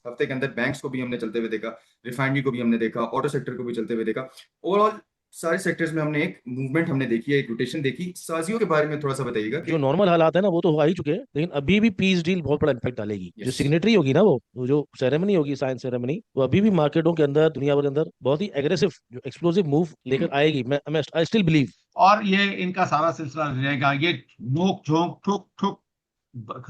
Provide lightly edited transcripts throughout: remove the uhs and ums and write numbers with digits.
हफ्ते के अंदर बैंक्स को भी हमने चलते हुए देखा, रिफाइनरी को भी हमने देखा, ऑटो सेक्टर को भी चलते हुए देखा। ओवरऑल सारे सेक्टर्स में हमने एक मूवमेंट हमने देखी है, एक रोटेशन देखी। साजियों के बारे में थोड़ा सा बताइएगा जो कि। नॉर्मल हालात है ना वो तो हो ही चुके हैं, लेकिन अभी भी पीस डील बहुत बड़ा इम्पैक्ट डालेगी। जो यस। सिग्नेटरी होगी ना, वो जो सेरेमनी होगी, साइंस सेरेमनी, वो अभी भी मार्केटों के अंदर, दुनिया भर के अंदर बहुत ही एग्रेसिव, जो एक्सप्लोसिव मूव लेकर आएगी। मैं आई स्टिल बिलीव। और ये इनका सारा सिलसिला रहेगा, ये नोक झोंक ठुक ठुक,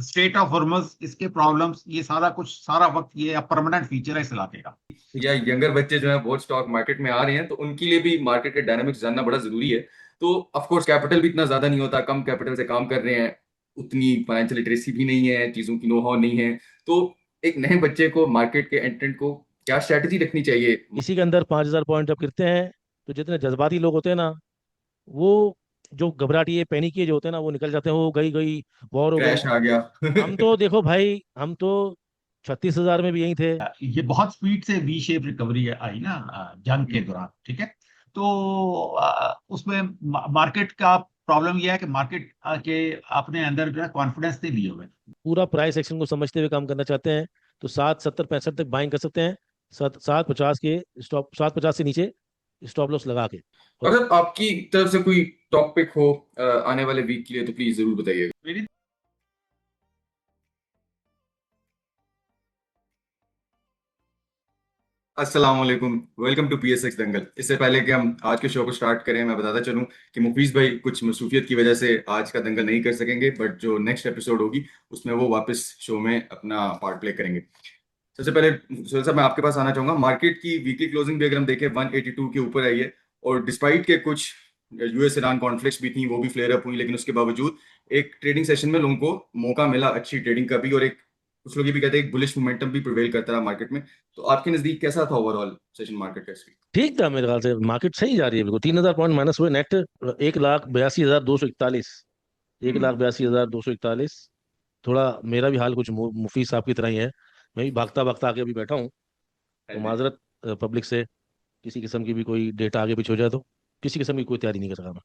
स्टेट ऑफ हॉर्मस, इसके प्रॉब्लम्स, ये सारा कुछ सारा वक्त ये परमानेंट फीचर है इस इलाके का। या यंगर बच्चे जो है बहुत स्टॉक मार्केट में आ रहे हैं, तो उनके लिए भी मार्केट के डायनामिक्स जानना बड़ा जरूरी है। तो ऑफ कोर्स कैपिटल भी इतना ज्यादा नहीं होता, कम कैपिटल से काम कर रहे हैं, उतनी फाइनेंशियल लिटरेसी भी नहीं है, चीजों की नो हाउ नहीं है। तो एक नए बच्चे को, मार्केट के एंट्रेंट को क्या स्ट्रैटेजी रखनी चाहिए? इसी के अंदर 5,000 पॉइंट जब गिरते हैं, तो जितने जज्बाती लोग होते हैं ना, वो जो घबराहटिए पैनिकिए जो होते हैं ना, वो निकल जाते हैं। वो गई गई, वॉर हो गई। क्रैश आ गया। हम तो देखो भाई, हम तो 36,000 में भी यही थे। ये बहुत स्पीड से वी शेप रिकवरी आई ना जंग के दौरान, ठीक है। तो उसमें मार्केट का प्रॉब्लम यह है कि मार्केट के अपने अंदर जो है कॉन्फिडेंस नहीं लिए हुए। पूरा प्राइस एक्शन को समझते हुए काम करना चाहते हैं, तो 7,70, 65 तक बाइंग कर सकते हैं। 7,50 के स्टॉप, 7,50 से नीचे स्टॉप लॉस लगा के। और अगर आपकी तरफ से कोई टॉपिक हो आने वाले वीक के लिए, तो प्लीज जरूर बताइएगा। मेरी अस्सलाम वालेकुम, वेलकम टू PSX दंगल। इससे पहले कि हम आज के शो को स्टार्ट करें, मैं बताता चलूं कि मुफीस भाई कुछ मसरूफियत की वजह से आज का दंगल नहीं कर सकेंगे, बट जो नेक्स्ट एपिसोड होगी उसमें वो वापस शो में अपना पार्ट प्ले करेंगे। सबसे पहले सुहेल साहब, मैं आपके पास आना चाहूंगा। मार्केट की वीकली क्लोजिंग भी अगर हम देखें 182 के ऊपर आई है, और डिस्पाइट के कुछ US ईरान कॉन्फ्लिक्ट्स भी थी, वो भी फ्लेयर अप हुई, लेकिन उसके बावजूद एक ट्रेडिंग सेशन में लोगों को मौका मिला अच्छी ट्रेडिंग का भी, और एक कुछ लोग ये भी कहते हैं एक बुलिश मोमेंटम भी प्रिवेल करता रहा मार्केट में। तो आपके नजदीक कैसा था ओवरऑल सेशन मार्केट का इस वीक? ठीक था मेरे ख्याल से, मार्केट सही जा रही है बिल्कुल। 3,000 पॉइंट माइनस हुए नेट। 1,82,241। एक हम्म। लाख बयासी हजार दो सौ इकतालीस थोड़ा मेरा भी हाल कुछ मुफीस साहब की तरह ही है। मैं भी भागता भागता आके अभी बैठा हूँ। हाँ तो जी। माजरत पब्लिक से, किसी किस्म की भी कोई डेटा आगे पीछे हो जाए तो किसी किस्म की कोई तैयारी नहीं कर सका मैं।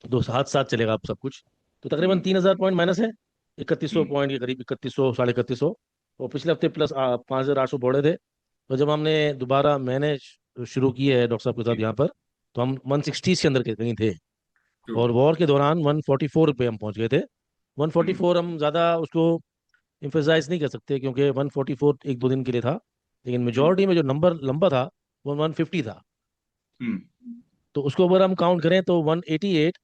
तो साथ साथ चलेगा अब सब कुछ। तो तकरीबन हम्म। 3,000 पॉइंट माइनस है। 3,100 पॉइंट के करीब, 3,100, 3,150। और पिछले हफ्ते प्लस 5,800 बढ़े थे। तो जब हमने दोबारा, मैंने शुरू की है डॉक्टर साहब के साथ जी। यहाँ पर, तो हम 160 के अंदर के कहीं थे। ट्रू। और वॉर के दौरान 144 पे हम पहुंच गए थे। हम्म। 144 हम ज़्यादा उसको इम्फेसाइज नहीं कर सकते, क्योंकि 144 एक दो दिन के लिए था। लेकिन ट्रू। मेजोरिटी में जो नंबर लंबा था वो 150 था। हम्म। तो उसको अगर हम काउंट करें तो 188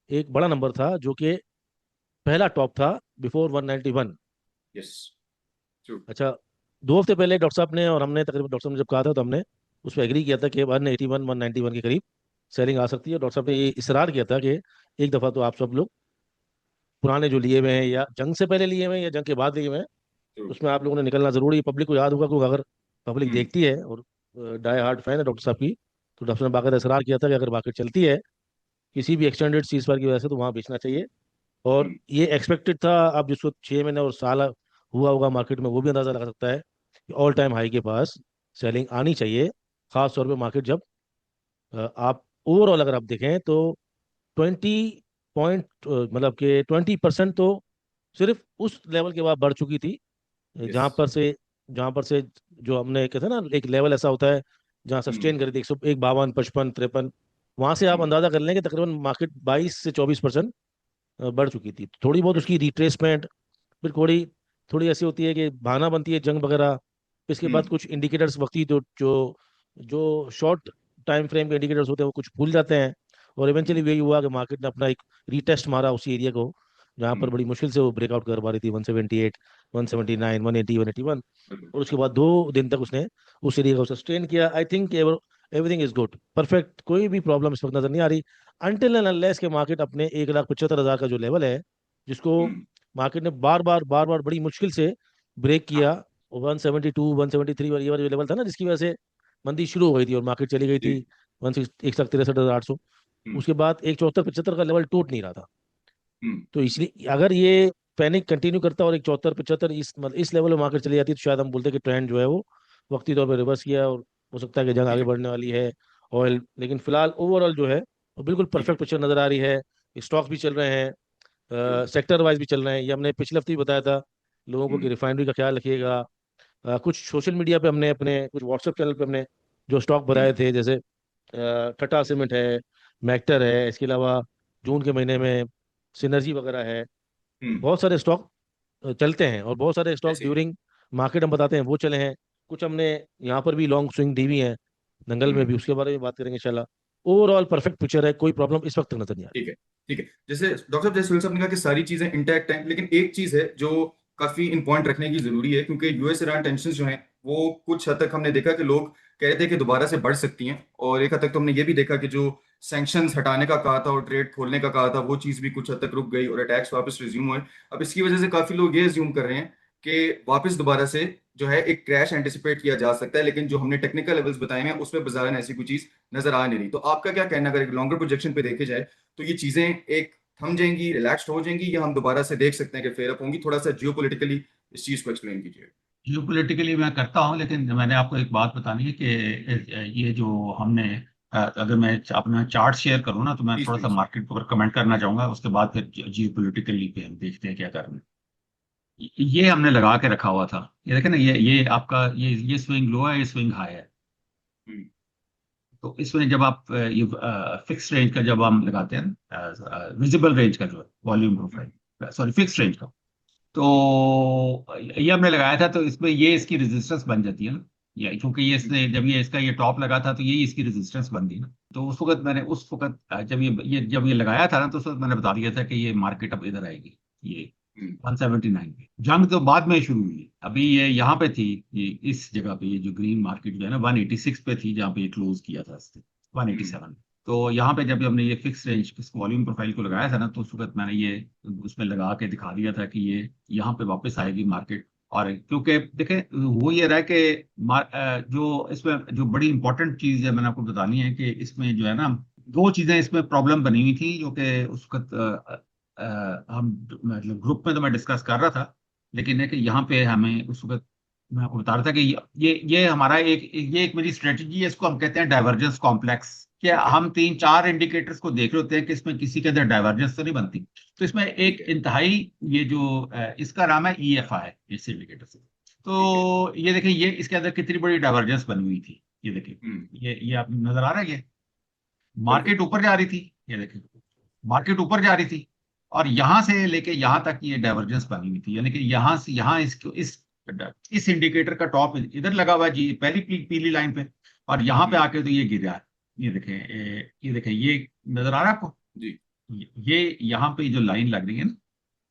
एक बड़ा नंबर था, जो कि पहला टॉप था बिफोर 191। यस। ट्रू। अच्छा, 2 हफ्ते पहले डॉक्टर साहब ने और हमने, तकरीबन डॉक्टर साहब ने जब कहा था, तो हमने उस पर एग्री किया था कि 181, 191 के करीब सेलिंग आ सकती है। डॉक्टर साहब ने ये इसरार किया था कि एक दफ़ा तो आप सब लोग पुराने जो लिए हुए हैं, या जंग से पहले लिए हुए हैं या जंग के बाद लिए हुए हैं, ट्रू। उसमें आप लोगों ने निकलना जरूरी है। पब्लिक को याद होगा, क्योंकि अगर पब्लिक हम्म। देखती है और डाई हार्ड फैन है डॉक्टर साहब की, तो डॉक्टर ने बाकायदा इसरार किया था कि अगर मार्केट चलती है किसी भी एक्सटेंडेड सीज फायर की वजह से, तो वहाँ बेचना चाहिए। और हम्म। ये एक्सपेक्टेड था। आप जिसको 6 महीने और साल हुआ होगा मार्केट में, वो भी अंदाजा लगा सकता है कि ऑल टाइम हाई के पास सेलिंग आनी चाहिए। खास तौर पे मार्केट जब आप ओवरऑल अगर आप देखें तो 20 पॉइंट, मतलब कि 20% तो सिर्फ उस लेवल के बाद बढ़ चुकी थी, यस। जहाँ पर से जो हमने कहते हैं ना, एक लेवल ऐसा होता है जहाँ हम्म। सस्टेन करे थे, 101, 52, 55, 53। वहां से आप हम्म। अंदाजा कर लें कि तकरीबन मार्केट 22 से 24% बढ़ चुकी थी। थोड़ी बहुत बढ़ उसकी चुकी। रिट्रेसमेंट फिर थोड़ी थोड़ी ऐसी होती है कि भावना बनती है जंग वगैरह। इसके बाद हम्म। कुछ इंडिकेटर्स वक्ती, जो जो जो शॉर्ट टाइम फ्रेम के इंडिकेटर्स होते हैं, वो कुछ भूल जाते हैं। और इवेंचुअली हम्म। वही हुआ कि मार्केट ने अपना एक रीटेस्ट मारा उसी एरिया को, जहाँ पर हम्म। बड़ी मुश्किल से वो ब्रेकआउट कर पा रही थी, 178, 179, 180, 181। बिल्कुल। और उसके बाद 2 दिन तक उसने उस एरिया को सस्टेन किया। I think everything is good, perfect, कोई भी प्रॉब्लम इस वक्त नजर नहीं आ रही। अनटिल एंड अनलेस के मार्केट अपने 1,75,000 का जो लेवल है, जिसको हम्म। मार्केट ने बार बार बड़ी मुश्किल से ब्रेक किया। 172, 173, और ये वाला जो लेवल था ना, जिसकी वजह से मंदी शुरू हो गई थी और मार्केट चली गई थी जी। 1,63,800। हम्म। उसके बाद एक 74-75 का लेवल टूट नहीं रहा था। हम्म। तो इसलिए अगर ये पैनिक कंटिन्यू करता और एक 74-75 इस मतलब इस लेवल में मार्केट चली जाती, तो शायद हम बोलते कि ट्रेंड जो है वो वक्ती तौर पर रिवर्स किया, और हो सकता है कि जंग आगे जी। बढ़ने वाली है। ऑयल, लेकिन फिलहाल ओवरऑल जो है वो बिल्कुल ठीक है। परफेक्ट पिक्चर नजर आ रही है। स्टॉक्स भी चल रहे ट्रू। हैं, सेक्टर वाइज भी चल रहे हैं। ये हमने पिछले हफ्ते भी बताया था लोगों को कि हम्म। रिफाइनरी का ख्याल रखिएगा, कुछ सोशल मीडिया पे हमने अपने कुछ व्हाट्सएप चैनल पे हमने जो स्टॉक बनाए थे, जैसे टाटा सीमेंट है, मैक्टर है, इसके अलावा जून के महीने में सिनर्जी वगैरह है। हम्म। बहुत सारे स्टॉक चलते हैं, और बहुत सारे स्टॉक जैसे ड्यूरिंग मार्केट हम बताते हैं वो चले हैं। कुछ हमने यहाँ पर भी लॉन्ग स्विंग दी हुई है दंगल में हम्म। भी, उसके बारे में बात करेंगे इंशाल्लाह। ओवरऑल परफेक्ट पिक्चर है, कोई प्रॉब्लम इस वक्त तक नजर नहीं आ ठीक है। ठीक है, जैसे डॉक्टर साहब, जैसे सुनील साहब ने कहा कि सारी चीजें इंटैक्ट हैं, लेकिन एक चीज है जो काफी इन पॉइंट रखने की जरूरी है, क्योंकि यूएस ईरान टेंशन जो हैं वो कुछ हद तक हमने देखा कि लोग कह रहे थे कि दोबारा से बढ़ सकती हैं, और एक हद तक तो हमने ये भी देखा कि जो सैंक्शंस हटाने का कहा था और ट्रेड खोलने का कहा था वो चीज भी कुछ हद तक रुक गई और अटैक्स वापस रिज्यूम हुए। अब इसकी वजह से काफी लोग ये एज्यूम कर रहे हैं कि वापस दोबारा से जो है एक क्रैश एंटिसिपेट किया जा सकता है, लेकिन जो हमने टेक्निकल लेवल्स बताए हैं उसमें बाजार में ऐसी कोई चीज नजर आ नहीं रही। तो आपका क्या कहना, अगर एक लॉन्गर प्रोजेक्शन पे देखे जाए तो ये चीजें एक थम जाएंगी, रिलैक्स्ड हो जाएंगी, या हम दोबारा से देख सकते हैं कि फेयर अप होंगी? थोड़ा सा जियोपॉलिटिकली इस चीज को एक्सप्लेन कीजिए। जियोपॉलिटिकली मैं करता हूँ, लेकिन मैंने आपको एक बात बतानी है कि ये जो हमने अगर मैं अपना चार्ट शेयर करूँ ना, तो मैं प्लीज थोड़ा सा प्लीज। मार्केट पर कमेंट करना चाहूंगा, उसके बाद फिर जियोपॉलिटिकली पे हम देखते हैं क्या करना है। ये हमने लगा के रखा हुआ था, ये देखें ना, ये आपका ये स्विंग लो है, ये स्विंग हाई है। हम्म। तो इसमें जब आप ये फिक्स रेंज का जब हम लगाते हैं, विजिबल रेंज का जो है वॉल्यूम हम्म। प्रोफाइल, सॉरी फिक्स रेंज का, तो ये हमने लगाया था, तो इसमें ये इसकी रेजिस्टेंस बन जाती है ना, ये क्योंकि ये इसने जब ये इसका ये टॉप लगा था तो ये इसकी रेजिस्टेंस बन गई ना। तो उस वक्त जब जब ये लगाया था ना, तो उस वक्त मैंने बता दिया था कि ये मार्केट अब इधर आएगी, ये हम्म। 179 पे। जंग तो बाद में शुरू हुई, अभी ये यहाँ पे थी, ये इस जगह पे, ये जो ग्रीन मार्केट जो है ना 186 पे थी, जहाँ पे ये क्लोज किया था इसने हम्म। 187। तो यहाँ पे जब हमने ये फिक्स रेंज वॉल्यूम प्रोफाइल को लगाया था ना, तो उस वक्त मैंने ये उसमें लगा के दिखा दिया था कि ये यहाँ पे वापस आएगी मार्केट। और क्योंकि देखें, वो ये रहा कि जो इसमें जो बड़ी इंपॉर्टेंट चीज है मैंने आपको बतानी है कि इसमें जो है ना, दो चीजें इसमें प्रॉब्लम बनी हुई थी, जो कि उस वक्त हम मतलब ग्रुप में तो मैं डिस्कस कर रहा था, लेकिन है कि यहाँ पे हमें उस वक्त मैं आपको बता रहा था कि ये हमारा ये एक मेरी स्ट्रेटजी है, इसको हम कहते हैं डाइवर्जेंस कॉम्प्लेक्स। क्या ठीक है। हम तीन चार इंडिकेटर्स को देख रहे होते हैं कि इसमें किसी के अंदर डाइवर्जेंस तो नहीं बनती। तो इसमें ठीक एक है। इंतहाई, ये जो इसका नाम है EFI, इस इंडिकेटर से। ठीक है। तो ये देखिए, ये इसके अंदर कितनी बड़ी डाइवर्जेंस बनी हुई थी, ये देखिए, हम्म। ये आप नजर आ रहा है, ये बिल्कुल। मार्केट ऊपर जा रही थी, ये देखिए, मार्केट ऊपर जा रही थी, और यहां से लेके यहां तक ये डाइवर्जेंस बनी हुई थी, यानी कि यहां से यहां इसको इस इंडिकेटर का टॉप इधर लगा हुआ है जी, पहली पीली लाइन पे, और यहां पे हम्म। आके तो ये गिरा है। ये देखें, ये देखें, ये नजर आ रहा है आपको? जी। ये यहाँ पे जो लाइन लग रही है ना,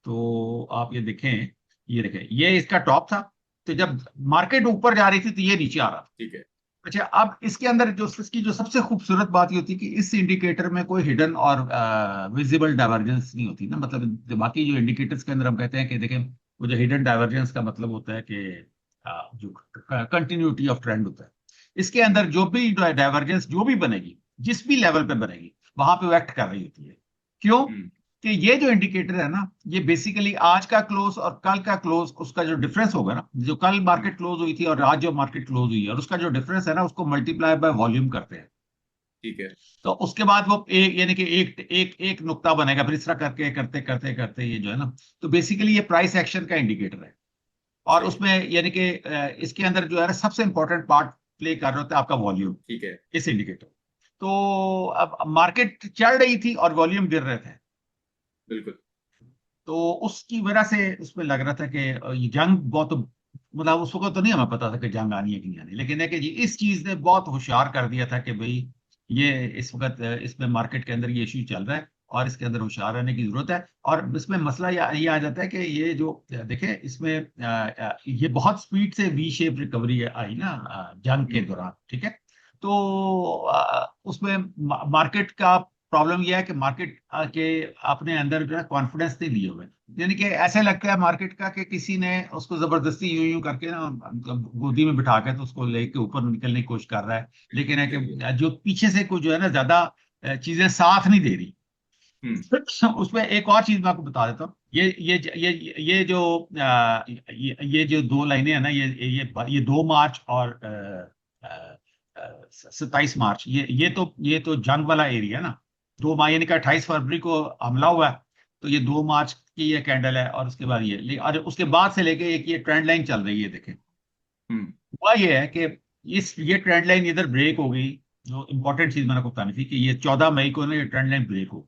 तो आप ये देखें, ये देखें, ये इसका टॉप था। तो जब मार्केट ऊपर जा रही थी तो ये नीचे आ रहा था। ठीक है। अच्छा, अब इसके अंदर जो इसकी जो सबसे खूबसूरत बात ये होती है कि इस इंडिकेटर में कोई हिडन और विजिबल डाइवर्जेंस नहीं होती ना, मतलब बाकी जो इंडिकेटर्स के अंदर हम कहते हैं कि देखें, वो जो हिडन डाइवर्जेंस का मतलब होता है कि जो कंटिन्यूटी ऑफ ट्रेंड होता है, इसके अंदर जो भी डाइवर्जेंस जो भी बनेगी, जिस भी लेवल पे बनेगी, वहां पे वो एक्ट कर रही होती है। क्यों? हम्म। कि ये जो इंडिकेटर है ना, ये बेसिकली आज का क्लोज और कल का क्लोज, उसका जो डिफरेंस होगा ना, जो कल हम्म। मार्केट क्लोज हुई थी और आज जो मार्केट क्लोज हुई है, और उसका जो डिफरेंस है ना, उसको मल्टीप्लाई बाय वॉल्यूम करते हैं। ठीक है। तो उसके बाद वो एक, यानी कि एक नुक्ता बनेगा, फिर इस तरह करके करते करते करते ये जो है ना, तो बेसिकली ये प्राइस एक्शन का इंडिकेटर है। और सही है। उसमें यानी कि इसके अंदर जो है ना, सबसे इंपॉर्टेंट पार्ट प्ले कर रहा होता है आपका वॉल्यूम, ठीक है। इस इंडिकेटर। तो अब मार्केट चढ़ रही थी और वॉल्यूम गिर रहे थे, बिल्कुल। तो उसकी वजह से उसमें लग रहा था कि ये जंग बहुत, मतलब उस वक्त तो नहीं हमें पता था कि जंग आनी है कि नहीं आनी, लेकिन है कि जी इस चीज ने बहुत होशियार कर दिया था कि भाई ये इस वक्त इसमें मार्केट के अंदर ये इश्यू चल रहा है, और इसके अंदर होशियार रहने की जरूरत है। और इसमें मसला ये आ जाता है कि ये जो देखे, इसमें ये बहुत स्पीड से वी शेप रिकवरी आई ना जंग के हम्म। दौरान, ठीक है। तो उसमें मार्केट का प्रॉब्लम यह है कि मार्केट के अपने अंदर जो है कॉन्फिडेंस नहीं लिए हुए, यानी कि ऐसे लगता है मार्केट का कि किसी ने उसको जबरदस्ती यूं यूं करके ना, मतलब गोदी में बिठा के तो उसको लेके ऊपर निकलने की कोशिश कर रहा है, लेकिन है सही है। कि जो पीछे से कुछ जो है ना, ज्यादा चीजें साथ नहीं दे रही। हम्म। उसमें एक और चीज मैं आपको बता देता हूँ, ये जो ये जो दो लाइनें हैं ना, ये 2 मार्च और 27 मार्च, ये तो जंग वाला एरिया है ना। 2 माह यानी कि 28 फरवरी को हमला हुआ है, तो ये 2 मार्च की ये कैंडल है, और उसके बाद और उसके बाद से लेके एक ये ट्रेंड लाइन चल रही है, देखें, हम्म। हुआ ये है कि ये ट्रेंड लाइन इधर ब्रेक हो गई। जो इंपॉर्टेंट चीज मैंने आपको बतानी थी कि ये 14 मई को ना ये ट्रेंड लाइन ब्रेक हो।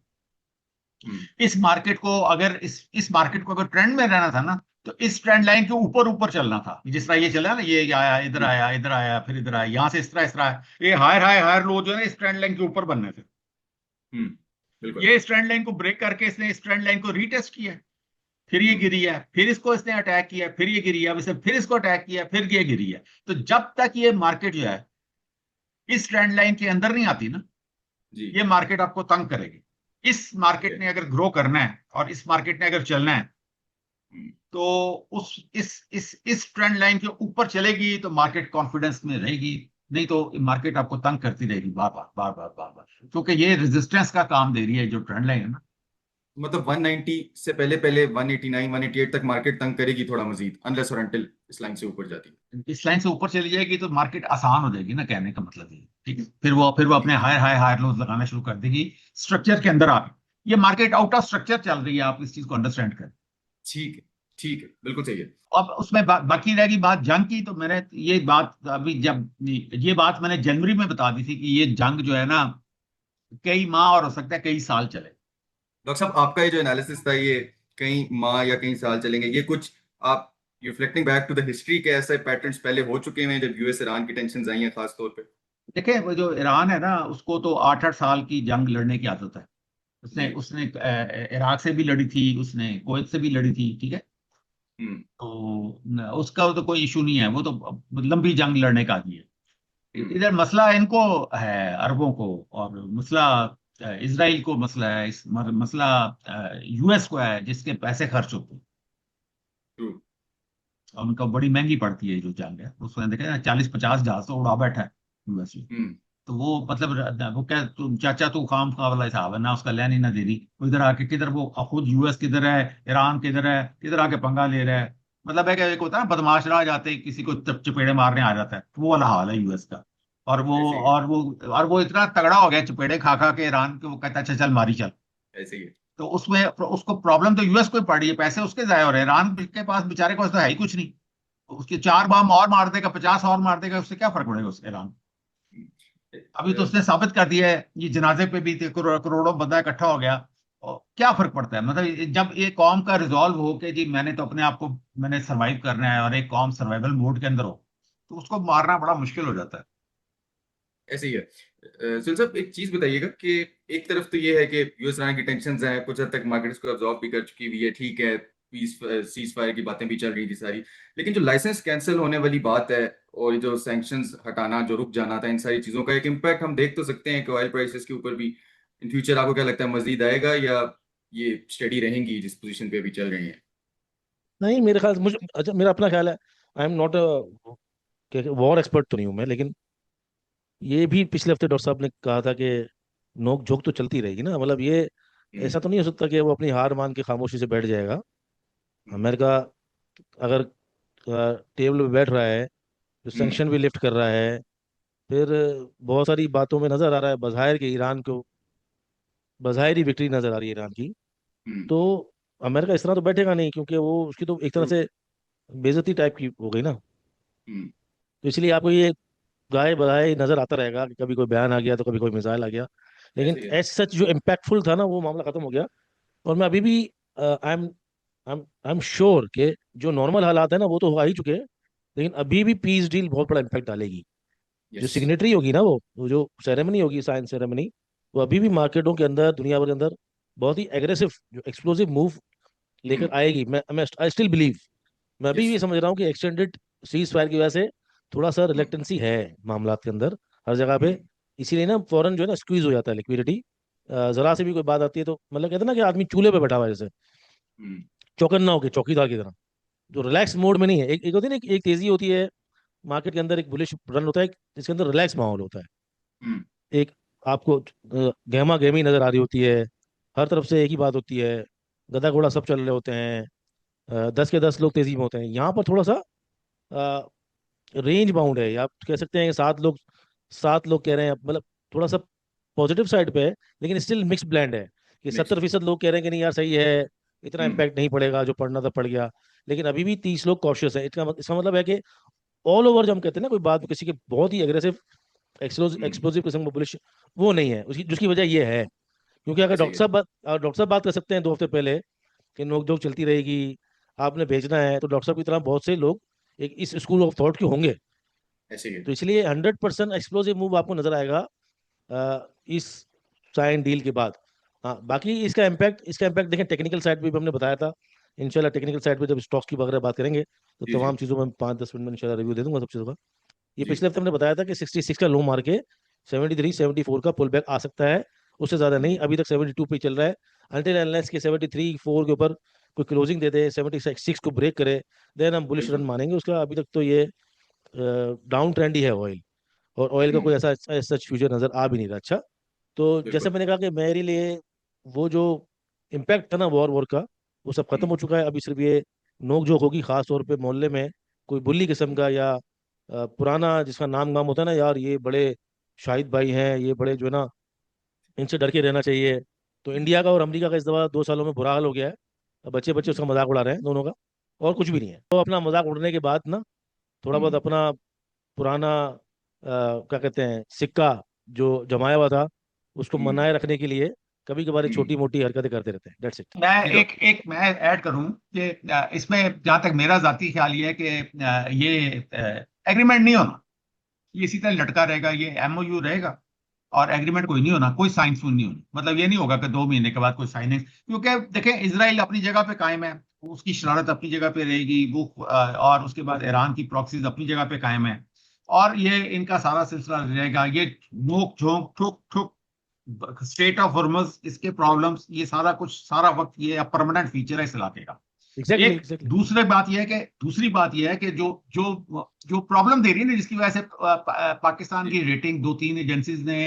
हम्म। इस मार्केट को अगर इस मार्केट को अगर ट्रेंड में रहना था ना, तो इस ट्रेंड लाइन के ऊपर ऊपर चलना था। जिस तरह ये चला ना, ये आया इधर हम्म। आया इधर आया फिर इधर आया, यहाँ से इस तरह आया। ये हायर हाई हायर लो जो है ना, इस ट्रेंड लाइन के ऊपर बनने थे। हम्म। बिल्कुल। ये इस ट्रेंड लाइन को ब्रेक करके इसने इस ट्रेंड लाइन को रीटेस्ट किया, फिर ये हम्म। गिरी है, फिर इसको इसने अटैक किया, फिर ये गिरी है, अब इसने फिर इसको अटैक किया, फिर ये गिरी है। तो जब तक ये मार्केट जो है इस ट्रेंड लाइन के अंदर नहीं आती ना, जी। ये मार्केट आपको तंग करेगी। इस ठीक मार्केट है। ने अगर ग्रो करना है और इस मार्केट ने अगर चलना है, हम्म। तो उस इस ट्रेंड लाइन के ऊपर चलेगी तो मार्केट कॉन्फिडेंस में रहेगी। नहीं तो मार्केट आपको तंग करती रहेगी बार बार बार बार बार बार, क्योंकि ये रेजिस्टेंस का काम दे रही है जो ट्रेंड लाइन है ना। मतलब 190 से पहले पहले 189 188 तक मार्केट तंग करेगी थोड़ा मजीद, अनलेस और अनटिल इस लाइन से ऊपर जाती है। इस लाइन से ऊपर चली जाएगी तो मार्केट आसान हो जाएगी ना, कहने का मतलब ये। ठीक है, फिर वो अपने हायर हाई हायर लोज लगाना शुरू कर देगी स्ट्रक्चर के अंदर आके। ये मार्केट आउट ऑफ स्ट्रक्चर चल रही है, आप इस चीज को अंडरस्टैंड करें। ठीक है। ठीक है, बिल्कुल सही है। अब उसमें बाकी रहेगी बात जंग की। तो मैंने ये बात अभी जब ये बात मैंने जनवरी में बता दी थी कि ये जंग जो है ना, कई माह और हो सकता है कई साल चले। डॉक्टर साहब, आपका ये जो एनालिसिस था, ये कई माह या कई साल चलेंगे, ये कुछ आप reflecting back to the history के ऐसे पैटर्न्स पहले हो चुके हैं जब यूएस ईरान की टेंशन आई हैं खास तौर पे? देखिए, वो जो ईरान है ना, उसको तो 8-8 साल की जंग लड़ने की आदत है। उसने जी। उसने इराक से भी लड़ी थी, उसने कुवैत से भी लड़ी थी। ठीक है, हम्म। तो उसका तो कोई इशू नहीं है, वो तो लंबी जंग लड़ने का आदमी है। हम्म। इधर मसला इनको है, अरबों को। और मसला इसराइल को मसला है, इस मसला यूएस को है, जिसके पैसे खर्च होते हैं। ट्रू। और उनका बड़ी महंगी पड़ती है जो जंग है। उसमें देखा ना, 40-50 जहाज तो उड़ा बैठा है यूएस में। हम्म। तो वो मतलब वो क्या, तुम चाचा तू खाम खा वाला हिसाब है ना, उसका लेनी ना देनी। वो इधर आके किधर, वो खुद यूएस किधर है, ईरान किधर है, किधर आके पंगा ले रहा है। मतलब है कि एक होता है ना, बदमाश राह जाते ही किसी को चपेड़े मारने आ जाता है, वो वाला हाल है यूएस का। और वो ऐसे ही है। और वो और वो इतना तगड़ा हो गया चपेड़े खा खा के ईरान के, वो कहता है, अच्छा चल मारी चल। ऐसे ही है। तो उसमें उसको प्रॉब्लम तो यूएस को ही पड़ रही है, पैसे उसके जाया हो रहे हैं। ईरान के पास बेचारे के पास तो है ही कुछ नहीं। उसके 4 बम और मार देगा, 50 और मार देगा, उससे क्या फर्क पड़ेगा उस ईरान को? अभी तो उसने साबित कर दिया है, ये जनाजे पे भी करोड़ों बंदा इकट्ठा हो गया। और क्या फर्क पड़ता है? मतलब जब एक कौम का रिजॉल्व हो कि जी मैंने तो अपने आप को, मैंने सरवाइव करना है, और एक कौम सर्वाइवल मोड के अंदर हो, तो उसको मारना बड़ा मुश्किल हो जाता है। ऐसे ही है। सुनील साहब, एक चीज बताइएगा कि एक तरफ तो ये है कि यूएस ईरान की टेंशन हैं, कुछ हद तक मार्केट इसको अब्जॉर्ब भी कर चुकी हुई है, ठीक है, पीस सीज फायर की बातें भी चल रही थी सारी। लेकिन जो लाइसेंस कैंसिल होने वाली बात है और ये जो सैंक्शंस हटाना, जो रुक जाना था, इन सारी चीजों का एक इम्पैक्ट हम देख तो सकते हैं कि ऑयल प्राइसेस के ऊपर भी इन फ्यूचर आपको क्या लगता है मजीद आएगा, या ये स्टडी रहेंगी जिस पोजीशन पे अभी चल रही है? नहीं, मेरे ख्याल से मुझे, अच्छा, मेरा अपना ख्याल है, I am not war expert तो नहीं हूँ मैं, लेकिन ये भी पिछले हफ्ते डॉक्टर साहब ने कहा था कि नोक झोंक तो चलती रहेगी ना। मतलब ये हम्म। ऐसा तो नहीं हो सकता कि वो अपनी हार मान के खामोशी से बैठ जाएगा। हम्म। अमेरिका अगर टेबल पे बैठ रहा है, जो हम्म। सैंक्शन भी लिफ्ट कर रहा है, फिर बहुत सारी बातों में नजर आ रहा है बज़ाहिर कि ईरान को बज़ाहिर ही विक्ट्री नजर आ रही है ईरान की। हम्म। तो अमेरिका इस तरह तो बैठेगा नहीं, क्योंकि वो उसकी तो एक तरह ट्रू। से बेइज्जती टाइप की हो गई ना। हम्म। तो इसलिए आपको ये गाय बधाए नजर आता रहेगा कि कभी कोई बयान आ गया तो कभी कोई मिसाइल आ गया, लेकिन ऐसे ही है। एज सच जो इम्पैक्टफुल था ना, वो मामला खत्म हो गया। और मैं अभी भी आई एम श्योर कि जो नॉर्मल हालात है ना, वो तो हो ही चुके हैं, लेकिन अभी भी पीस डील बहुत बड़ा इम्पैक्ट डालेगी। जो यस। सिग्नेटरी होगी ना, वो जो सेरेमनी होगी, साइन सेरेमनी, वो अभी भी मार्केटों के अंदर, दुनिया भर के अंदर बहुत ही एग्रेसिव, जो एक्सप्लोसिव मूव लेकर हम्म। आएगी। मैं आई स्टिल बिलीव, मैं अभी यस। भी समझ रहा हूँ कि एक्सटेंडेड सीज फायर की वजह से थोड़ा सा रिलेक्टेंसी है मामला के अंदर, हर जगह पे। हम्म। इसीलिए ना फौरन जो है ना स्क्वीज हो जाता है लिक्विडिटी। जरा से भी कोई बात आती है तो मतलब कहते हैं ना कि आदमी चूल्हे पे बैठा हुआ है, जैसे हम्म। चौकन्ना होके चौकीदार की तरह, जो रिलैक्स मोड में नहीं है। एक होती है ना, एक तेजी होती है मार्केट के अंदर, एक बुलिश रन होता है जिसके अंदर रिलैक्स माहौल होता है। हम्म। एक आपको गहमा गहमी नजर आ रही होती है, हर तरफ से एक ही बात होती है, गधा घोड़ा सब चल रहे होते हैं, 10 के 10 लोग तेजी में होते हैं। यहाँ पर थोड़ा सा रेंज बाउंड है, या आप कह सकते हैं कि 7 लोग, 7 लोग कह रहे हैं, मतलब थोड़ा सा पॉजिटिव साइड पे है, लेकिन स्टिल मिक्स ब्लेंड है। कि मिक्स। 70% लोग कह रहे हैं कि नहीं यार सही है, इतना हम्म। इम्पैक्ट नहीं पड़ेगा, जो पड़ना था पड़ गया। लेकिन अभी भी 30 लोग कॉशियस है। इसका मतलब है कि ऑल ओवर जो हम कहते हैं ना, कोई बात किसी के बहुत ही एग्रेसिव हम्म, एक्सप्लोसिव किस्म का बुलिश, वो नहीं है उसकी, जिसकी वजह ये है क्योंकि अगर ऐसे ही है। डॉक्टर साहब बात कर सकते हैं 2 हफ्ते पहले कि नोकझोंक चलती रहेगी, आपने भेजना है, तो डॉक्टर साहब की तरह बहुत से लोग एक इस स्कूल ऑफ थॉट के होंगे। ऐसे ही है। तो इसलिए 100% एक्सप्लोसिव मूव आपको नजर आएगा इस साइन डील के बाद। हाँ, बाकी इसका इम्पैक्ट देखें, टेक्निकल साइड पे भी हमने बताया था। इंशाल्लाह टेक्निकल साइड पे जब स्टॉक्स की वगैरह बात करेंगे तो जी जी तमाम चीज़ों में 5-10 मिनट में इंशाल्लाह रिव्यू दे दूंगा सब चीज़ों का। ये जी। पिछले हफ्ते हमने बताया था कि 66 का लो मार के 73-74 का पुल बैक आ सकता है, उससे ज़्यादा नहीं। अभी तक 72 पे ही चल रहा है। अनटिल अनलेस के 73-4 के ऊपर कोई क्लोजिंग दे दे, 76 को ब्रेक करे, देन हम बुलिश रन बिल्कुल। मानेंगे उसका। अभी तक तो ये डाउन ट्रेंड ही है ऑयल, और ऑयल का कोई हम्म। ऐसा सच फ्यूचर नजर आ भी नहीं रहा। अच्छा, तो जैसे बिल्कुल। मैंने कहा कि मेरे लिए वो जो इम्पैक्ट था ना वॉर का, वो सब खत्म हम्म। हो चुका है। अभी सिर्फ ये नोक झोंक होगी, खास तौर पे मोहल्ले में कोई बुल्ली किस्म का, या पुराना जिसका नाम गाम होता है ना, यार ये बड़े शाहिद भाई हैं, ये बड़े जो है ना, इनसे डर के रहना चाहिए। तो इंडिया का और अमेरिका का इस दफा 2 सालों में बुरा हाल हो गया है। अब बच्चे बच्चे हम्म। उसका मजाक उड़ा रहे हैं दोनों का, और कुछ भी नहीं है। तो अपना मजाक उड़ने के बाद ना, थोड़ा बहुत हम्म। अपना पुराना क्या कहते हैं, सिक्का जो जमाया हुआ था, उसको हम्म। मनाए रखने के लिए कभी कभार हम्म। छोटी मोटी हरकतें करते रहते हैं। That's it. मैं जी एक डॉक्टर। एक मैं ऐड करूं कि इसमें जहां तक मेरा जाती ख्याल ये है कि ये एग्रीमेंट नहीं होना, ये इसी तरह लटका रहेगा, ये एमओयू रहेगा और एग्रीमेंट कोई नहीं होना, कोई साइन सून नहीं होनी। मतलब ये नहीं होगा कि 2 महीने के बाद कोई साइनिंग, क्योंकि देखें इसराइल अपनी जगह पे कायम है, उसकी शरारत अपनी जगह पे रहेगी वो, और उसके बाद ईरान की प्रॉक्सीज अपनी जगह पे कायम है, और ये इनका सारा सिलसिला रहेगा। ये नोक झोंक ठुक ठुक स्टेट ऑफ हॉर्मज, इसके प्रॉब्लम्स, ये सारा कुछ सारा वक्त ये परमानेंट फीचर है इस इलाके का। एग्जैक्टली एक एग्जैक्टली। दूसरी बात यह है कि जो जो जो प्रॉब्लम दे रही है ना, जिसकी वजह से पाकिस्तान जी। की रेटिंग 2-3 एजेंसीज ने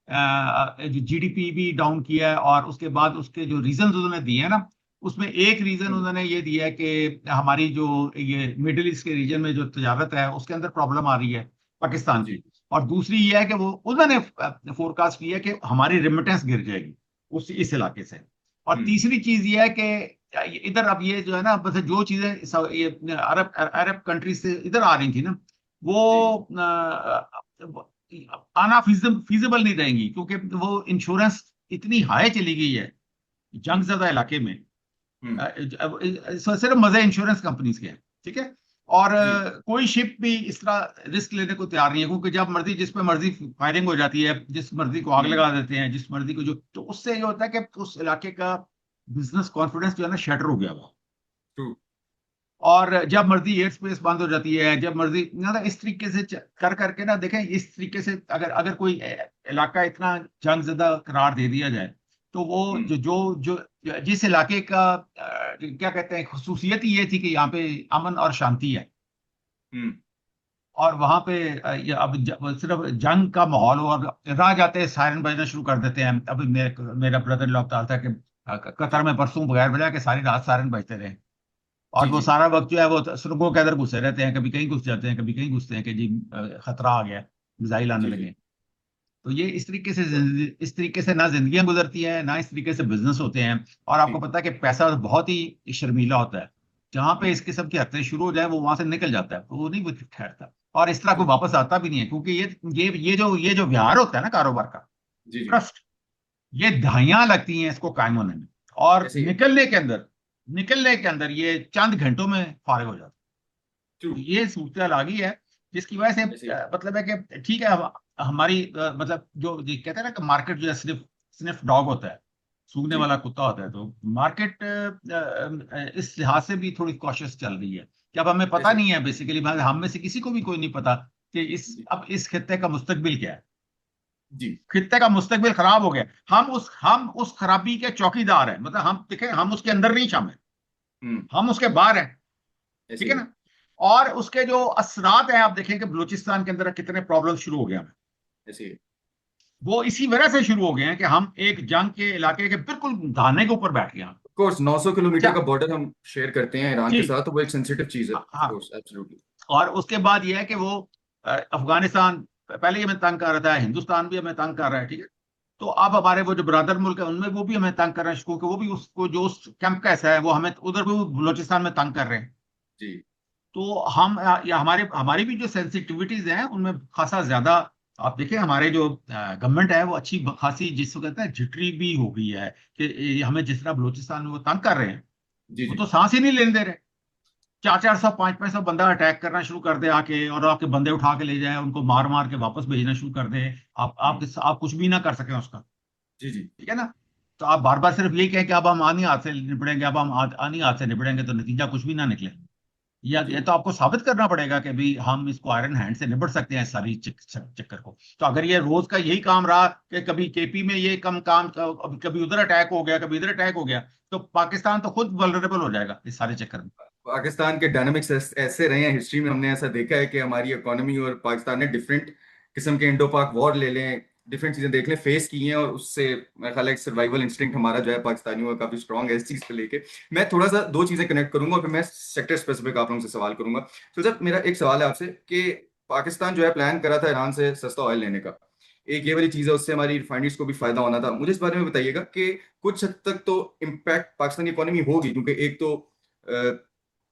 जो जीडीपी भी डाउन किया है, और उसके बाद उसके जो रीजन उन्होंने दिए हैं ना, उसमें एक रीजन हम्म। उन्होंने ये दिया है कि हमारी जो ये मिडिल ईस्ट के रीजन में जो तजारत है उसके अंदर प्रॉब्लम आ रही है पाकिस्तान जी। की। और दूसरी ये है कि वो उन्होंने फोरकास्ट किया कि हमारी रेमिटेंस गिर जाएगी उस इस इलाके से। और हम्म। तीसरी चीज ये है कि इधर अब ये जो है ना, बस जो चीजें ये अरब अरब कंट्री से इधर आ रही थी ना, जी। वो आना फीजिबल नहीं रहेंगी, क्योंकि वो इंश्योरेंस इतनी हाई चली गई है जंग हम्म। ज्यादा इलाके में। हम्म। सिर्फ मजे इंश्योरेंस कंपनीज के हैं, ठीक है। और जी। कोई शिप भी इस तरह रिस्क लेने को तैयार नहीं है, क्योंकि जब मर्जी जिस पे मर्जी फायरिंग हो जाती है, जिस मर्जी को आग हम्म। लगा देते हैं, जिस मर्जी को जो, तो उससे ये होता है कि उस इलाके का बिजनेस कॉन्फिडेंस जो है ना शटर हो गया हुआ। ट्रू। और जब मर्जी एयर स्पेस बंद हो जाती है, जब मर्जी ना, इस तरीके से कर करके ना, देखें इस तरीके से अगर अगर कोई इलाका इतना जंग ज़दा करार दे दिया जाए, तो वो हम्म। जिस इलाके का क्या कहते हैं, खसूसियत ही ये थी कि यहाँ पे अमन और शांति है, हम्म। और वहां पे ये अब सिर्फ जंग का माहौल हो, और राह जाते सायरन बजना शुरू कर देते हैं। अभी मेरा ब्रदर लॉ बता था कि कतर जी में परसों बगैर बजा के सारी रात सायरन बजते रहे, और जी वो जी। सारा वक्त जो है वो सुरंगों के अंदर घुसे रहते हैं, कभी कहीं घुस जाते हैं, कभी कहीं घुसते हैं कि जी खतरा आ गया, मिसाइल आने जी जी। लगे। तो ये इस तरीके से ना जिंदगियां गुजरती हैं, ना इस तरीके से बिजनेस होते हैं। और आपको जी। पता है कि पैसा बहुत ही शर्मीला होता है, जहां पे इस हम्म। किस्म की हरकतें शुरू हो जाए वो वहां से निकल जाता है, तो वो नहीं ठहरता, और इस तरह ट्रू। कोई वापस आता भी नहीं है, क्योंकि ये जो व्यवहार होता है ना कारोबार का, जी जी। ट्रस्ट, ये दहाइयां लगती हैं इसको कायम होने में, और ऐसे ही है। निकलने के अंदर ये चंद घंटों में फारिग हो जाता है। ट्रू। तो ये सूरत हाल आ गई है, जिसकी वजह से ऐसे ही है। मतलब है कि ठीक है, हमारी मतलब जो ये कहते हैं ना कि मार्केट जो है सिर्फ स्निफ डॉग होता है, सूंघने जी। वाला कुत्ता होता है, तो मार्केट इस लिहाज से भी थोड़ी कॉशियस चल रही है कि अब हमें पता ऐसे ही। नहीं है, बेसिकली हम में से किसी को भी कोई नहीं पता कि जी अब इस खित्ते का मुस्तकबिल क्या है। जी। खित्ते का मुस्तकबिल खराब हो गया, हम उस खराबी के चौकीदार हैं, मतलब हम देखें, हम उसके अंदर नहीं शामिल, हम्म। हम उसके बाहर हैं, ऐसे ठीक ही है है। ना। और उसके जो असरात हैं, आप देखें कि बलूचिस्तान के अंदर कितने प्रॉब्लम शुरू हो गए हैं, ऐसे ही है। वो इसी वजह से शुरू हो गए हैं कि हम एक जंग के इलाके के बिल्कुल धाने के ऊपर बैठ गए हैं। कोर्स 900 किलोमीटर अच्छा का बॉर्डर हम शेयर करते हैं ईरान जी, के साथ, तो वो एक सेंसिटिव चीज है, ऑफ हाँ। Course, absolutely. और उसके बाद ये है कि वो अफगानिस्तान पहले ही हमें तंग कर रहा था, हिंदुस्तान भी हमें तंग कर रहा है, ठीक है। तो अब हमारे वो जो ब्रदर मुल्क है उनमें वो भी हमें तंग कर रहे हैं, क्योंकि वो भी उसको जो उस कैंप कैसा है वो हमें उधर भी बलोचिस्तान में तंग कर रहे हैं। जी। तो हम या हमारे हमारी भी जो सेंसिटिविटीज हैं उनमें खासा ज्यादा, आप देखें हमारे जो गवर्नमेंट है वो अच्छी खासी, जिसको कहते हैं जिटरी भी हो गई है कि ये हमें जिस तरह बलूचिस्तान में वो तंग कर रहे हैं, जी वो जी तो सांस ही नहीं लेने दे रहे। 400 500 बंदा अटैक करना शुरू कर दे आके, और आपके बंदे उठा के ले जाए, उनको मार मार के वापस भेजना शुरू कर दे। आप कुछ भी ना कर सकें उसका, जी जी ठीक है ना। तो आप बार बार सिर्फ यही कहें कि अब हम आनी हाथ से निपटेंगे, अब हम आनी हाथ से निपटेंगे, तो नतीजा कुछ भी ना निकले। या ये जी तो आपको साबित करना पड़ेगा कि भी हम इसको आयरन हैंड से निपट सकते हैं इस सारी चक्कर को। तो अगर ये रोज का यही काम रहा कि कभी केपी में ये कम काम, कभी उधर अटैक हो गया, कभी इधर अटैक हो गया, तो पाकिस्तान तो खुद वल्नरेबल हो जाएगा इस सारे चक्कर में। पाकिस्तान के डायनामिक्स ऐसे रहे हैं हिस्ट्री में, हमने ऐसा देखा है कि हमारी इकोनॉमी और पाकिस्तान ने डिफरेंट किस्म के इंडो पाक वॉर ले लें, डिफरेंट चीजें देख लें, फेस की हैं, और उससे मेरा ख्याल है सर्वाइवल इंस्टिंक्ट हमारा जो है पाकिस्तानियों का काफी स्ट्रांग है इस चीज को लेके। मैं थोड़ा सा दो चीजें कनेक्ट करूंगा और फिर मैं सेक्टर स्पेसिफिक आप लोगों से सवाल करूंगा। तो सर मेरा एक सवाल है आपसे कि पाकिस्तान जो है प्लान करा था ईरान से सस्ता ऑयल लेने का, एक ये वाली चीज है, उससे हमारी रिफाइनरीज को भी फायदा होना था। मुझे इस बारे में बताइएगा कि कुछ हद तक तो इम्पैक्ट पाकिस्तानी इकोनॉमी होगी, क्योंकि एक तो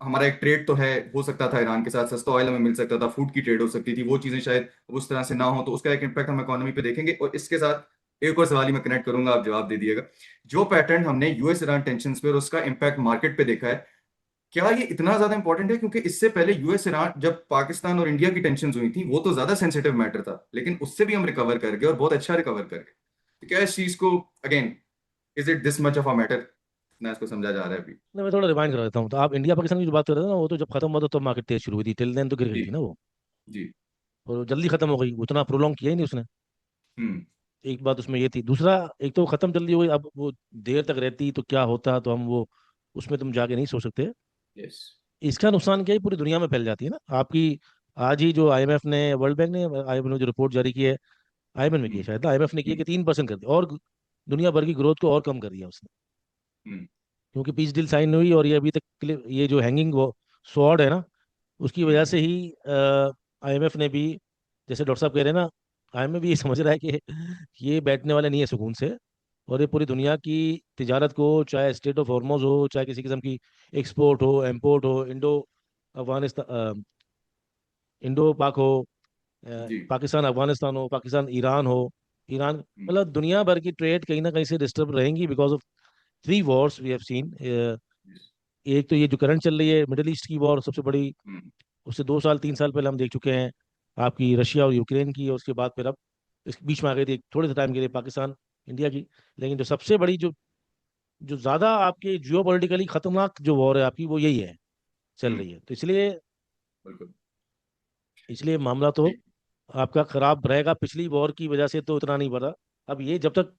हमारा एक ट्रेड तो है, हो सकता था ईरान के साथ सस्ता ऑयल हमें मिल सकता था, फूड की ट्रेड हो सकती थी, वो चीजें शायद उस तरह से ना हो, तो उसका एक इम्पैक्ट हम इकोनॉमी पे देखेंगे। और इसके साथ एक और सवाल ही मैं कनेक्ट करूंगा, आप जवाब दे दिएगा। जो पैटर्न हमने यूएस ईरान टेंशन पे और उसका इम्पैक्ट मार्केट पे देखा है, क्या ये इतना ज्यादा इंपॉर्टेंट है? क्योंकि इससे पहले यूएस ईरान, जब पाकिस्तान और इंडिया की टेंशन हुई थी, वो तो ज्यादा सेंसिटिव मैटर था, लेकिन उससे भी हम रिकवर कर गए और बहुत अच्छा रिकवर कर गए। तो क्या इस चीज को, again, is it this much of a matter? ना इसको समझा जा रहा है अभी? नहीं, मैं थोड़ा रिवाइंड करा देता हूँ। तो आप इंडिया पाकिस्तान की जो बात कर रहे थे ना, वो तो जब खत्म हुआ तो मार्केट तेज शुरू हुई थी, टिल देन तो गिर गई जी थी ना वो। जी। और जल्दी खत्म हो गई, उतना प्रोलॉन्ग किया ही नहीं उसने। हम्म। एक बात उसमें ये थी। दूसरा, एक तो खत्म जल्दी हो गई, अब वो देर तक रहती तो क्या होता, तो हम वो उसमें तुम जाके नहीं सोच सकते। यस। इसका नुकसान क्या है, पूरी दुनिया में फैल जाती है ना आपकी। आज ही जो आईएमएफ ने, वर्ल्ड बैंक ने, आईएमएफ ने जो रिपोर्ट जारी की है, आईएमएफ ने की है हम्म शायद, आईएमएफ ने की है कि 3% कर दिया, और दुनिया भर की ग्रोथ को और कम कर दिया उसने। हम्म क्योंकि पीस डील साइन हुई, और ये अभी तक के लिए ये जो हैंगिंग वो स्वॉर्ड है ना, उसकी वजह हम्म से ही आईएमएफ ने भी, जैसे डॉक्टर साहब कह रहे हैं ना, आईएमएफ भी ये समझ रहा है कि ये बैठने वाले नहीं है सुकून से। और ये पूरी दुनिया की तिजारत को, चाहे स्टेट ऑफ हॉर्मोज हो, चाहे किसी किस्म की एक्सपोर्ट हो, इम्पोर्ट हो, अफगानिस्तान इंडो पाक हो, जी। पाकिस्तान अफगानिस्तान हो, पाकिस्तान ईरान हो, ईरान, हम्म मतलब दुनिया भर की ट्रेड कहीं ना कहीं से डिस्टर्ब रहेंगी, because of 3 wars we have seen. yes, एक तो ये जो करंट चल रही है मिडिल ईस्ट की वॉर सबसे बड़ी, हम्म उससे 2 साल 3 साल पहले हम देख चुके हैं आपकी रशिया और यूक्रेन की, और उसके बाद फिर अब इस बीच में आ गई थी थोड़े से टाइम के लिए पाकिस्तान इंडिया की। लेकिन जो सबसे बड़ी, जो जो ज्यादा आपके जियो पॉलिटिकली खतरनाक जो वॉर है आपकी, वो यही है, चल हम्म रही है। तो इसलिए बिल्कुल। इसलिए मामला तो जी। आपका खराब रहेगा। पिछली वॉर की वजह से तो इतना नहीं बढ़ा। अब ये जब तक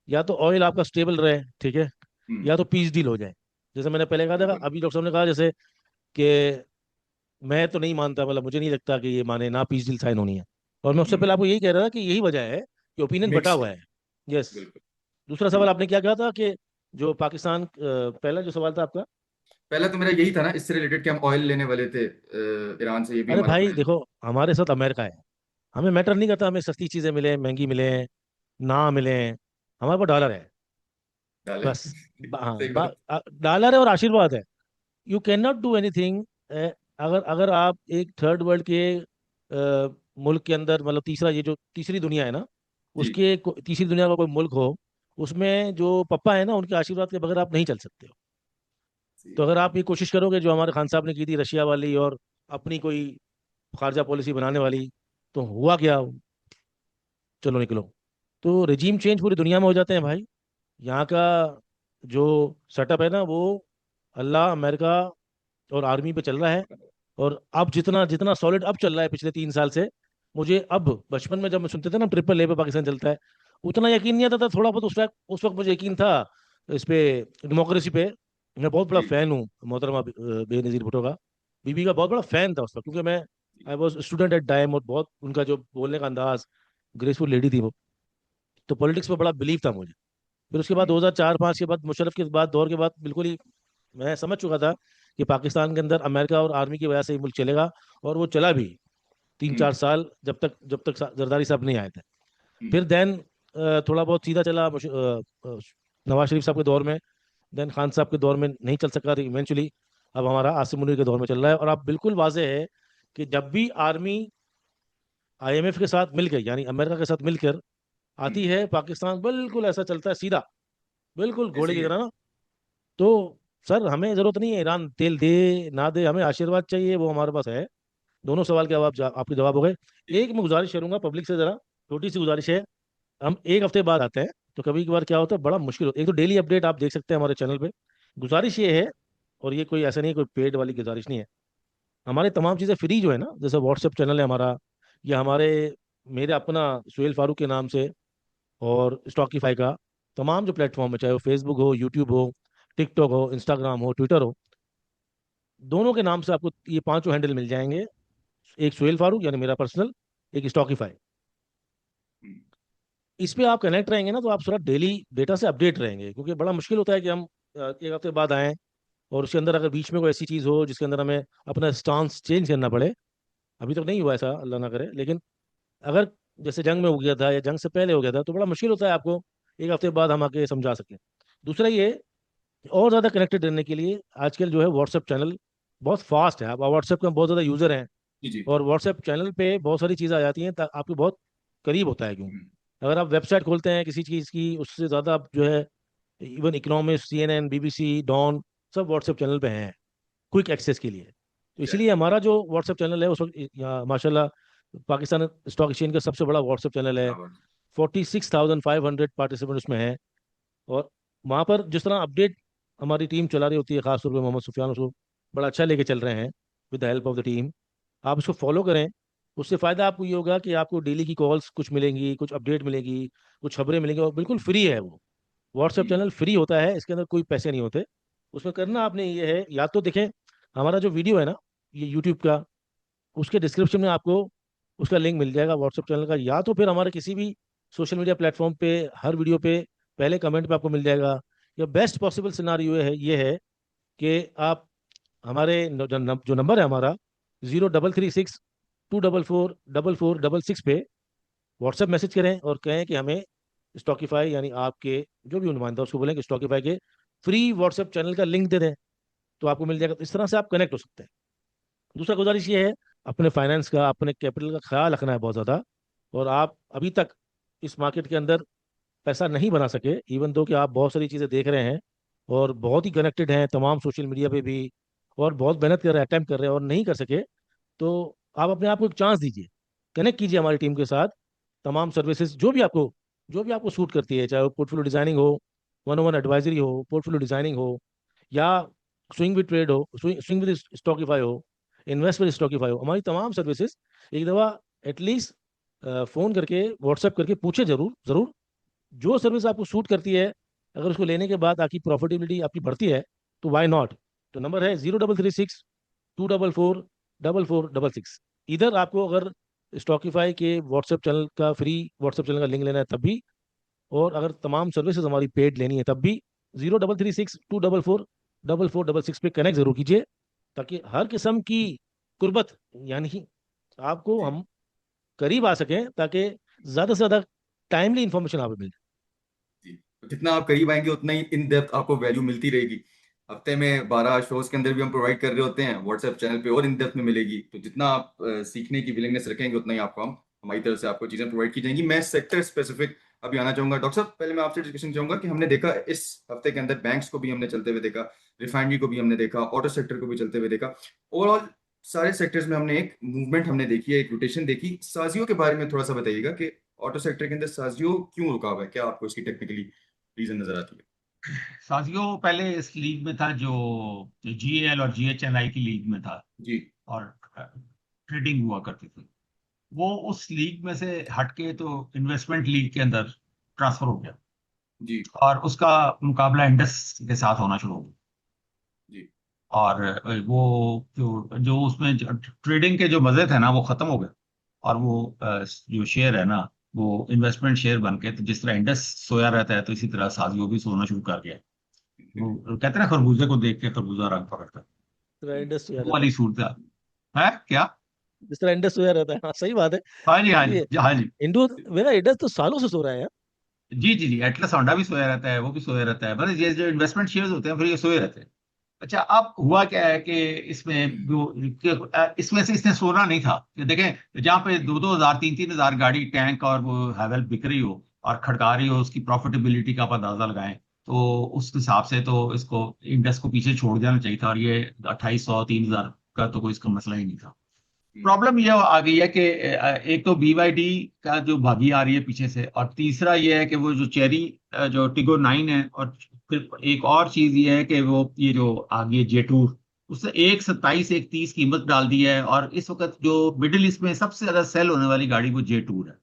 या तो ऑयल आपका स्टेबल रहे, ठीक है, हम्म या तो पीस डील हो जाए। जैसे मैंने पहले कहा था, बिल्कुल। अभी डॉक्टर साहब ने कहा जैसे कि मैं तो नहीं मानता, मतलब मुझे नहीं लगता कि ये माने ना पीस डील साइन होनी है। और मैं उससे पहले आपको यही कह रहा था कि यही वजह है कि ओपिनियन बटा मिक्स्ड हुआ है। है। यस। बिल्कुल। दूसरा जी। सवाल आपने क्या कहा था कि जो पाकिस्तान, पहला जो सवाल था आपका, पहला तो मेरा यही था ना, इससे रिलेटेड कि हम ऑयल लेने वाले थे ईरान से, ये भी अरे हमारा भाई प्लान। देखो, हमारे साथ अमेरिका है, हमें मैटर नहीं करता हमें सस्ती चीजें मिले, महंगी मिले, ना मिले, हमारे पास डॉलर है डाले। बस। हाँ, सही बात। डॉलर है और आशीर्वाद है। You can not do anything. अगर अगर आप एक थर्ड वर्ल्ड के मुल्क के अंदर, मतलब तीसरा, ये जो तीसरी दुनिया है ना, जी उसके तीसरी दुनिया का कोई मुल्क हो, उसमें जो पप्पा है ना, उनके आशीर्वाद के बगैर आप नहीं चल सकते हो। सही तो बात अगर है। आप ये कोशिश करोगे जो हमारे खान साहब ने की थी रशिया वाली, और अपनी कोई खारजा पॉलिसी बनाने वाली, तो हुआ क्या, चलो निकलो। तो रिजीम चेंज पूरी दुनिया में हो जाते हैं भाई। यहाँ का जो सेटअप है ना, वो अल्लाह, अमेरिका और आर्मी पे चल रहा है। और अब जितना जितना सॉलिड अब चल रहा है पिछले 3 साल से, मुझे अब, बचपन में जब मैं सुनते थे ना ट्रिपल ए पे पाकिस्तान चलता है, उतना यकीन नहीं आता था। थोड़ा बहुत उस वक्त मुझे यकीन था इस पे, डेमोक्रेसी पे। मैं बहुत बड़ा जी फैन हूँ मोहतरमा बेनजीर भुट्टो का, बीबी का बहुत बड़ा फैन था उस वक्त, क्योंकि मैं I was student at time, और बहुत उनका जो बोलने का अंदाज, ग्रेसफुल लेडी थी वो। तो पॉलिटिक्स में बड़ा बिलीव था मुझे। फिर उसके बाद हम्म 2004-5 के बाद, मुशर्रफ के बाद, दौर के बाद, बिल्कुल ही मैं समझ चुका था कि पाकिस्तान के अंदर अमेरिका और आर्मी की वजह से ही मुल्क चलेगा। और वो चला भी 3-4 साल, जब तक जरदारी साहब नहीं आए थे। हम्म फिर देन थोड़ा बहुत सीधा चला नवाज शरीफ साहब के दौर में। देन खान साहब के दौर में नहीं चल सका, इवेंचुअली अब हमारा आसिम मुनीर के दौर में चल रहा है। और अब बिल्कुल वाजह है कि जब भी आर्मी आईएमएफ के साथ मिलकर यानी अमेरिका के साथ मिलकर आती है, पाकिस्तान बिल्कुल ऐसा चलता है सीधा, बिल्कुल ऐसे घोड़े ही की है। तरह ना। तो सर हमें जरूरत नहीं है ईरान तेल दे ना दे, हमें आशीर्वाद चाहिए, वो हमारे पास है। दोनों सवाल के आपके जवाब हो गए। जी एक मैं गुजारिश करूंगा पब्लिक से, जरा छोटी सी गुजारिश है। हम एक हफ्ते बाद आते हैं तो कभी कभार क्या होता है, बड़ा मुश्किल होता है। एक तो डेली अपडेट आप देख सकते हैं हमारे चैनल पे। गुजारिश ये है, और ये कोई ऐसा नहीं है, कोई पेड वाली गुजारिश नहीं है। हमारे तमाम चीज़ें फ्री जो है ना, जैसे व्हाट्सएप चैनल है हमारा, या हमारे मेरे अपना सुहेल फारूक के नाम से, और स्टॉकीफाई का तमाम जो प्लेटफॉर्म है, चाहे वो फेसबुक हो, यूट्यूब हो, टिकटॉक हो, इंस्टाग्राम हो, ट्विटर हो, दोनों के नाम से आपको ये पांचों हैंडल मिल जाएंगे। एक सुहेल फारूक यानी मेरा पर्सनल, एक स्टॉकीफाई। हम्म, इस पे आप कनेक्ट रहेंगे ना, तो आप थोड़ा डेली डेटा से अपडेट रहेंगे, क्योंकि बड़ा मुश्किल होता है कि हम एक हफ्ते बाद आएँ और उसके अंदर अगर बीच में कोई ऐसी चीज़ हो जिसके अंदर हमें अपना स्टांस चेंज करना पड़े। अभी तक नहीं हुआ ऐसा, अल्लाह ना करे, लेकिन अगर जैसे जंग में हो गया था या जंग से पहले हो गया था तो बड़ा मुश्किल होता है आपको एक हफ्ते बाद हम आके समझा सकें। दूसरा ये, और ज़्यादा कनेक्टेड रहने के लिए आजकल जो है व्हाट्सएप चैनल बहुत फास्ट है। आप व्हाट्सएप के बहुत ज़्यादा यूज़र हैं, जी जी। और व्हाट्सएप चैनल पे बहुत सारी चीज़ें आ जाती हैं, आपके बहुत करीब होता है। क्यों, हम्म, अगर आप वेबसाइट खोलते हैं किसी चीज़ की, उससे ज़्यादा आप जो है even economics, CNN, BBC, Dawn, सब व्हाट्सएप चैनल पे हैं क्विक एक्सेस के लिए। तो इसलिए हमारा जो व्हाट्सएप चैनल है उस वक्त माशाल्लाह पाकिस्तान स्टॉक एक्सचेंज का सबसे बड़ा व्हाट्सएप चैनल है। क्या बात 46,500 पार्टिसिपेंट उसमें हैं। और वहाँ पर जिस तरह अपडेट हमारी टीम चला रही होती है, खासतौर पर मोहम्मद सुफियान, उसको बड़ा अच्छा लेके चल रहे हैं with the help of the team. आप उसको फॉलो करें, उससे फ़ायदा आपको ये होगा कि आपको डेली की कॉल्स कुछ मिलेंगी, कुछ अपडेट मिलेगी, कुछ खबरें मिलेंगी, और बिल्कुल फ्री है वो। व्हाट्सएप है। चैनल फ्री होता है, इसके अंदर कोई पैसे नहीं होते। उसमें करना आपने ये है, या तो देखें हमारा जो वीडियो है ना, ये यूट्यूब का, उसके डिस्क्रिप्शन में आपको उसका लिंक मिल जाएगा व्हाट्सएप चैनल का, या तो फिर हमारे किसी भी सोशल मीडिया प्लेटफॉर्म पे हर वीडियो पे पहले कमेंट पे आपको मिल जाएगा। या बेस्ट पॉसिबल सिनारियो ये है कि आप हमारे जो नंबर है हमारा 0336 244 44 6 पे व्हाट्सएप मैसेज करें और कहें कि हमें स्टॉकीफाई यानी आपके जो भी नुमाइंदा उसको बोलें कि स्टॉकीफाई के फ्री व्हाट्सएप चैनल का लिंक दे दें, तो आपको मिल जाएगा। तो इस तरह से आप कनेक्ट हो सकते हैं। दूसरा गुजारिश ये है, अपने फाइनेंस का, अपने कैपिटल का ख्याल रखना है बहुत ज़्यादा। और आप अभी तक इस मार्केट के अंदर पैसा नहीं बना सके, इवन दो कि आप बहुत सारी चीज़ें देख रहे हैं और बहुत ही कनेक्टेड हैं तमाम सोशल मीडिया पे भी, और बहुत मेहनत कर रहे हैं, अटैम्प्ट कर रहे हैं और नहीं कर सके, तो आप अपने आप को एक चांस दीजिए, कनेक्ट कीजिए हमारी टीम के साथ। तमाम सर्विसेज जो भी आपको सूट करती है, चाहे वो पोर्टफोलियो डिजाइनिंग हो, 101 एडवाइजरी हो, पोर्टफोलियो डिजाइनिंग हो, या स्विंग विद ट्रेड हो, स्विंग विद स्टॉकीफाई हो, इन्वेस्ट विद स्टॉकीफाई हो, हमारी तमाम सर्विसेज एक दफ़ा एटलीस्ट फ़ोन करके, व्हाट्सएप करके पूछे जरूर जरूर। जो सर्विस आपको सूट करती है, अगर उसको लेने के बाद आपकी प्रॉफिटेबिलिटी आपकी बढ़ती है, तो वाई नॉट। तो नंबर है 0336 244 4466। इधर आपको अगर स्टॉकीफाई के व्हाट्सएप चैनल का, फ्री व्हाट्सएप चैनल का लिंक लेना है तब भी, और अगर तमाम सर्विसेज हमारी पेड लेनी है तब भी, 0336 244 44 66 पे कनेक्ट जरूर कीजिए, ताकि हर किस्म की कुर्बत यानी आपको जी हम करीब आ सकें, ताकि ज़्यादा से ज़्यादा टाइमली इंफॉर्मेशन आपको मिल जी। तो जितना आप करीब आएंगे उतना ही इन डेप्थ आपको वैल्यू मिलती रहेगी। हफ्ते में 12 शोज के अंदर भी हम प्रोवाइड कर रहे होते हैं, व्हाट्सएप चैनल पे और इन डेप्थ में मिलेगी। तो जितना आप सीखने की विलिंगनेस रखेंगे उतना ही आपको हम हमारी तरफ से आपको चीजें प्रोवाइड की जाएंगी। मैं सेक्टर स्पेसिफिक अभी आना चाहूंगा। डॉक्टर साहब, पहले मैं आपसे डिस्कशन चाहूंगा कि हमने देखा इस हफ्ते के अंदर बैंक्स को भी हमने चलते हुए देखा, रिफाइनरी को भी हमने देखा, ऑटो सेक्टर को भी चलते हुए देखा। ओवरऑल सारे सेक्टर्स में हमने एक मूवमेंट हमने देखी है, एक रोटेशन देखी। साजियो के बारे में थोड़ा सा बताइएगा कि ऑटो सेक्टर के अंदर साजियो क्यों रुका हुआ है, क्या आपको इसकी टेक्निकली रीजन नजर आती है? साजियो पहले इस लीग में था, जो GAL और GHNI की लीग में था, जी और ट्रेडिंग हुआ करती थी। वो उस लीग में से हटके तो इन्वेस्टमेंट लीग के अंदर ट्रांसफर हो गया, जी और उसका मुकाबला इंडस के साथ होना शुरू हो गया। जी। और वो जो जो उसमें ट्रेडिंग के जो मजे थे ना, वो खत्म हो गए। और वो जो शेयर है ना, वो इन्वेस्टमेंट शेयर बन के, तो जिस तरह इंडस सोया रहता है, तो इसी तरह साजियो भी सोना शुरू कर गया। वो कहते हैं ना, खरबूजे को देख के खरबूजा रंग पकड़ता है। है। इंडस्ट सोया वो रहता वाली है, सूरत है क्या? जिस तरह इंडस्ट सोया रहता है, हाँ सही बात है। हाँ जी, हाँ ये जी, हाँ जी। इंडो, मेरा इंडस्ट तो सालों से सो रहा है यार। जी जी जी, एटलस होंडा भी सोया रहता है, वो भी सोया रहता है, बस ये जो इन्वेस्टमेंट शेयर्स होते हैं फिर ये सोए रहते हैं। अच्छा, अब हुआ क्या है कि इसमें इसमें से इसने सोना नहीं था कि देखें, जहाँ पे 2-2 हजार 3-3 हजार गाड़ी टैंक और वो हैवल बिक रही हो और खड़का रही हो, उसकी प्रॉफिटेबिलिटी का आप अंदाजा लगाएं, तो उस हिसाब से तो इसको इंडेक्स को पीछे छोड़ देना चाहिए था, और ये 2800-3000 का तो कोई इसका मसला ही नहीं था। प्रॉब्लम ये आ गई है कि एक तो BYD का जो भागी आ रही है पीछे से, और तीसरा ये है कि वो जो चेरी जो टिगो 9 है, और फिर एक और चीज ये है कि वो ये जो आ गई है जेटूर, उसने 1.27 1.30 कीमत डाल दी है, और इस वक्त जो मिडिल ईस्ट में सबसे ज्यादा सेल होने वाली गाड़ी वो जेटूर है।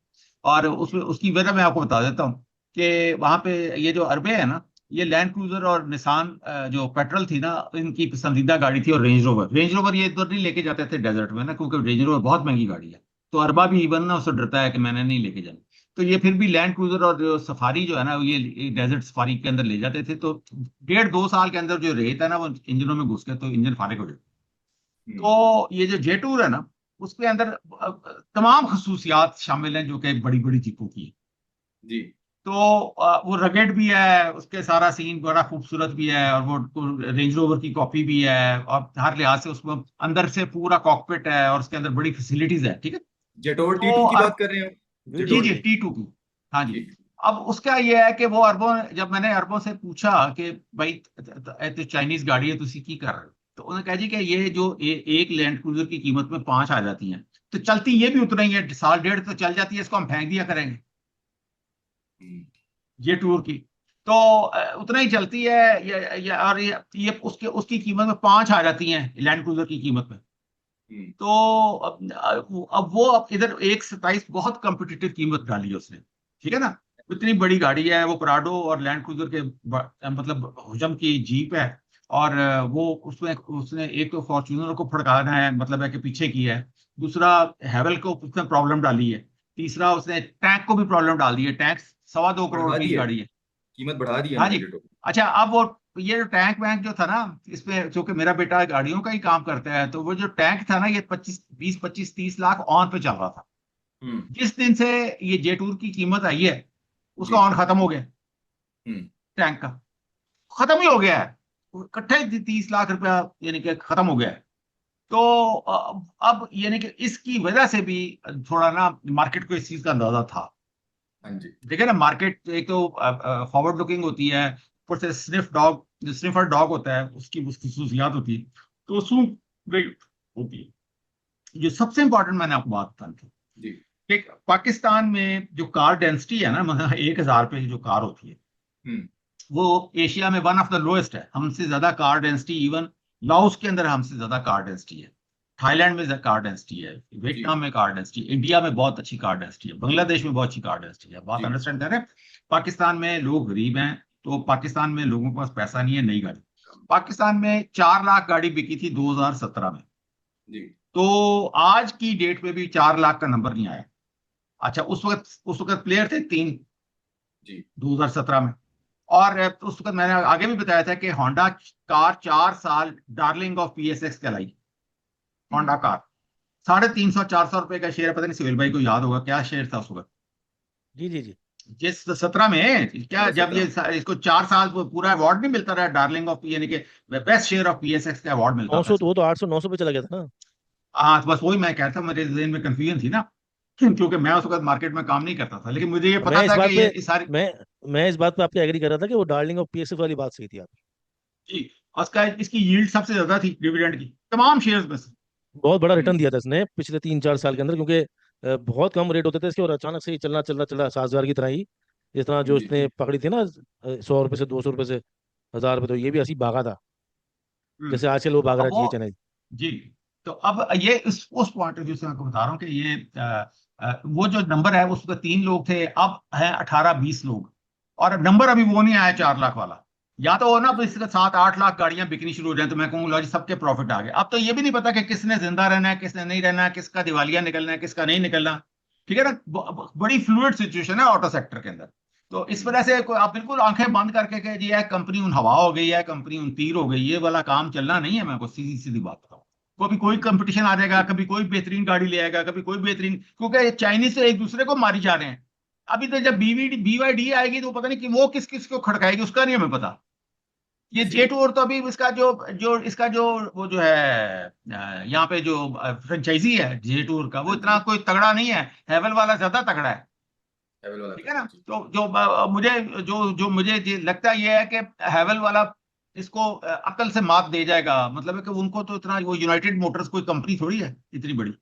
और उसमें उसकी वजह मैं आपको बता देता हूँ कि वहां पे ये जो अरबे है ना, ये लैंड क्रूजर और निसान जो पेट्रोल थी ना, इनकी पसंदीदा गाड़ी थी, और रेंज रोवर ये इधर नहीं लेके जाते थे डेजर्ट में ना, क्योंकि रेंज रोवर बहुत महंगी गाड़ी है। तो अरबा भी इवन ना उससे डरता है कि मैंने नहीं लेके जाना। तो ये फिर भी लैंड क्रूजर और जो सफारी जो है ना, ये डेजर्ट सफारी के अंदर ले जाते थे, तो 1.5-2 साल के अंदर जो रेत है ना वो इंजनों में घुस के तो इंजन फारिग हो जाता। तो ये जो जेटूर है ना, उसके अंदर तमाम खसूसियात शामिल हैं जो कि बड़ी बड़ी जीपों की है। जी तो वो रगेड भी है, उसके सारा सीन बड़ा खूबसूरत भी है, और वो रेंज रोवर की कॉपी भी है, और हर लिहाज से उसमें अंदर से पूरा कॉकपिट है, और उसके अंदर बड़ी फैसिलिटीज है, ठीक है। जेटोर तो T2 की बात कर रहे हैं आप? जी जी जी जेटोर जी, जी। T2 की। हाँ जी। ठीक। अब उसका ये है कि वो अरबों, जब मैंने अरबों से पूछा कि भाई तो चाइनीज गाड़ी है, तुसी की कर रहे हो, तो उन्होंने कहा जी कि ये जो एक लैंड क्रूजर की कीमत में 5 आ जाती हैं, तो चलती ये भी उतना ही है, साल डेढ़ तो चल जाती है, इसको हम फेंक दिया करेंगे हम्म, ये टूर की। तो उतना ही चलती है ये और ये उसके उसकी कीमत में 5 आ जाती हैं लैंड क्रूजर की कीमत में। हम्म, तो अब वो अब इधर 1.27 बहुत कंपिटिटिव कीमत डाली है उसने, ठीक है ना। इतनी बड़ी गाड़ी है वो, प्राडो और लैंड क्रूजर के मतलब हुजम की जीप है। और वो उसमें उसने एक तो फॉर्च्यूनर को फड़काना है, मतलब है कि पीछे की है। दूसरा, हैवल को उसने प्रॉब्लम डाली है। तीसरा, उसने टैंक को भी प्रॉब्लम डाल दी है। टैंक 2.25 करोड़ बढ़ा रुपए दी की है, गाड़ी है। कीमत बढ़ा दी है हाँ उन्होंने जी। जेटोर की। अच्छा, अब वो ये जो टैंक वैंक जो था ना, इसमें चूंकि मेरा बेटा गाड़ियों का ही काम करता है, तो वो जो टैंक था ना, ये 25 20 25 30 लाख ऑन पे चल रहा था। हम्म। जिस दिन से ये जेटूर की कीमत आई है, उसका जी। ऑन खत्म हो गया। हम्म। टैंक का खत्म ही हो गया है। इकट्ठे 30 लाख रुपया यानी कि खत्म हो गया है। तो अब यानी कि इसकी वजह से भी थोड़ा ना मार्केट को इस चीज का अंदाजा था। हाँ जी। देखिए ना, मार्केट एक तो फॉरवर्ड लुकिंग होती है, ऊपर से स्निफ डॉग, जो स्निफर डॉग होता है उसकी खसूसियात होती है, तो सूंघ रही होती है। जो सबसे इंपॉर्टेंट मैंने आपको बात बताई थी जी। कि पाकिस्तान में जो कार डेंसिटी है ना, मतलब 1,000 पे जो कार होती है, हम्म। वो एशिया में वन ऑफ द लोएस्ट है। हमसे ज्यादा कार डेंसिटी इवन लाओस के अंदर हमसे ज्यादा कार डेंसिटी है। थाईलैंड में कार डेंसिटी है, जी। वियतनाम में कार डेंसिटी, इंडिया में बहुत अच्छी कार डेंसिटी है, बांग्लादेश में बहुत अच्छी कार डेंसिटी है। बात जी। अंडरस्टैंड कर रहे हैं। पाकिस्तान में लोग गरीब हैं, तो पाकिस्तान में लोगों के पास पैसा नहीं है नई गाड़ी। पाकिस्तान में 4 लाख गाड़ी बिकी थी 2017 में। जी। तो आज की डेट में भी 4 लाख का नंबर नहीं आया। अच्छा, उस वक्त प्लेयर थे 3 जी। 2017 में। और उस वक्त मैंने आगे भी बताया था कि होंडा कार 4 साल डार्लिंग ऑफ PSX कहलाई। होंडा हम्म। कार 350-400 रुपए का शेयर है, पता नहीं सिविल भाई को याद होगा क्या शेयर था उस वक्त। जी जी जी। जिस 17 में क्या, जब ये 2017 में। इसको 4 साल पूरा अवार्ड नहीं मिलता रहा डार्लिंग ऑफ, यानी कि बेस्ट शेयर ऑफ PSX का अवार्ड मिलता नौ था सौ तो इसको। वो तो 800 900 पे चला गया था ना। हाँ, तो बस वही मैं कहता हूँ, मेरे जहन में कंफ्यूजन थी ना, क्योंकि मैं उस वक्त मार्केट में काम नहीं करता था, लेकिन मुझे ये पता मैं इस था बात कि पे ये सारी। मैं मैं इस बात पे आपके एग्री कर रहा था कि वो डार्लिंग ऑफ PSF वाली बात सही थी आपकी। जी, उसका इसकी यील्ड सबसे ज्यादा थी डिविडेंड की तमाम शेयर्स में से। बहुत बड़ा रिटर्न हम्म। दिया था इसने पिछले 3 4 साल के अंदर, क्योंकि बहुत कम रेट होते थे इसके, और अचानक से ही चलना चलना चला 7,000 की तरह ही, जिस तरह जो जी। इसने पकड़ी थी ना, 100 रुपए से 200 रुपए से 1,000 रुपए, तो ये भी ऐसी भागा था हम्म। जैसे आजकल वो तो भाग रहा अब है वो, GHNI। जी, तो अब ये उस पॉइंट ऑफ व्यू से मैं आपको बता रहा हूँ कि ये वो जो नंबर है उसमें 3 लोग थे, अब है 18-20 लोग। और नंबर अभी वो नहीं आया 4 लाख वाला। या तो वो ना, अब इसके 7-8 लाख गाड़ियां बिकनी शुरू हो जाए तो मैं कहूँगा लो जी सबके प्रॉफिट आ गए। अब तो ये भी नहीं पता कि किसने जिंदा रहना है, किसने नहीं रहना है, किसका दिवालिया निकलना है, किसका नहीं निकलना। ठीक है ना, बड़ी फ्लूइड सिचुएशन है ऑटो सेक्टर के अंदर। तो इस हम्म। वजह से आप बिल्कुल आंखें बंद करके कि जी यह कंपनी उन हवा हो गई है, कंपनी उन तीर हो गई, ये वाला काम चलना नहीं है। मैं को सीधी सीधी बात बताऊं, कभी कोई कंपटीशन आ जाएगा, जी। कभी कोई बेहतरीन गाड़ी ले आएगा, कभी कोई बेहतरीन, क्योंकि चाइनीज से एक दूसरे को मारी जा रहे हैं। अभी तो जब BYD आएगी तो पता नहीं कि वो किस किस को खड़काएगी, उसका नहीं हमें पता। ये जे टूर तो अभी इसका जो वो जो है यहाँ पे जो फ्रेंचाइजी है जे टूर का, वो इतना कोई तगड़ा नहीं है, हैवल वाला ज्यादा तगड़ा है। हैवल वाला ठीक है ना? जी। तो मुझे मुझे लगता ये है कि हैवल वाला इसको अकल से मात दे जाएगा। मतलब है कि उनको तो इतना, वो यूनाइटेड मोटर्स कोई कंपनी थोड़ी है इतनी बड़ी।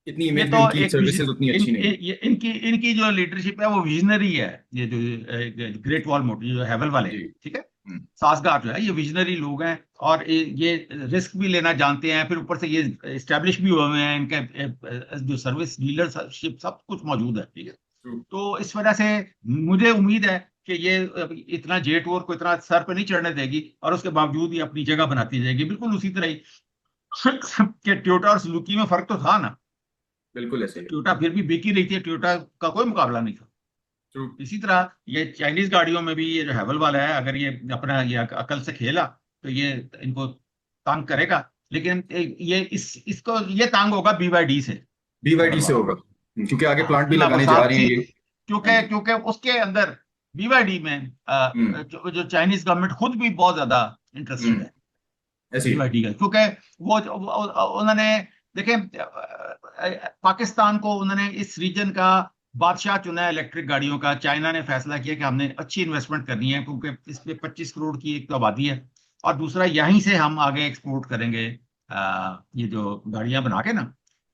इतनी ये इमेज भी तो उनकी, एक सर्विसेज उतनी अच्छी नहीं है। इनकी इनकी जो लीडरशिप है वो विजनरी है। ये जो ग्रेट वॉल मोटर जो हैवल वाले जी। हैं, ठीक है, सासगार जो है, ये विजनरी लोग हैं और ये रिस्क भी लेना जानते हैं। फिर ऊपर से ये एस्टेब्लिश भी हुए हैं, इनके जो सर्विस डीलरशिप सब कुछ मौजूद है। ठीक है, True. तो इस वजह से मुझे उम्मीद है कि ये इतना जे टूर को इतना सर पे नहीं चढ़ने देगी और उसके बावजूद ये अपनी जगह बनाती जाएगी। बिल्कुल उसी तरह ही कि टोयोटा और सुजुकी में फर्क तो था ना। बिल्कुल ऐसे ही। टोयोटा फिर भी बिकी रही थी, टोयोटा का कोई मुकाबला नहीं था। True. इसी तरह ये चाइनीज गाड़ियों में भी ये जो हैवल वाला है, अगर ये अपना ये अकल से खेला तो ये इनको तंग करेगा। लेकिन ये इसको ये तंग होगा BYD से, BYD हैवल से वाला। होगा, क्योंकि आगे हाँ, प्लांट भी मैं लगाने जा साफ रहे हैं सी, ये। हाँ क्योंकि जी। क्योंकि उसके अंदर BYD में हम्म। जो चाइनीज गवर्नमेंट खुद भी बहुत ज्यादा इंटरेस्टेड हम्म। है ऐसे ही। BYD का, क्योंकि उन्होंने देखें, पाकिस्तान को उन्होंने इस रीजन का बादशाह चुना है इलेक्ट्रिक गाड़ियों का। चाइना ने फैसला किया कि हमने अच्छी इन्वेस्टमेंट करनी है, क्योंकि इस पे 25 करोड़ की एक तो आबादी है, और दूसरा यहीं से हम आगे एक्सपोर्ट करेंगे ये जो गाड़ियां बना के ना।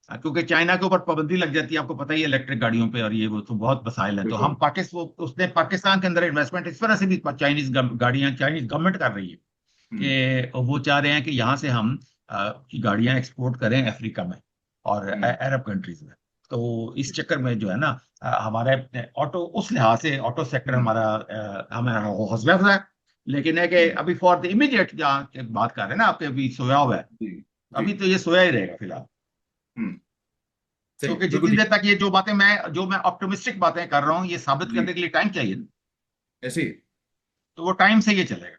क्योंकि चाइना के ऊपर पाबंदी लग जाती है, आपको पता ही है, इलेक्ट्रिक गाड़ियों पे, और ये वो तो बहुत मसाइल है। तो हम बिल्कुल। उसने पाकिस्तान के अंदर इन्वेस्टमेंट इस तरह से भी चाइनीज गाड़ियां चाइनीज गवर्नमेंट कर रही है हम्म। कि वो चाह रहे हैं कि यहाँ से हम की गाड़ियां एक्सपोर्ट करें अफ्रीका में और अरब कंट्रीज में। तो इस चक्कर में जो है ना, हमारे ऑटो, उस लिहाज से ऑटो सेक्टर हम्म। हमारा हमारा हौसला अफजा है। लेकिन है कि अभी फॉर द इमीडिएट जहाँ की बात कर रहे हैं ना, आपके अभी सोया हुआ है, जी। अभी जी। तो ये सोया ही रहेगा फिलहाल। हम्म। सही, क्योंकि बिल्कुल जितनी ठीक। देर तक ये जो मैं ऑप्टिमिस्टिक बातें कर रहा हूँ, ये साबित जी। करने के लिए टाइम चाहिए ना। ऐसे ही। तो वो टाइम से ये चलेगा।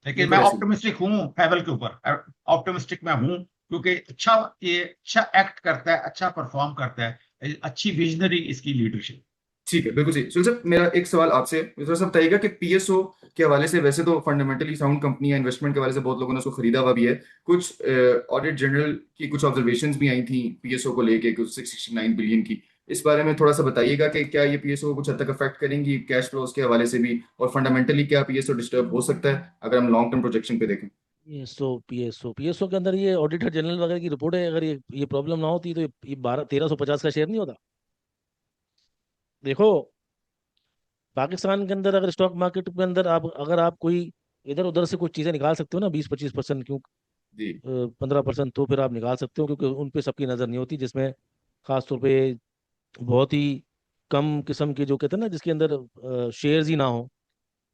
लेकिन मैं बिल्कुल ऐसे ही। ऑप्टिमिस्टिक हूँ हैवल के ऊपर, ऑप्टिमिस्टिक मैं हूँ, क्योंकि ये अच्छा एक्ट करता है, अच्छा परफॉर्म करता है, अच्छी विजनरी इसकी लीडरशिप। ठीक है, बिल्कुल सही। सुन सर, मेरा एक सवाल आपसे थोड़ा सा बताइएगा कि PSO के हवाले से, वैसे तो फंडामेंटली साउंड कंपनी है, इन्वेस्टमेंट के हवाले से बहुत लोगों ने उसको खरीदा हुआ भी है। कुछ ऑडिट जनरल की कुछ ऑब्जर्वेशंस भी आई थी PSO को लेके, कुछ 669 बिलियन की। इस बारे में थोड़ा सा बताइएगा कि क्या ये PSO को कुछ हद तक अफेक्ट करेंगी कैश फ्लोज के हवाले से भी, और फंडामेंटली क्या PSO डिस्टर्ब हो सकता है अगर हम लॉन्ग टर्म प्रोजेक्शन पे देखें। पीएसओ के अंदर ये ऑडिटर जनरल वगैरह की रिपोर्ट है। अगर ये प्रॉब्लम ना होती तो ये 1350 का शेयर नहीं होता। देखो, पाकिस्तान के अंदर अगर स्टॉक मार्केट के अंदर आप, अगर आप कोई इधर उधर से कुछ चीजें निकाल सकते हो ना, 20-25%, क्यों जी। 15%, तो फिर आप निकाल सकते हो, क्योंकि उन पे सबकी नजर नहीं होती, जिसमें खास तौर पे बहुत ही कम किस्म के जो कहते हैं ना, जिसके अंदर शेयर्स ही ना हो।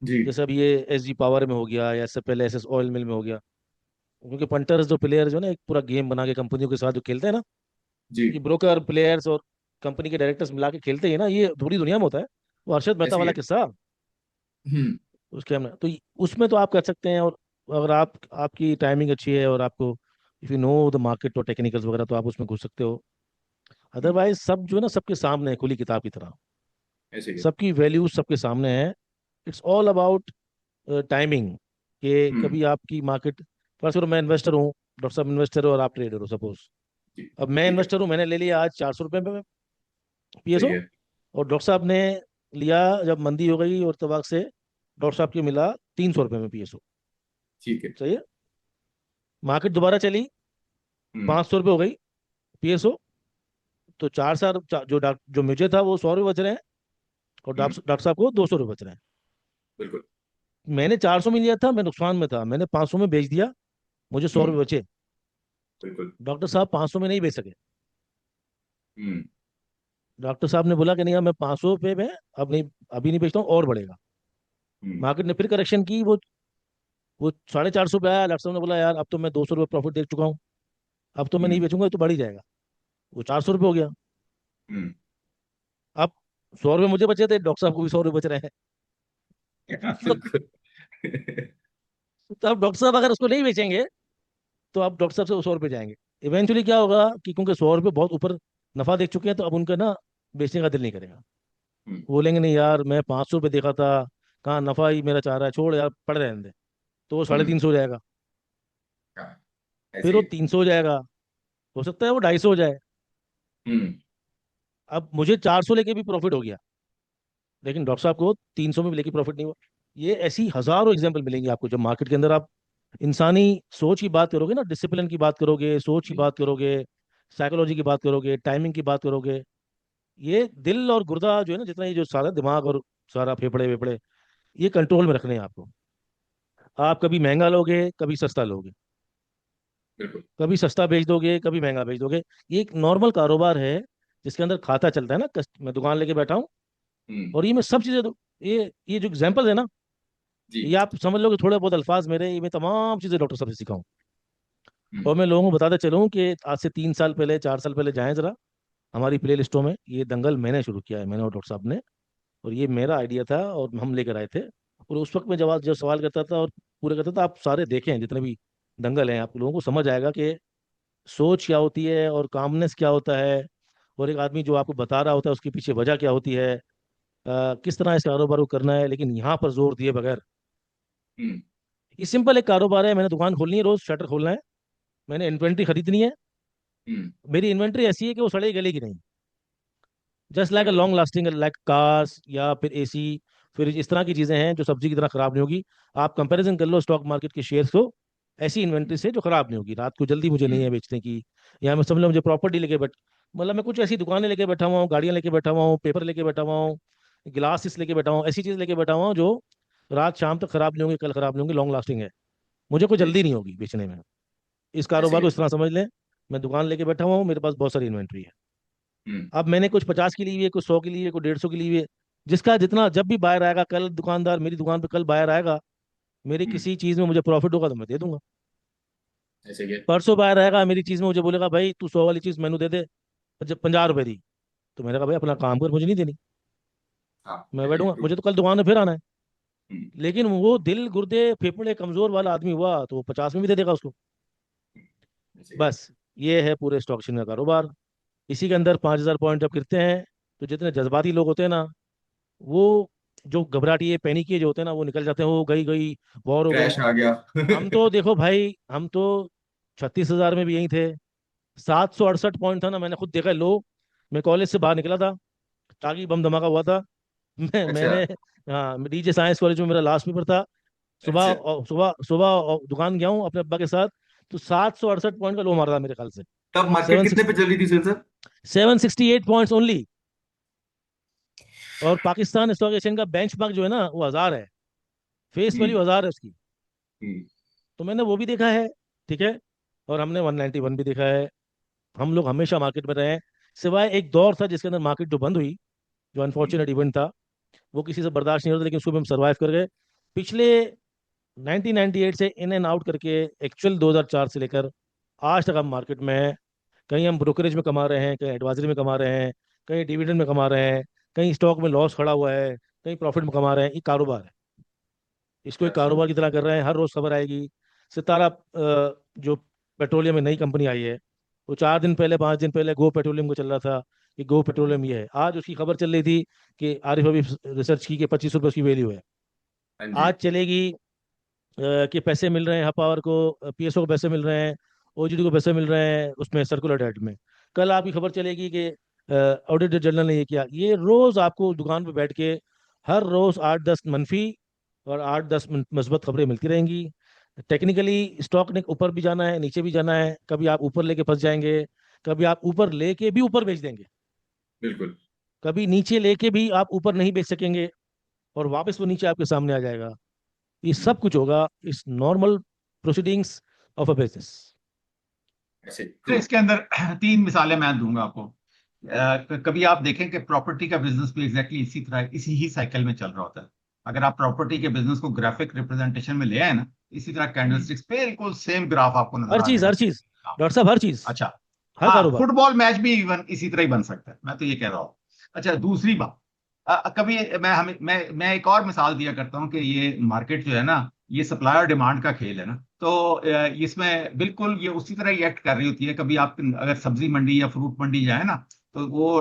जी। जैसे अब ये SG पावर में हो गया, या इससे पहले SS ऑयल मिल में हो गया। क्योंकि पंटर्स जो प्लेयर जो है ना, एक पूरा गेम बना के कंपनियों के साथ जो खेलते हैं ना, जी। ये ब्रोकर प्लेयर्स और कंपनी के डायरेक्टर्स मिला के खेलते हैं ना, ये थोड़ी दुनिया में होता है। वो अरशद मेहता ऐसी वाला है। किस्सा, हम्म। उसके हमने तो उसमें तो आप कर सकते हैं। और अगर आपकी टाइमिंग अच्छी है और आपको if you know the market और टेक्निकल्स वगैरह, तो आप उसमें घुस सकते हो। अदरवाइज सब जो है ना, सबके सामने है, खुली किताब की तरह। ऐसे ही है। सबकी वैल्यूज सबके सामने है। इट्स ऑल अबाउट टाइमिंग, कि हम्म। कभी आपकी मार्केट, फर्स्ट करो मैं इन्वेस्टर हूँ, डॉक्टर साहब इन्वेस्टर हो और आप ट्रेडर हो सपोज। जी। अब मैं ठीक है। इन्वेस्टर हूँ, मैंने ले लिया आज 400 रुपये में सही PSO, है। और डॉक्टर साहब ने लिया जब मंदी हो गई और तबाक से, डॉक्टर साहब को मिला 300 रुपये में PSO। ठीक है। सही है। मार्केट दोबारा चली, हम्म। 500 रुपये हो गई PSO। तो 4 साल जो मुझे था वो 100 रुपये बच रहे हैं, और हम्म। डॉक्टर साहब को 200 रुपये बच रहे हैं। बिल्कुल। मैंने 400 में लिया था, मैं नुकसान में था, मैंने 500 में बेच दिया, मुझे सौ हम्म। रुपये बचे। बिल्कुल। डॉक्टर साहब 500 में नहीं बेच सके। हम्म। डॉक्टर साहब ने बोला कि नहीं, अब मैं 500 रुपये में अब नहीं, अभी नहीं बेचता हूँ, और बढ़ेगा। हम्म। मार्केट ने फिर करेक्शन की, वो 450 पे आया। डॉक्टर साहब ने बोला यार, अब तो मैं 200 रुपये प्रॉफिट देख चुका हूँ, अब तो मैं नहीं हम्म। बेचूंगा, ये तो बढ़ ही जाएगा। वो 400 रुपये हो गया। हम्म। अब 100 रुपये मुझे बचे थे, डॉक्टर साहब को भी 100 रुपये बच रहे हैं। बिल्कुल। तो अब डॉक्टर साहब अगर उसको नहीं बेचेंगे, तो अब डॉक्टर साहब से वो 100 रुपये जाएंगे। इवेंचुअली क्या होगा कि क्योंकि 100 रुपये बहुत ऊपर नफा देख चुके हैं, तो अब उनका ना बेचने का दिल नहीं करेगा। हम्म। वो बोलेंगे नहीं यार, मैं 500 रुपये देखा था, कहाँ नफा ही मेरा चाह रहा है, छोड़ यार, पड़ रहने दे। तो वो 350 हो जाएगा, हाँ, फिर ऐसे वो ही। 300 हो जाएगा, हो सकता है वो 250 हो जाए। हम्म। अब मुझे 400 लेके भी प्रॉफिट हो गया, लेकिन डॉक्टर साहब को 300 में भी लेके प्रॉफिट नहीं हुआ। ये ऐसी हजारों एग्जाम्पल मिलेंगे आपको जब मार्केट के अंदर आप इंसानी सोच की बात करोगे ना, डिसिप्लिन की बात करोगे, सोच की जी। बात करोगे, साइकोलॉजी की बात करोगे, टाइमिंग की बात करोगे। ये दिल और गुर्दा जो है ना, जितना ये जो सारा दिमाग और सारा फेफड़े वेफड़े, ये कंट्रोल में रखने हैं आपको। आप कभी महंगा लोगे, कभी सस्ता लोगे, बिल्कुल। कभी सस्ता बेच दोगे, कभी महंगा बेच दोगे। ये एक नॉर्मल कारोबार है जिसके अंदर खाता चलता है ना। मैं दुकान लेके बैठा हूँ हम्म। और ये मैं सब चीजें ये जो एग्जाम्पल है ना, जी। ये आप समझ लो कि थोड़े बहुत अल्फाज मेरे, ये मैं तमाम चीजें डॉक्टर साहब से सीखा हूँ। हम्म। और मैं लोगों को बताता चलूँ कि आज से 3 साल पहले, 4 साल पहले जाएं जरा हमारी प्ले लिस्टों में, ये दंगल मैंने शुरू किया है, मैंने और डॉक्टर साहब ने। और ये मेरा आइडिया था और हम लेकर आए थे। और उस वक्त मैं जवाब जब सवाल करता था और पूरे करता था, आप सारे देखें जितने भी दंगल हैं, आप लोगों को समझ आएगा कि सोच क्या होती है और कामनेस क्या होता है, और एक आदमी जो आपको बता रहा होता है उसके पीछे वजह क्या होती है, किस तरह इस कारोबार को करना है, लेकिन यहाँ पर जोर दिए बगैर। हम्म। ये सिंपल एक कारोबार है, मैंने दुकान खोलनी है, रोज शटर खोलना है, मैंने इन्वेंट्री खरीदनी है। हम्म। मेरी इन्वेंट्री ऐसी है कि वो सड़े गलेगी नहीं, जस्ट लाइक अ बिल्कुल। लॉन्ग लास्टिंग, लाइक कार्स या फिर एसी, फिर इस तरह की चीजें हैं जो सब्जी की तरह खराब नहीं होगी। आप कंपैरिजन कर लो स्टॉक मार्केट के शेयर्स को, ऐसी इन्वेंट्री से जो खराब नहीं होगी। रात को जल्दी मुझे नहीं हम्म। है बेचने की, या मैं समझ लो मुझे प्रॉपर्टी लेके बैठ, मतलब मैं कुछ ऐसी दुकानें लेके बैठा हुआ हूँ, गाड़ियां लेके बैठा हुआ हूँ, पेपर लेके बैठा हुआ हूँ, ग्लासेस लेके बैठा हूँ, ऐसी चीज लेके बैठा हुआ हूँ जो रात शाम तक खराब नहीं होंगी, कल खराब नहीं होंगी, लॉन्ग लास्टिंग है, मुझे कोई जी। जल्दी नहीं होगी बेचने में। इस ऐसे कारोबार ही को इस है। तरह समझ लें, मैं दुकान लेके बैठा हुआ हूँ, मेरे पास बहुत सारी इन्वेंट्री है। हम्म। अब मैंने कुछ 50 की ली हुई है, कुछ 100 की ली हुई है, कुछ 150 की ली हुई है, जिसका जितना जब भी बायर आएगा, कल दुकानदार मेरी दुकान पे कल बायर आएगा, मेरी हम्म। किसी चीज में मुझे प्रॉफिट होगा तो मैं दे दूंगा। ऐसे ही है। परसों बायर आएगा मेरी चीज में, मुझे बोलेगा भाई तू 100 वाली चीज मैनू दे दे, जब 50 रुपए दी, तो मैंने कहा भाई अपना काम कर, मुझे नहीं देनी, हाँ, मैं ऐसे ही बैठूंगा, ट्रू। मुझे तो कल दुकान में फिर आना है। हम्म। लेकिन वो दिल गुर्दे फेफड़े कमजोर वाला आदमी हुआ तो वो 50 में भी दे देगा उसको। ऐसे ही है। बस ये है पूरे स्टॉक एक्सचेंज का कारोबार। इसी के अंदर 5,000 पॉइंट जब गिरते हैं, तो जितने जज्बाती लोग होते हैं ना, वो जो घबराहटी है, पैनिक जो होते हैं ना, वो निकल जाते हैं, वो गई गई, वॉर हो गई। क्रैश आ गया। हम तो देखो भाई, हम तो 36,000 में भी यही थे, 768 पॉइंट था ना, मैंने खुद देखा लो। मैं कॉलेज से बाहर निकला था, टागी बम धमाका हुआ था। अच्छा। मैंने, हाँ, डीजे साइंस कॉलेज में मेरा लास्ट पेपर था। अच्छा। सुबह सुबह दुकान गया हूँ अपने अब्बा के साथ, तो 768 पॉइंट का लो मारा था मेरे ख्याल से। तब मार्केट सेवन कितने सिक्स पे चल रही थी सर? 768 points only. और पाकिस्तान स्टॉक एक्सचेंज का बेंचमार्क जो है ना, वो 1,000 है, फेस हम्म। वैल्यू 1,000 है उसकी। हम्म। तो मैंने वो भी देखा है, ठीक है, और हमने 191 भी देखा है। हम लोग हमेशा मार्केट में रहे हैं, सिवाय एक दौर था जिसके अंदर मार्केट जो बंद हुई, जो हम्म। अनफॉर्चुनेट इवेंट था, वो किसी से बर्दाश्त नहीं होता, लेकिन उसको भी हम सर्वाइव कर गए। पिछले 1998 से इन एंड आउट करके एक्चुअल 2004 से लेकर आज तक हम मार्केट में हैं। कहीं हम ब्रोकरेज में कमा रहे हैं, कहीं एडवाइजरी में कमा रहे हैं, कहीं डिविडेंड में कमा रहे हैं, कहीं स्टॉक में लॉस खड़ा हुआ है, कहीं प्रॉफिट में कमा रहे हैं। ये कारोबार है, इसको एक अच्छा। कारोबार की तरह कर रहे हैं। हर रोज खबर आएगी। सितारा जो पेट्रोलियम में नई कंपनी आई है, वो 4 दिन पहले, 5 दिन पहले गो पेट्रोलियम को चल रहा था कि गो पेट्रोलियम ये है। आज उसकी खबर चल रही थी कि आरिफ अभी रिसर्च की कि 25 रुपये उसकी वैल्यू है। हाँ जी। आज चलेगी कि पैसे मिल रहे हैं हब पावर को, पीएसओ को पैसे मिल रहे हैं, ओजीडी को पैसे मिल रहे हैं उसमें सर्कुलर डेट में। कल आपकी खबर चलेगी कि ऑडिटर जनरल ने ये किया। ये रोज आपको दुकान पे बैठ के हर रोज 8-10 मनफी और 8-10 मस्बत खबरें मिलती रहेंगी। टेक्निकली स्टॉक ने ऊपर भी जाना है, नीचे भी जाना है, कभी आप ऊपर लेके फंस जाएंगे, कभी आप ऊपर लेके भी ऊपर बेच देंगे, बिल्कुल। कभी नीचे लेके भी आप ऊपर नहीं बेच सकेंगे, और वापस वो नीचे आपके सामने आ जाएगा। ये हम्म। सब कुछ होगा इस normal proceedings of a business. ऐसे तो ट्रू। इसके अंदर तीन मिसालें मैं दूंगा आपको। कभी आप देखें कि प्रॉपर्टी का बिजनेस भी एग्जैक्टली इसी तरह, इसी ही साइकिल में चल रहा होता है। अगर आप प्रॉपर्टी के बिजनेस को ग्राफिक रिप्रेजेंटेशन में ले आए ना, इसी तरह हम्म। कैंडलस्टिक्स बिल्कुल सेम ग्राफ आपको नजर हर आ चीज, जाएगा हर सेम। चीज, डॉक्टर साहब, हर चीज, अच्छा। हर हाँ, कारोबार। फुटबॉल मैच भी इवन इसी तरह ही बन सकता है, मैं तो ये कह रहा हूँ। अच्छा, दूसरी बात, कभी मैं एक और मिसाल दिया करता हूँ कि ये मार्केट जो है ना, ये सप्लाई और डिमांड का खेल है ना। तो इसमें बिल्कुल ये उसी तरह रिएक्ट कर रही होती है। कभी आप अगर सब्जी मंडी या फ्रूट मंडी जाए ना, तो वो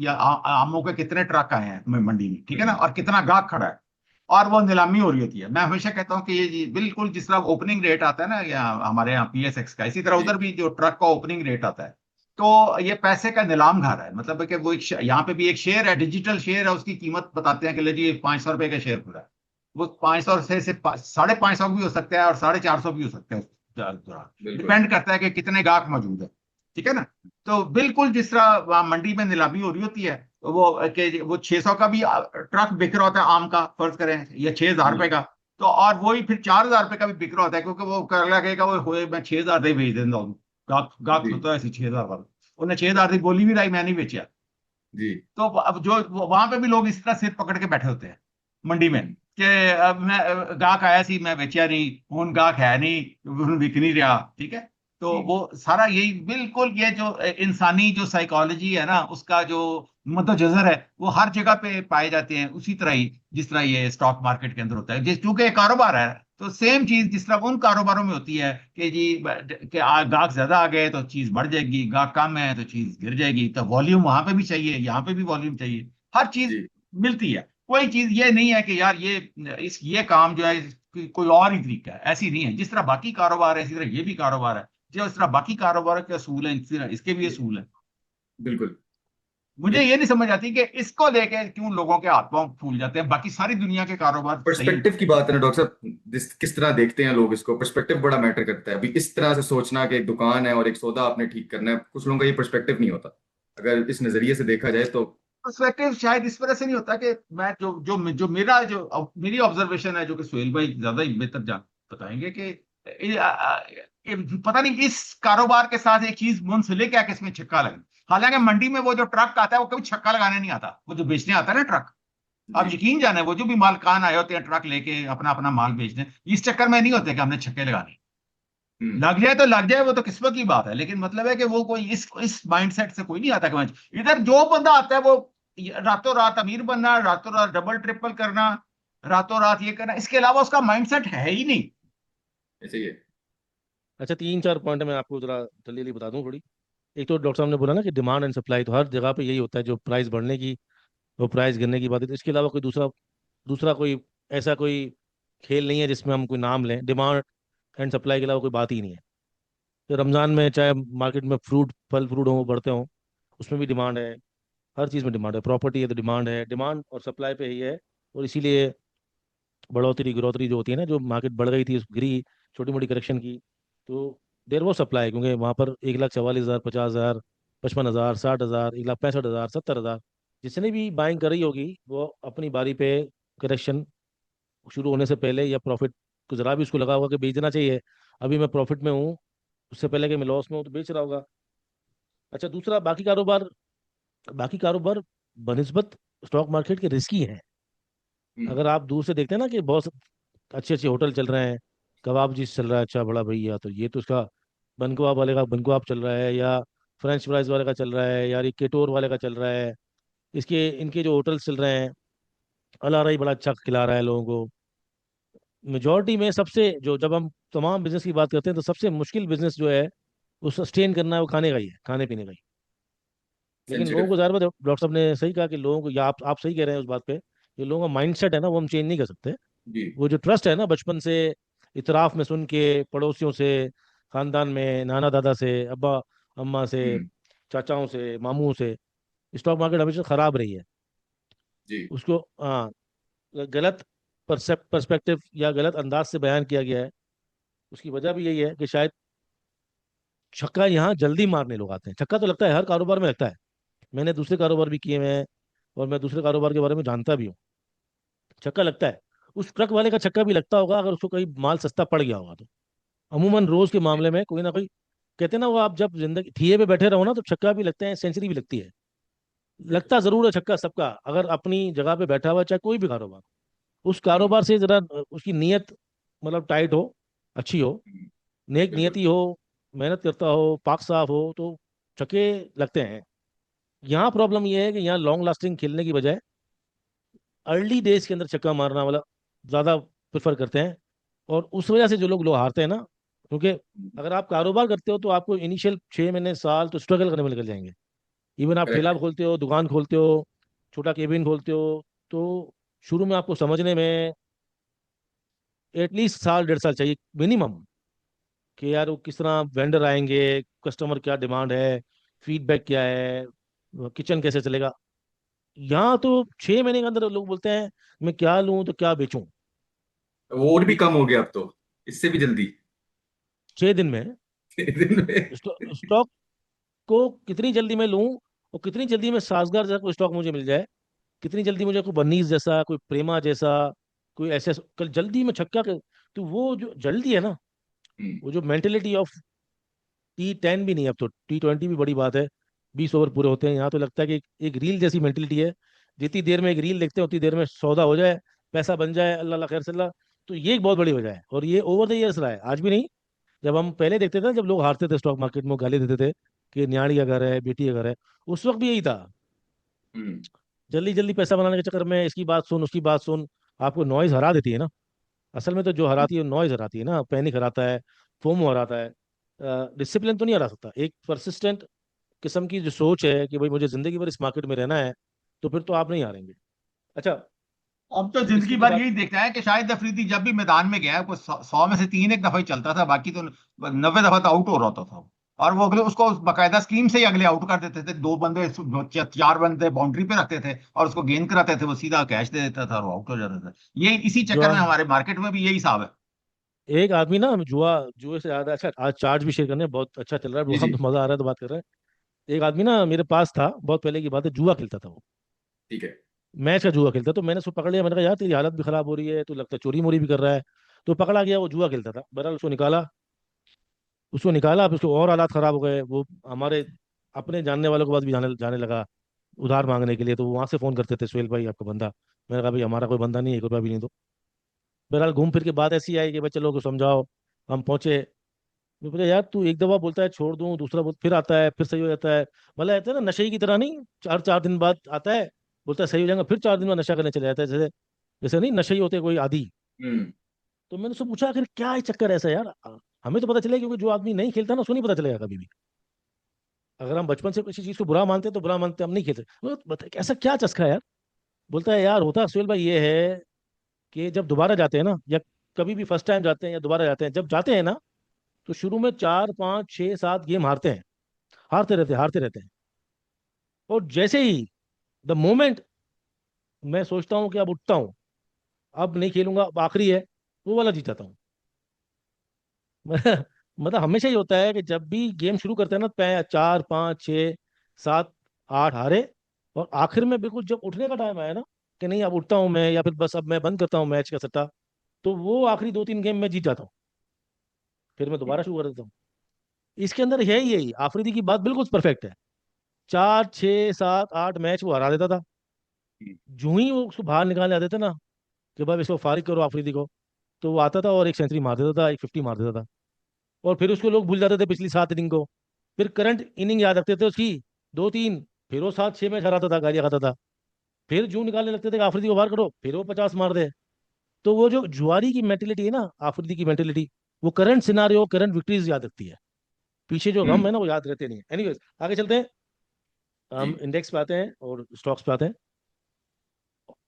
या आमों के कितने ट्रक आए हैं मंडी में, ठीक है ना, हम्म। और कितना गाहक खड़ा है। और वो नीलामी हो रही होती है। मैं हमेशा कहता हूँ कि ये जी बिल्कुल जिस तरह ओपनिंग रेट आता है ना या हमारे यहाँ पीएसएक्स का, इसी तरह जी उधर भी जो ट्रक का ओपनिंग रेट आता है, तो ये पैसे का नीलाम घर है। मतलब है कि वो एक यहाँ पे भी एक शेयर है, डिजिटल शेयर है, उसकी कीमत बताते हैं कि ले जी 500 रुपए का शेयर पूरा है। वो 500 से 550 भी हो सकता है और 450 भी हो सकता है उस दौरान। बिल्कुल। डिपेंड करता है कि कितने गाहक मौजूद है, ठीक है ना। तो बिल्कुल जिस तरह वहाँ मंडी में नीलामी हो रही होती है, वो 600 का भी ट्रक बिक रहा होता है आम का, फर्ज करें, या 6,000 रुपए जी का। तो और वही फिर 4,000 रुपए का भी बिक रहा होता है, क्योंकि वो कर लगेगा वो होए मैं 6,000 दे भेज देता हूँ। गाहक गाहक जी होता है ऐसी 6,000 वाला, उन्हें 6,000 की बोली भी रही, मैं नहीं बेचा। जी। तो अब जो वहां पे भी लोग इस तरह सिर पकड़ के बैठे होते हैं मंडी में, हम्म, कि अब मैं गाहक आया सी मैं बेचा नहीं, हूं गाहक है नहीं, हुन बिक नहीं रहा, ठीक है। तो वो सारा यही बिल्कुल ये जो इंसानी जो साइकोलॉजी है ना, उसका जो मद्देनजर है, वो हर जगह पे पाए जाते हैं उसी तरह ही जिस तरह ये स्टॉक मार्केट के अंदर होता है। क्योंकि ये कारोबार है, तो सेम चीज जिस तरह उन कारोबारों में होती है कि जी कि गाहक ज्यादा आ गए तो चीज बढ़ जाएगी, गाहक कम है तो चीज गिर जाएगी। तो वॉल्यूम वहां पे भी चाहिए, यहाँ पे भी वॉल्यूम चाहिए, हर चीज जी। मिलती है। कोई चीज ये नहीं है कि यार ये काम जो है कोई और ही तरीका है, ऐसी नहीं है। जिस तरह बाकी कारोबार है इसी तरह ये भी कारोबार है, जिस तरह बाकी कारोबार के असूल हैं इसी तरह इसके भी असूल हैं। बिल्कुल। मुझे एक ये नहीं समझ आती कि इसको लेके क्यों लोगों के हाथ पांव फूल जाते हैं, बाकी सारी दुनिया के कारोबार सही। पर्सपेक्टिव की बात है ना डॉक्टर साहब, किस तरह देखते हैं लोग इसको, पर्सपेक्टिव बड़ा मैटर करता है। अभी इस तरह से सोचना कि एक दुकान है और एक सौदा आपने ठीक करना है, कुछ लोगों का ये पर्सपेक्टिव नहीं होता। अगर इस नजरिए से देखा जाए तो पर्सपेक्टिव शायद इस वजह से नहीं होता कि मैं जो मेरा जो मेरी ऑब्जर्वेशन है, जो कि सुहेल भाई ज्यादा ही बेहतर जान बताएंगे कि पता नहीं इस कारोबार के साथ एक चीज मुंसलिक है कि इसमें छक्का लगे। हालांकि मंडी में वो जो ट्रक आता है वो कभी छक्का लगाने नहीं आता, वो जो बेचने आता है ना ट्रक। जी। आप यकीन जाने वो जो भी मालकान आए होते हैं ट्रक लेके अपना अपना माल बेचने, इस चक्कर में नहीं होते कि हमने छक्के लगाने। हम्म। लग जाए तो लग जाए, वो तो किस्मत की बात है, लेकिन मतलब है कि वो कोई इस माइंडसेट से कोई नहीं आता कि इधर जो बंदा आता है वो रातों रात अमीर बनना, रातों रात डबल ट्रिपल करना, रातों रात ये करना, इसके अलावा उसका माइंडसेट है ही नहीं। ऐसे ही है। अच्छा, 3-4 पॉइंट मैं आपको जरा जल्दी जल्दी बता दूं थोड़ी। एक तो डॉक्टर साहब ने बोला ना कि डिमांड एंड सप्लाई, तो हर जगह पे यही होता है, जो प्राइस बढ़ने की वो प्राइस गिरने की बात है। तो इसके अलावा कोई दूसरा दूसरा कोई ऐसा कोई खेल नहीं है जिसमें हम कोई नाम लें। डिमांड एंड सप्लाई के अलावा कोई बात ही नहीं है। तो रमज़ान में चाहे मार्केट में फ्रूट फल फ्रूट हों बढ़ते हों, उसमें भी डिमांड है। हर चीज़ में डिमांड है। प्रॉपर्टी है तो डिमांड है, डिमांड और सप्लाई पे ही है। और इसीलिए बढ़ोतरी ग्रोथरी जो होती है ना, जो मार्केट बढ़ गई थी गिरी, छोटी मोटी करेक्शन की, तो देर वो सप्लाई, क्योंकि वहाँ पर 1,44,000, 50,000, 55,000, 60,000, 1,65,000, 70,000, जिसने भी बाइंग करी होगी वो अपनी बारी पे करेक्शन शुरू होने से पहले या प्रॉफिट को जरा भी उसको लगा होगा कि बेचना चाहिए, अभी मैं प्रॉफिट में हूँ, उससे पहले कि मैं लॉस में हूँ, तो बेच रहा होगा। अच्छा, दूसरा बाकी कारोबार बनिस्बत स्टॉक मार्केट के रिस्की हैं। हम्म। अगर आप दूर से देखते हैं ना कि बहुत अच्छे अच्छे होटल चल रहे हैं, कबाब जी चल रहा है अच्छा बड़ा भैया, तो ये तो उसका बन कबाब वाले का बन कबाब चल रहा है, या फ्रेंच फ्राइज वाले का चल रहा है, या ये केटोर वाले का चल रहा है। इसके इनके जो होटल्स चल रहे हैं, अल आरई बड़ा अच्छा खिला रहा है लोगों को। मेजोरिटी में सबसे जो, जब हम तमाम बिजनेस की बात करते हैं तो सबसे मुश्किल बिजनेस जो है वो सस्टेन करना है, वो खाने का ही है, खाने पीने का ही। लेकिन लोगों सेंसिटिव। को ज़ाहिर बात है, डॉक्टर साहब ने सही कहा कि लोगों को, या आप सही कह रहे हैं उस बात पे, ये लोगों का माइंडसेट है ना, वो हम चेंज नहीं कर सकते। जी वो जो ट्रस्ट है ना बचपन से इतराफ में सुन के, पड़ोसियों से, खानदान में, नाना दादा से, अब्बा अम्मा से, हम्म। चाचाओं से, मामूओं से, स्टॉक मार्केट हमेशा खराब रही है। जी उसको गलत पर्सपेक्टिव या गलत अंदाज से बयान किया गया है। उसकी वजह भी यही है कि शायद छक्का यहाँ जल्दी मारने लोग आते हैं। छक्का तो लगता है, हर कारोबार में लगता है। मैंने दूसरे कारोबार भी किए हुए हैं और मैं दूसरे कारोबार के बारे में जानता भी हूँ। छक्का लगता है। उस ट्रक वाले का छक्का भी लगता होगा अगर उसको कहीं माल सस्ता पड़ गया होगा तो। अमूमन रोज के मामले में कोई ना कोई, कहते हैं ना वो, आप जब जिंदगी ठिए पे बैठे रहो ना तो छक्का भी लगते हैं, सेंचुरी भी लगती है। लगता जरूर है छक्का सबका, अगर अपनी जगह पे बैठा हुआ है, चाहे कोई भी कारोबार। उस जी। कारोबार से जरा उसकी नीयत मतलब टाइट हो, अच्छी हो, हम्म, नेक बिल्कुल। नियति हो, मेहनत करता हो, पाक साफ हो, तो छक्के लगते हैं। यहाँ प्रॉब्लम ये है कि यहाँ लॉन्ग लास्टिंग खेलने की बजाय अर्ली डेज के अंदर छक्का मारना वाला ज़्यादा प्रेफर करते हैं। और उस वजह से जो लोग हारते हैं ना, क्योंकि अगर आप कारोबार करते हो तो आपको इनिशियल 6 महीने साल तो स्ट्रगल करने में निकल जाएंगे। इवन आप ठेला करेक्ट। खोलते हो, दुकान खोलते हो, छोटा केबिन खोलते हो, तो शुरू में आपको समझने में एटलीस्ट साल 1.5 साल चाहिए मिनिमम, कि यार वो किस तरह वेंडर आएंगे, कस्टमर क्या डिमांड है, फीडबैक क्या है, किचन कैसे चलेगा। यहाँ तो 6 महीने के अंदर लोग बोलते हैं मैं क्या लूं तो क्या बेचूं। वो और भी कम हो गया अब तो, इससे भी जल्दी। 6 दिन में दिन में। स्टॉक को कितनी जल्दी मैं लूं, और कितनी जल्दी मैं साजगार जैसा कोई स्टॉक मुझे मिल जाए, कितनी जल्दी मुझे कोई बर्नीज जैसा, कोई प्रेमा जैसा, कोई ऐसे कल जल्दी में छक्का तो वो जो जल्दी है ना, हम्म, वो जो मेंटेलिटी ऑफ T10 भी नहीं, अब तो T20 भी बड़ी बात है, 20 ओवर पूरे होते हैं। यहाँ तो लगता है कि एक रील जैसी मेंटेलिटी है, जितनी देर में एक रील देखते हैं उतनी देर में सौदा हो जाए, पैसा बन जाए, अल्लाह अल्लाह खैर से अल्लाह। तो ये एक बहुत बड़ी वजह है, और ये ओवर द ईयर्स रहा है, आज भी नहीं। जब हम पहले देखते थे ना, जब लोग हारते थे स्टॉक मार्केट में, गाली देते थे कि न्याड़ी का घर है, बेटी का घर है, उस वक्त भी यही था। हम्म, जल्दी जल्दी पैसा बनाने के चक्कर में इसकी बात सुन उसकी बात सुन, आपको नॉइज हरा देती है ना। असल में तो जो हराती है नॉइज हराती है ना, पैनिक हराता है, फोमो हराता है। डिसिप्लिन तो नहीं हरा सकता। एक परसिस्टेंट किस्म की जो सोच है कि भाई मुझे जिंदगी भर इस मार्केट में रहना है, तो फिर तो आप नहीं हारेंगे। अच्छा, अब तो इसकी जिंदगी जो भर बात, यही देखता है कि शाहिद अफरीदी जब भी मैदान में गया है, कोई 100 में से 3 एक दफा ही चलता था, बाकी तो 90 दफा तो आउट हो रहा था। और वो अगले उसको बाकायदा स्कीम से ही अगले आउट कर देते थे, 2 बंदे 4 बंदे बाउंड्री पे रखते थे और उसको गेंद कराते थे, वो सीधा कैच दे देता था और आउट हो जाता था। ये इसी जो चक्कर में हमारे मार्केट में भी यही हिसाब है। एक आदमी ना, जुए से ज्यादा अच्छा, आज चार्ज भी शेयर करने बहुत अच्छा चल रहा है, जी हम जी। तो मजा आ रहा है तो बात कर रहे हैं। एक आदमी ना मेरे पास था, बहुत पहले की बात है, जुआ खेलता था वो, ठीक है। मैच का जुआ खेलता। तो मैंने उसको पकड़ लिया, मैंने कहा यार तेरी हालत भी खराब हो रही है, तो लगता है चोरी मोरी भी कर रहा है। तो पकड़ा गया, वो जुआ खेलता था। बहरहाल उसको निकाला, अब उसको और हालात खराब हो गए। वो हमारे अपने जानने वालों के पास भी जाने जाने लगा उधार मांगने के लिए। तो वो वहां से फोन करते थे, सुहेल भाई आपका बंदा। मैंने कहा भाई हमारा कोई बंदा नहीं है, 1 रुपया भी नहीं दो। बहरहाल घूम फिर के बात ऐसी आई कि भाई चलो को समझाओ। हम पहुंचे। मैं बोला यार तू एक दफा बोलता है छोड़ दूं, दूसरा फिर आता है, फिर सही हो जाता है। मतलब ऐसा है ना, नशे की तरह नहीं, 4 4 दिन बाद आता है, बोलता है सही हो जाएगा, फिर 4 दिन बाद नशा करने चले जाता है, जैसे जैसे नहीं नशे ही होते कोई आदि। हम्म। तो मैंने उससे पूछा आखिर क्या है चक्कर ऐसा यार। हमें तो पता चलेगा, क्योंकि जो आदमी नहीं खेलता ना उसको नहीं पता चलेगा कभी भी। अगर हम बचपन से किसी चीज को बुरा मानते हैं तो बुरा मानते हैं, हम नहीं खेलते। तो बता ऐसा क्या चस्का है यार। बोलता है यार होता सुहेल भाई ये है कि जब दोबारा जाते हैं ना, या कभी भी फर्स्ट टाइम जाते हैं या दोबारा जाते हैं, जब जाते हैं ना, तो शुरू में 4 5 6 7 गेम हारते हैं, हारते रहते हैं। और जैसे ही द मोमेंट मैं सोचता हूँ कि अब उठता हूँ, अब नहीं खेलूंगा, अब आखिरी है, वो वाला जीत जाता हूँ। मतलब हमेशा ही होता है कि जब भी गेम शुरू करते हैं ना, 4 5 6 7 8 हारे, और आखिर में बिल्कुल जब उठने का टाइम आया ना, कि नहीं अब उठता हूँ मैं, या फिर बस अब मैं बंद करता हूँ मैच का सट्टा, तो वो आखिरी 2 3 गेम में जीत जाता हूँ, फिर मैं दोबारा शुरू कर देता हूँ। इसके अंदर है ही यही, आफरीदी की बात बिल्कुल परफेक्ट है। 4 6 7 8 मैच वो हरा देता था। जो ही वो उसको बाहर निकाले आते थे ना, कि भाई इसको फारिग करो आफरीदी को, तो वो आता था और एक सेंचुरी मार देता था, एक 50 मार देता था। और फिर उसको लोग भूल जाते थे पिछली 7 इनिंग को, फिर करंट इनिंग याद रखते थे उसकी 2 3, फिर वो 7 6 मैच हराता था, गालियां खाता था। फिर जू निकालने लगते थे कि आफरीदी को बाहर करो, फिर वो 50 मार दे। तो वो जो जुआरी की मेंटेलिटी है ना, आफरीदी की मेंटेलिटी, वो करंट सिनारियो, करंट विक्ट्रीज याद रखती है, पीछे जो गम हम्म। है ना वो याद रहते नहीं है। एनीवेज आगे चलते हैं, जी। हम इंडेक्स पे आते हैं और स्टॉक्स पे आते हैं।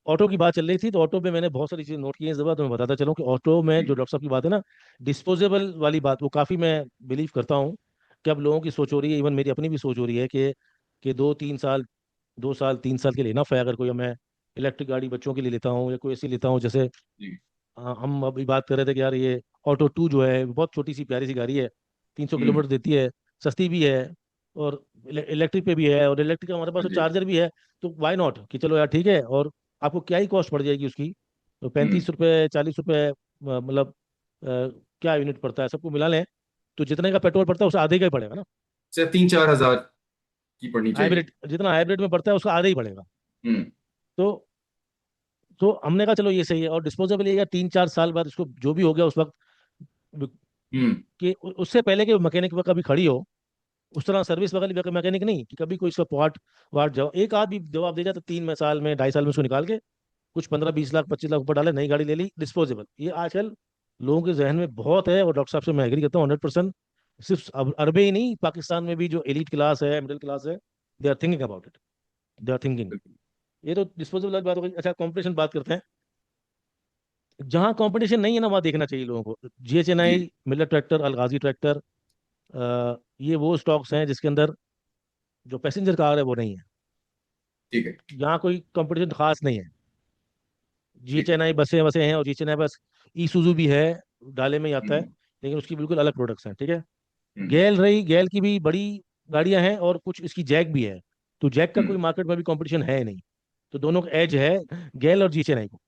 ऑटो की बात चल रही थी, तो ऑटो पे मैंने बहुत सारी चीजें नोट की हैं इस दफा, तो मैं बताता चलूं कि ऑटो में जो जी। डॉक्टर साहब की बात है ना, डिस्पोजेबल वाली बात, वो काफी मैं बिलीव करता हूँ कि अब लोगों की सोच हो रही है, इवन मेरी अपनी भी सोच हो रही है कि 2 3 साल, 2 साल 3 साल के लिए इनफ है। अगर कोई मैं इलेक्ट्रिक गाड़ी बच्चों के लिए लेता हूँ, या कोई ऐसी लेता हूँ जैसे जी। हम अभी बात कर रहे थे कि यार ये ऑटो 2 जो है बहुत छोटी सी प्यारी सी गाड़ी है, 300 किलोमीटर हम्म। देती है, सस्ती भी है, और इलेक्ट्रिक पे भी है, और इलेक्ट्रिक का हमारे पास हाँ तो जी। चार्जर भी है। तो वाई नॉट कि चलो यार ठीक है, और आपको क्या ही कॉस्ट पड़ जाएगी उसकी, तो हम्म। 35 रुपये 40 रुपये, मतलब क्या यूनिट पड़ता है, सबको मिला लें तो जितने का पेट्रोल पड़ता है उससे आधे का ही पड़ेगा ना। सिर्फ 3 4 हजार की पड़नी चाहिए। हाइब्रिड जितना हाइब्रिड में पड़ता है उसका आधे ही पड़ेगा। हम्म। तो हमने कहा चलो ये सही है, और डिस्पोजेबल ये 3 4 साल बाद इसको जो भी हो गया उस वक्त, हम्म। कि उससे पहले कि मैकेनिक वगैरह कभी खड़ी हो, उस तरह सर्विस वगैरह मैकेनिक नहीं, कि कभी कोई इसका पार्ट वार्ट जवाब, एक आध भी जवाब दे जाए तो 3 साल में 2.5 साल में उसको निकाल के कुछ 15 20 लाख 25 लाख ऊपर डाले, नई गाड़ी ले ली डिस्पोजेबल। ये आजकल लोगों के जहन में बहुत है, और डॉक्टर साहब से मैं एग्री करता हूँ 100%। सिर्फ अरबे ही नहीं, पाकिस्तान में भी जो एलीट क्लास है, मिडिल क्लास है, they are thinking about it, they are thinking. ये तो डिस्पोजेबल बात हो गई। अच्छा, कंपटीशन बात करते हैं। जहाँ कंपटीशन नहीं है ना, वहाँ देखना चाहिए लोगों को। जी। GHNI, मिलर ट्रैक्टर, अलगाजी ट्रैक्टर, ये वो स्टॉक्स हैं जिसके अंदर जो पैसेंजर कार है वो नहीं है। ठीक है। यहाँ कोई कंपटीशन खास नहीं है। ठीक है। GHNI बसें वसें हैं, और GHNI बस ईसुजू भी है, डाले में ही आता है, हम्म। लेकिन उसकी बिल्कुल अलग प्रोडक्ट्स हैं, ठीक है। हम्म। गैल रही, गैल की भी बड़ी गाड़ियां हैं, और कुछ इसकी जैक भी है। तो जैक का कोई हम्म। मार्केट में भी कंपटीशन है नहीं। तो दोनों का एज है, गैल और GHNI को